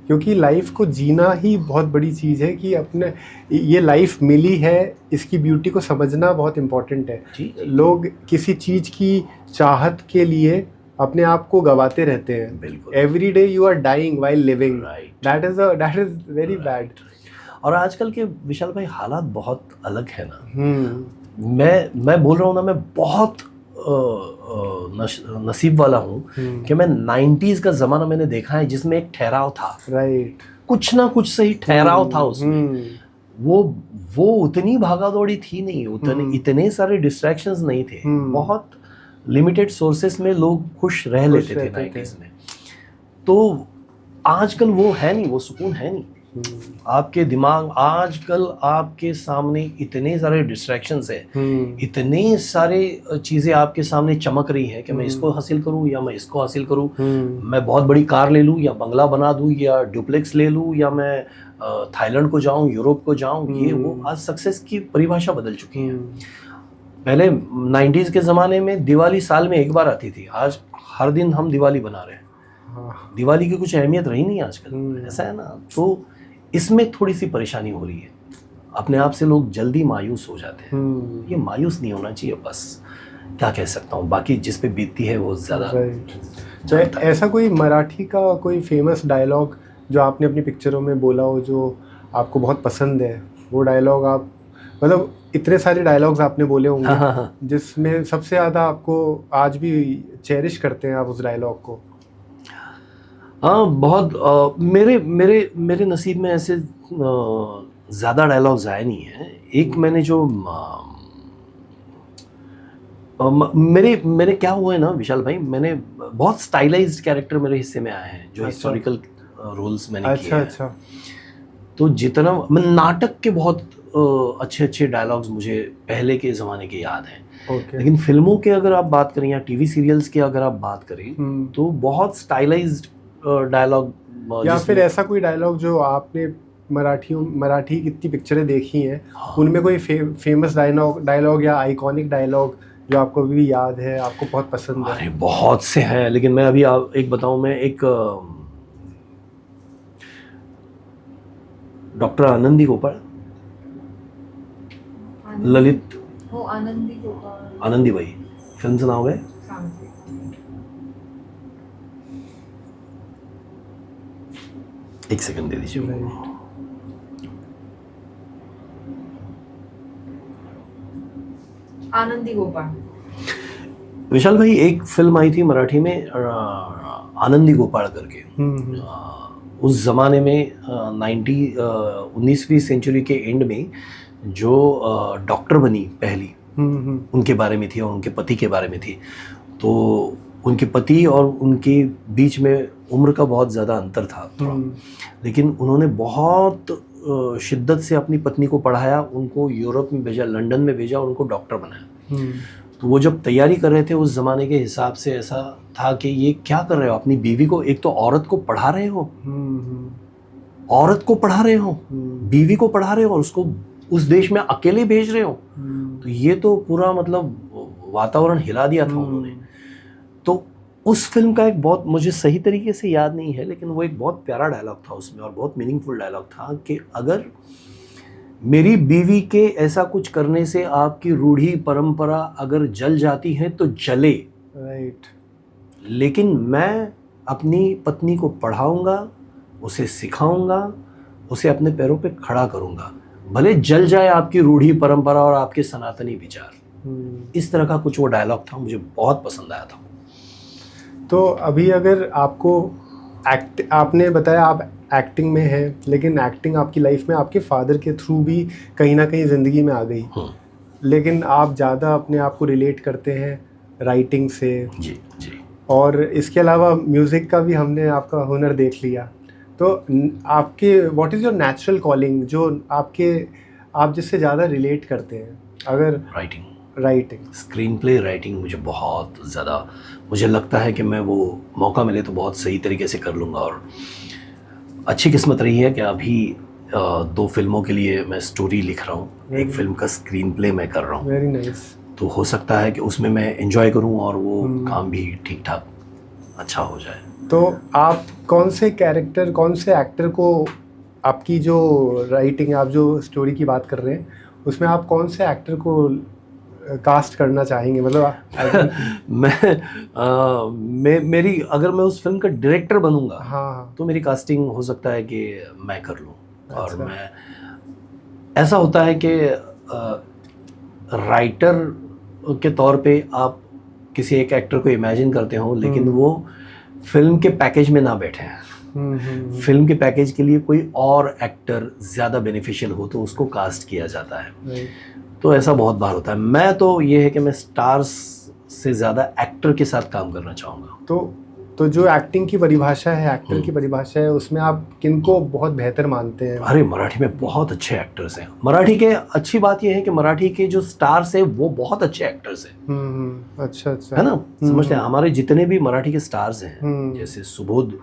क्योंकि लाइफ को जीना ही बहुत बड़ी चीज़ है कि अपने ये लाइफ मिली है, इसकी ब्यूटी को समझना बहुत इम्पोर्टेंट है। लोग किसी चीज़ की चाहत के लिए अपने आप को गवाते रहते हैं। बिल्कुल। Every day you are dying while living. That is very bad. और आजकल के विशाल भाई हालात बहुत अलग है ना। मैं बोल रहा हूँ ना, मैं बहुत नसीब वाला हूँ कि मैं 90s का ज़माना मैंने देखा है जिसमें एक ठहराव था। राइट। कुछ ना कुछ सही ठहराव था उसमें। वो उतनी भागा दौड़ी थी नहीं, इतने सारे डिस्ट्रैक्शंस नहीं थे, बहुत लिमिटेड सोर्सेस में लोग खुश रह लेते थे 90s में। तो आजकल वो है नहीं, वो सुकून है नहीं। आपके दिमाग आजकल आपके सामने इतने सारे डिस्ट्रैक्शंस है, इतने सारे चीज़ें आपके सामने चमक रही हैं कि मैं इसको हासिल करूं या मैं इसको हासिल करूं, मैं बहुत बड़ी कार ले लूं या बंगला बना दूं या डुप्लेक्स ले लूं या मैं थाईलैंड को जाऊं, यूरोप को जाऊं, ये वो आज सक्सेस की परिभाषा बदल चुकी है। पहले 90s के ज़माने में दिवाली साल में एक बार आती थी, आज हर दिन हम दिवाली बना रहे हैं। दिवाली की कुछ अहमियत रही नहीं आजकल, ऐसा है ना। तो इसमें थोड़ी सी परेशानी हो रही है, अपने आप से लोग जल्दी मायूस हो जाते हैं। ये मायूस नहीं होना चाहिए, बस क्या कह सकता हूँ, बाकी जिस पे बीतती है वो ज़्यादा। तो ऐसा कोई मराठी का कोई फेमस डायलॉग जो आपने अपनी पिक्चरों में बोला हो, जो आपको बहुत पसंद है, वो डायलॉग आप, मतलब इतने सारे डायलॉग्स आपने बोले होंगे, हाँ। जिसमें सबसे ज़्यादा आपको आज भी चेरिश करते हैं आप उस डायलॉग को? हाँ, बहुत मेरे नसीब में ऐसे ज़्यादा डायलॉग्स आए नहीं हैं। एक मैंने जो मेरे क्या हुआ है ना विशाल भाई, मैंने बहुत स्टाइलाइज्ड कैरेक्टर मेरे हिस्से में आए हैं, जो हिस्टोरिकल रोल्स मैंने किए हैं। अच्छा। तो जितना मैं नाटक के बहुत अच्छे डायलॉग्स मुझे पहले के ज़माने के याद हैं। लेकिन फिल्मों के अगर आप बात करें या टीवी सीरियल्स की अगर आप बात करें तो बहुत स्टाइलाइज्ड डायलॉग, या फिर ऐसा कोई डायलॉग जो आपने मराठी कितनी पिक्चरें देखी हैं, हाँ। उनमें कोई फेमस डायलॉग या आइकॉनिक डायलॉग जो आपको भी याद है, आपको बहुत पसंद है? अरे बहुत से हैं, लेकिन मैं अभी एक बताऊं, मैं एक डॉक्टर आनंदी गोपाल, ललित आनंदी भाई, फिल्म से नाम है, एक सेकंड दे दीजिए। आनंदी गोपाल। विशाल भाई, एक फिल्म आई थी मराठी में आनंदी गोपाल करके। उस ज़माने में 19वीं सेंचुरी के एंड में जो डॉक्टर बनी पहली, उनके बारे में थी और उनके पति के बारे में थी। तो उनके पति और उनके बीच में उम्र का बहुत ज़्यादा अंतर था थोड़ा, लेकिन उन्होंने बहुत शिद्दत से अपनी पत्नी को पढ़ाया, उनको यूरोप में भेजा, लंदन में भेजा, उनको डॉक्टर बनाया। तो वो जब तैयारी कर रहे थे उस ज़माने के हिसाब से ऐसा था कि ये क्या कर रहे हो, अपनी बीवी को, एक तो औरत को पढ़ा रहे हो, औरत को पढ़ा रहे हो, बीवी को पढ़ा रहे हो और उसको उस देश में अकेले भेज रहे हो। तो ये तो पूरा मतलब वातावरण हिला दिया था उन्होंने। तो उस फिल्म का एक बहुत, मुझे सही तरीके से याद नहीं है, लेकिन वो एक बहुत प्यारा डायलॉग था उसमें और बहुत मीनिंगफुल डायलॉग था कि अगर मेरी बीवी के ऐसा कुछ करने से आपकी रूढ़ी परंपरा अगर जल जाती है तो जले, राइट, लेकिन मैं अपनी पत्नी को पढ़ाऊंगा, उसे सिखाऊंगा, उसे अपने पैरों पे खड़ा करूंगा, भले जल जाए आपकी रूढ़ी परंपरा और आपके सनातनी विचार। इस तरह का कुछ वो डायलॉग था, मुझे बहुत पसंद आया था। तो अभी अगर आपको आपने बताया आप एक्टिंग में हैं, लेकिन एक्टिंग आपकी लाइफ में आपके फादर के थ्रू भी कहीं ना कहीं ज़िंदगी में आ गई, लेकिन आप ज़्यादा अपने आप को रिलेट करते हैं राइटिंग से। जी जी। और इसके अलावा म्यूज़िक का भी हमने आपका हुनर देख लिया। तो आपके what is your natural calling, जो आप जिससे ज़्यादा रिलेट करते हैं? अगर राइटिंग, स्क्रीन प्ले राइटिंग मुझे बहुत ज़्यादा, मुझे लगता है कि मैं वो मौका मिले तो बहुत सही तरीके से कर लूँगा। और अच्छी किस्मत रही है कि अभी 2 फिल्मों के लिए मैं स्टोरी लिख रहा हूँ, एक फिल्म का स्क्रीन प्ले मैं कर रहा हूँ। Very nice. तो हो सकता है कि उसमें मैं एंजॉय करूँ और वो काम भी ठीक ठाक अच्छा हो जाए। तो आप कौन से कैरेक्टर, कौन से एक्टर को, आपकी जो राइटिंग, आप जो स्टोरी की बात कर रहे हैं उसमें आप कौन से एक्टर को कास्ट करना चाहेंगे? मतलब मेरी अगर मैं उस फिल्म का डायरेक्टर बनूंगा, हाँ, तो मेरी कास्टिंग हो सकता है कि मैं कर लूँ। अच्छा। और मैं, ऐसा होता है कि राइटर के तौर पे आप किसी एक एक्टर को इमेजिन करते हो, लेकिन वो फिल्म के पैकेज में ना बैठे हैं। फिल्म के पैकेज के लिए कोई और एक्टर ज़्यादा बेनिफिशियल हो तो उसको कास्ट किया जाता है। तो ऐसा बहुत बार होता है। मैं तो ये है कि मैं स्टार्स से ज़्यादा एक्टर के साथ काम करना चाहूँगा। तो तो जो एक्टिंग की परिभाषा है, एक्टर की परिभाषा है, उसमें आप किनको बहुत बेहतर मानते हैं? अरे मराठी में बहुत अच्छे एक्टर्स हैं। मराठी के अच्छी बात यह है कि मराठी के जो स्टार्स हैं वो बहुत अच्छे एक्टर्स हैं। अच्छा अच्छा, है ना, समझते हैं। हमारे जितने भी मराठी के स्टार्स हैं, जैसे सुबोध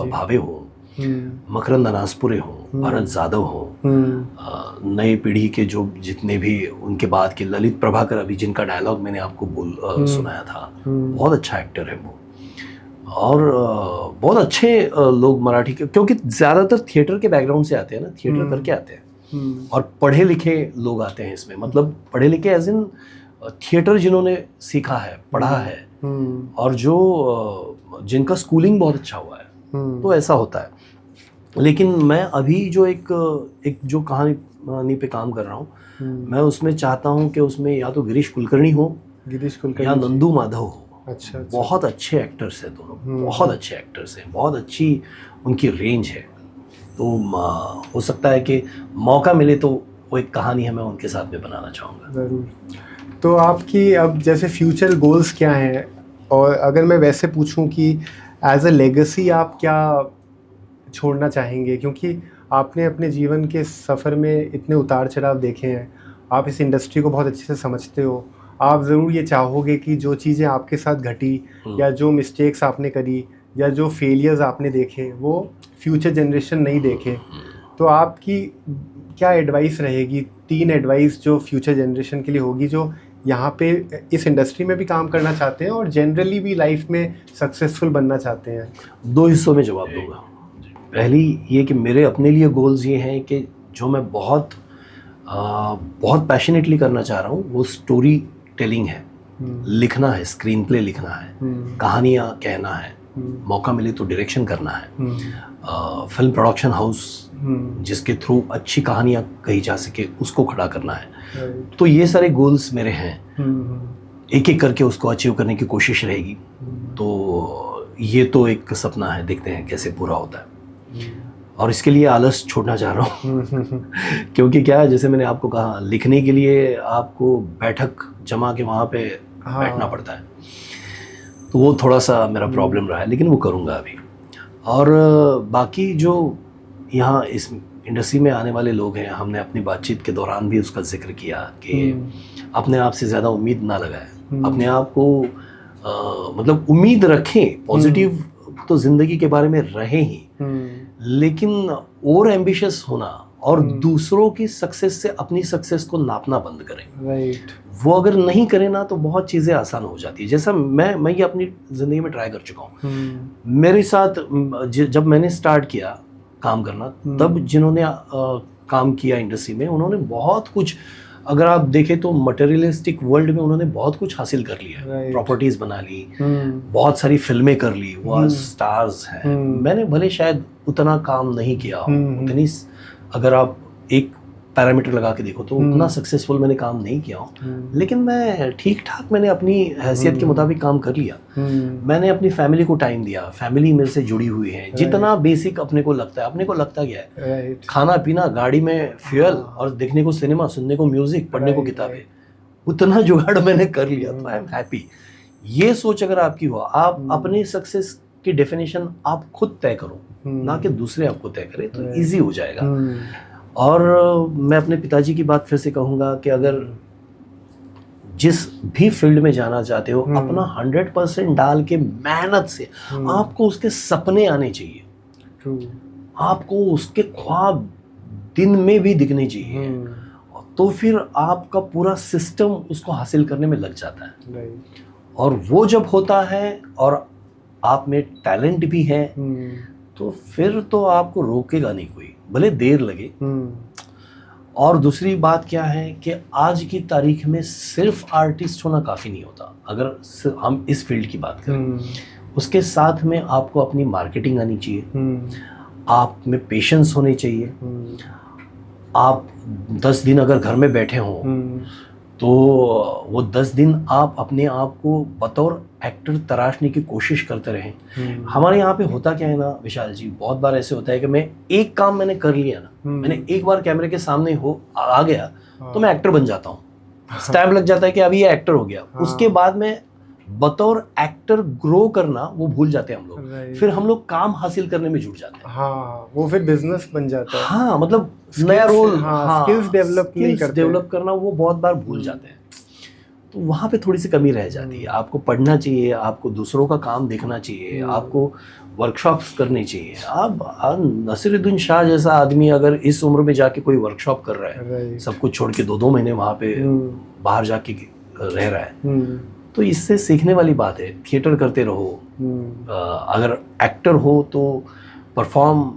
भावे हो, मकरंद अनासपुरे हो, भरत जाधव हो, नई पीढ़ी के जो जितने भी उनके बाद के ललित प्रभाकर, अभी जिनका डायलॉग मैंने आपको सुनाया था, बहुत अच्छा एक्टर है वो। और बहुत अच्छे लोग मराठी के, क्योंकि ज़्यादातर थिएटर के बैकग्राउंड से आते हैं ना, थिएटर करके आते हैं, और पढ़े लिखे लोग आते हैं इसमें, मतलब पढ़े लिखे एज इन थिएटर जिन्होंने सीखा है, पढ़ा है, और जो जिनका स्कूलिंग बहुत अच्छा हुआ है, तो ऐसा होता है। लेकिन मैं अभी जो एक जो कहानी पे काम कर रहा हूँ, मैं उसमें चाहता हूँ कि उसमें या तो गिरीश कुलकर्णी हो या नंदू माधव हो। अच्छा। बहुत अच्छे एक्टर्स हैं दोनों, बहुत अच्छे एक्टर्स हैं, बहुत अच्छी उनकी रेंज है। तो हो सकता है कि मौका मिले तो वो एक कहानी है, मैं उनके साथ में बनाना चाहूँगा। ज़रूर। तो आपकी अब जैसे फ्यूचर गोल्स क्या हैं, और अगर मैं वैसे पूछूं कि एज अ लेगेसी आप क्या छोड़ना चाहेंगे, क्योंकि आपने अपने जीवन के सफ़र में इतने उतार चढ़ाव देखे हैं, आप इस इंडस्ट्री को बहुत अच्छे से समझते हो, आप ज़रूर ये चाहोगे कि जो चीज़ें आपके साथ घटी, या जो मिस्टेक्स आपने करी, या जो फेलियर्स आपने देखे, वो फ्यूचर जनरेशन नहीं देखे। तो आपकी क्या एडवाइस रहेगी, 3 एडवाइस जो फ्यूचर जनरेशन के लिए होगी, जो यहाँ पे इस इंडस्ट्री में भी काम करना चाहते हैं और जनरली भी लाइफ में सक्सेसफुल बनना चाहते हैं? 2 हिस्सों में जवाब दूंगा। पहली ये कि मेरे अपने लिए गोल्स ये हैं कि जो मैं बहुत पैशनेटली करना चाह रहा हूँ, वो स्टोरी टेलिंग है, लिखना है, स्क्रीन प्ले लिखना है, कहानियाँ कहना है, मौका मिले तो डायरेक्शन करना है, फिल्म प्रोडक्शन हाउस जिसके थ्रू अच्छी कहानियाँ कही जा सके उसको खड़ा करना है। तो ये सारे गोल्स मेरे हैं, एक एक करके उसको अचीव करने की कोशिश रहेगी। तो ये तो एक सपना है, देखते हैं कैसे पूरा होता है। और इसके लिए आलस छोड़ना चाह रहा हूँ क्योंकि क्या है, जैसे मैंने आपको कहा, लिखने के लिए आपको बैठक जमा के वहाँ पे बैठना पड़ता है, तो वो थोड़ा सा मेरा प्रॉब्लम रहा है, लेकिन वो करूँगा अभी। और बाकी जो यहाँ इस इंडस्ट्री में आने वाले लोग हैं, हमने अपनी बातचीत के दौरान भी उसका जिक्र किया कि अपने आप से ज़्यादा उम्मीद ना लगाएं, अपने आप को मतलब उम्मीद रखें, पॉजिटिव तो ज़िंदगी के बारे में रहें ही, लेकिन और एम्बिशियस होना और दूसरों की सक्सेस से अपनी सक्सेस को नापना बंद करें। राइट। वो अगर नहीं करें ना तो बहुत चीज़ें आसान हो जाती है। जैसा मैं ये अपनी ज़िंदगी में ट्राई कर चुका हूँ। मेरे साथ जब मैंने स्टार्ट किया काम करना, तब जिन्होंने काम किया इंडस्ट्री में, उन्होंने बहुत कुछ, अगर आप देखें तो मटेरियलिस्टिक वर्ल्ड में उन्होंने बहुत कुछ हासिल कर लिया, प्रॉपर्टीज बना ली, बहुत सारी फिल्में कर ली, वो आज स्टार्स हैं। मैंने भले शायद उतना काम नहीं किया, उतनी, अगर आप एक पैरामीटर लगा के देखो तो उतना सक्सेसफुल मैंने काम नहीं किया हूँ, लेकिन मैं ठीक ठाक मैंने अपनी हैसियत के मुताबिक काम कर लिया। मैंने अपनी फैमिली को टाइम दिया, फैमिली मेरे से जुड़ी हुई है, जितना बेसिक अपने को लगता है। अपने को लगता क्या है, खाना पीना, गाड़ी में फ्यूल, और देखने को सिनेमा, सुनने को म्यूजिक, पढ़ने को किताबें, उतना जुगाड़ मैंने कर लिया, तो आई एम हैप्पी। ये सोच अगर आपकी हो, आप अपनी सक्सेस की डेफिनेशन आप खुद तय करो, ना कि दूसरे आपको तय करें, तो ईजी हो जाएगा। और मैं अपने पिताजी की बात फिर से कहूँगा कि अगर जिस भी फील्ड में जाना चाहते हो, अपना 100% डाल के मेहनत से, आपको उसके सपने आने चाहिए, आपको उसके ख्वाब दिन में भी दिखने चाहिए, तो फिर आपका पूरा सिस्टम उसको हासिल करने में लग जाता है। और वो जब होता है और आप में टैलेंट भी है, तो फिर तो आपको रोकेगा नहीं कोई, भले देर लगे। और दूसरी बात क्या है कि आज की तारीख में सिर्फ आर्टिस्ट होना काफ़ी नहीं होता। अगर हम इस फील्ड की बात करें, उसके साथ में आपको अपनी मार्केटिंग आनी चाहिए, आप में पेशेंस होने चाहिए। आप 10 दिन अगर घर में बैठे हों, तो वो 10 दिन आप अपने आप को बतौर एक्टर तराशने की कोशिश करते रहें। हमारे यहाँ पे होता क्या है ना विशाल जी, बहुत बार ऐसे होता है कि मैं एक काम मैंने कर लिया ना, मैंने एक बार कैमरे के सामने आ गया, तो मैं एक्टर बन जाता हूँ, स्टैम्प लग जाता है कि अभी ये एक्टर हो गया। उसके बाद में बतौर एक्टर ग्रो करना वो भूल जाते हैं हम लोग। Right. फिर हम लोग काम हासिल करने में जुट जाते हैं। हाँ, वो फिर बिजनेस बन जाता है। हाँ, मतलब Skills, नया रोल, हाँ, skills develop नहीं करते। डेवलप करना वो बहुत बार भूल जाते हैं। तो वहाँ पे थोड़ी सी कमी रह जाती है। आपको पढ़ना चाहिए, आपको दूसरों का काम देखना चाहिए, आपको वर्कशॉप्स करनी चाहिए। आप नसीरुद्दीन शाह जैसा आदमी अगर इस उम्र में जाके कोई वर्कशॉप कर रहा है, Right. सब कुछ छोड़ के 2-2 महीने वहाँ पे बाहर जाके रह रहा है, तो इससे सीखने वाली बात है। थिएटर करते रहो, अगर एक्टर हो तो परफॉर्म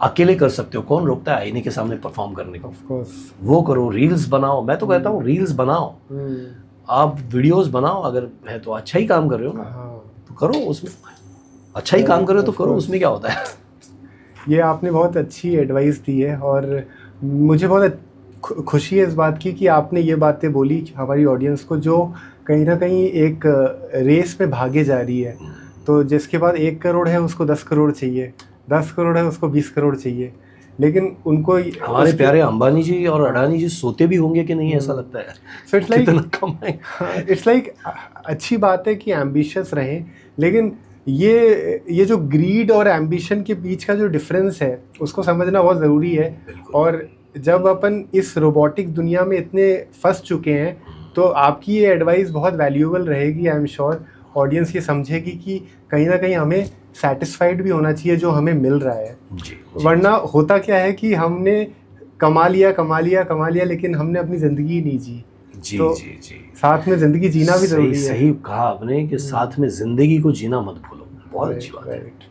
अकेले कर सकते हो, कौन रोकता है आईने के सामने परफॉर्म करने को। Of course. वो करो, रील्स बनाओ। मैं तो कहता हूँ रील्स बनाओ, आप वीडियोस बनाओ। अगर है तो अच्छा ही काम कर रहे हो ना, तो करो उसमें। अच्छा ही काम कर रहे हो तो करो, उसमें क्या होता है। ये आपने बहुत अच्छी एडवाइस दी है और मुझे बहुत खुशी है इस बात की कि आपने ये बातें बोली हमारी ऑडियंस को, जो कहीं ना कहीं एक रेस में भागे जा रही है। तो जिसके बाद 1 करोड़ है उसको 10 करोड़ चाहिए, 10 करोड़ है उसको 20 करोड़ चाहिए, लेकिन उनको हमारे प्यारे अंबानी जी और अडानी जी सोते भी होंगे कि नहीं, ऐसा लगता है। So it's like, कितना कमाएं। इट्स लाइक अच्छी बात है कि एम्बिशियस रहें, लेकिन ये जो ग्रीड और एम्बिशन के बीच का जो डिफरेंस है उसको समझना बहुत ज़रूरी है। और जब अपन इस रोबोटिक दुनिया में इतने फंस चुके हैं तो आपकी ये एडवाइस बहुत वैल्यूएबल रहेगी। आई एम श्योर ऑडियंस ये समझेगी कि कहीं ना कहीं हमें सेटिस्फाइड भी होना चाहिए जो हमें मिल रहा है। वरना होता क्या है कि हमने कमा लिया लेकिन हमने अपनी ज़िंदगी नहीं जी। तो साथ में ज़िंदगी जीना भी ज़रूरी है। सही कहा आपने कि साथ में ज़िंदगी को जीना मत भूलो। बहुत अच्छी बात है।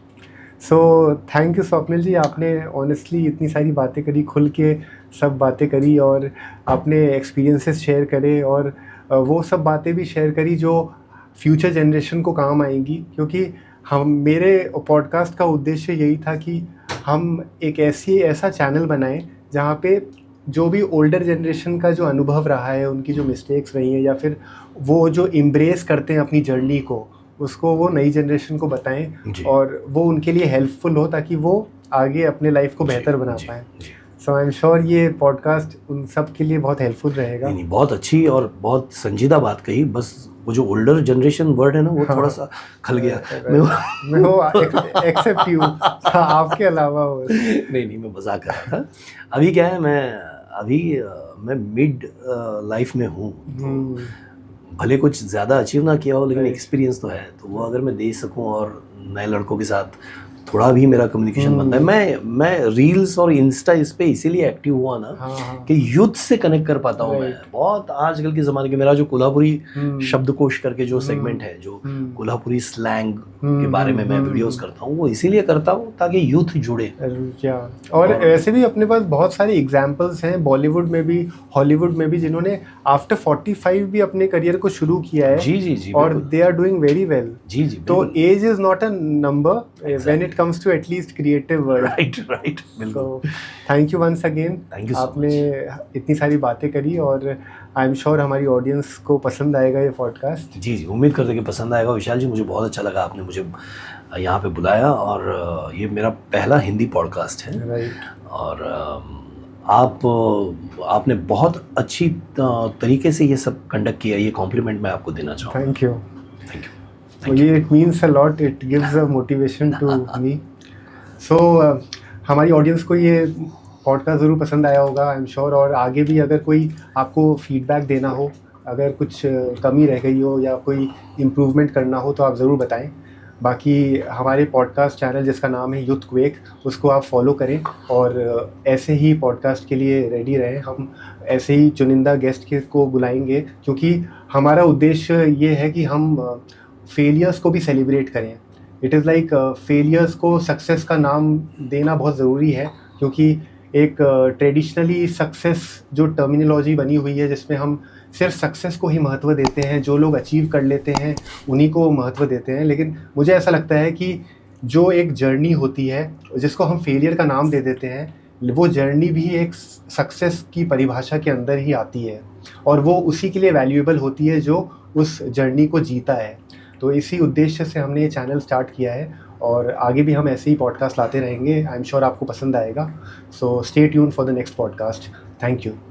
सो थैंक यू स्वप्निल जी, आपने ऑनेस्टली इतनी सारी बातें करी, खुल के सब बातें करी और अपने एक्सपीरियंसेस शेयर करे और वो सब बातें भी शेयर करी जो फ्यूचर जनरेशन को काम आएंगी। क्योंकि मेरे पॉडकास्ट का उद्देश्य यही था कि हम एक ऐसा चैनल बनाएं जहाँ पे जो भी ओल्डर जनरेशन का जो अनुभव रहा है, उनकी जो मिस्टेक्स रही हैं या फिर वो जो एम्ब्रेस करते हैं अपनी जर्नी को, उसको वो नई जनरेशन को बताएं और वो उनके लिए हेल्पफुल हो ताकि वो आगे अपने लाइफ को बेहतर बना पाएँ। सो आई एम श्योर ये पॉडकास्ट उन सब के लिए बहुत हेल्पफुल रहेगा। नहीं, बहुत अच्छी और बहुत संजीदा बात कही। बस वो जो ओल्डर जनरेशन वर्ड है ना, वो थोड़ा सा खल गया। मैं वो एक्सेप्ट यू, आपके अलावा वो नहीं, मैं मजाक कर रहा था। अभी क्या है, मैं मिड लाइफ में हूँ, भले कुछ ज़्यादा अचीव ना किया हो लेकिन एक्सपीरियंस तो है। तो वो अगर मैं दे सकूँ और नए लड़कों के साथ थोड़ा भी मेरा कम्युनिकेशन बनता है। मैं रील्स और इंस्टा इस पे इसीलिए एक्टिव हुआ ना कि यूथ से कनेक्ट कर पाता हूँ। मैं बहुत आजकल के ज़माने के मेरा जो कोल्हापुरी शब्दकोश करके जो सेगमेंट है, जो कोल्हापुरी स्लैंग के बारे में मैं वीडियोस करता हूँ, वो इसीलिए करता हूँ ताकि यूथ जुड़े। और ऐसे भी अपने पास बहुत सारे एग्जाम्पल्स हैं बॉलीवुड में भी, हॉलीवुड में भी, जिन्होंने आफ्टर 45 भी अपने करियर को शुरू किया है। जी, और they are doing very well. जी। तो age is not a number when it comes to at least creative world. Right. So thank you once again. Thank you so आपने इतनी सारी बातें करी और आई एम श्योर हमारी ऑडियंस को पसंद आएगा ये पॉडकास्ट। जी, उम्मीद करते कि पसंद आएगा। विशाल जी, मुझे बहुत अच्छा लगा आपने मुझे यहाँ पे बुलाया और ये मेरा पहला हिंदी पॉडकास्ट है। राइट। और आपने बहुत अच्छी तरीके से ये सब कंडक्ट किया। ये कॉम्प्लीमेंट मैं आपको देना चाहूँगा। Thank you. ये it means a lot, it gives a motivation to me. So हमारी ऑडियंस को ये पॉडकास्ट ज़रूर पसंद आया होगा आई एम श्योर। और आगे भी अगर कोई आपको फीडबैक देना हो, अगर कुछ कमी रह गई हो या कोई इम्प्रूवमेंट करना हो तो आप ज़रूर बताएं। बाकी हमारे पॉडकास्ट चैनल जिसका नाम है यूथ क्वेक, उसको आप फॉलो करें और ऐसे ही पॉडकास्ट के लिए रेडी रहें। हम ऐसे ही चुनिंदा गेस्ट को बुलाएंगे क्योंकि हमारा उद्देश्य ये है कि हम फेलियर्स को भी सेलिब्रेट करें। इट इज़ लाइक फेलियर्स को सक्सेस का नाम देना बहुत ज़रूरी है, क्योंकि एक ट्रेडिशनली सक्सेस जो टर्मिनोलॉजी बनी हुई है जिसमें हम सिर्फ सक्सेस को ही महत्व देते हैं, जो लोग अचीव कर लेते हैं उन्हीं को महत्व देते हैं। लेकिन मुझे ऐसा लगता है कि जो एक जर्नी होती है जिसको हम फेलियर का नाम दे देते हैं, वो जर्नी भी एक सक्सेस की परिभाषा के अंदर ही आती है और वो उसी के लिए वैल्यूएबल होती है जो उस जर्नी को जीता है। तो इसी उद्देश्य से हमने ये चैनल स्टार्ट किया है और आगे भी हम ऐसे ही पॉडकास्ट लाते रहेंगे। आई एम श्योर आपको पसंद आएगा। So stay tune for the next podcast. Thank you.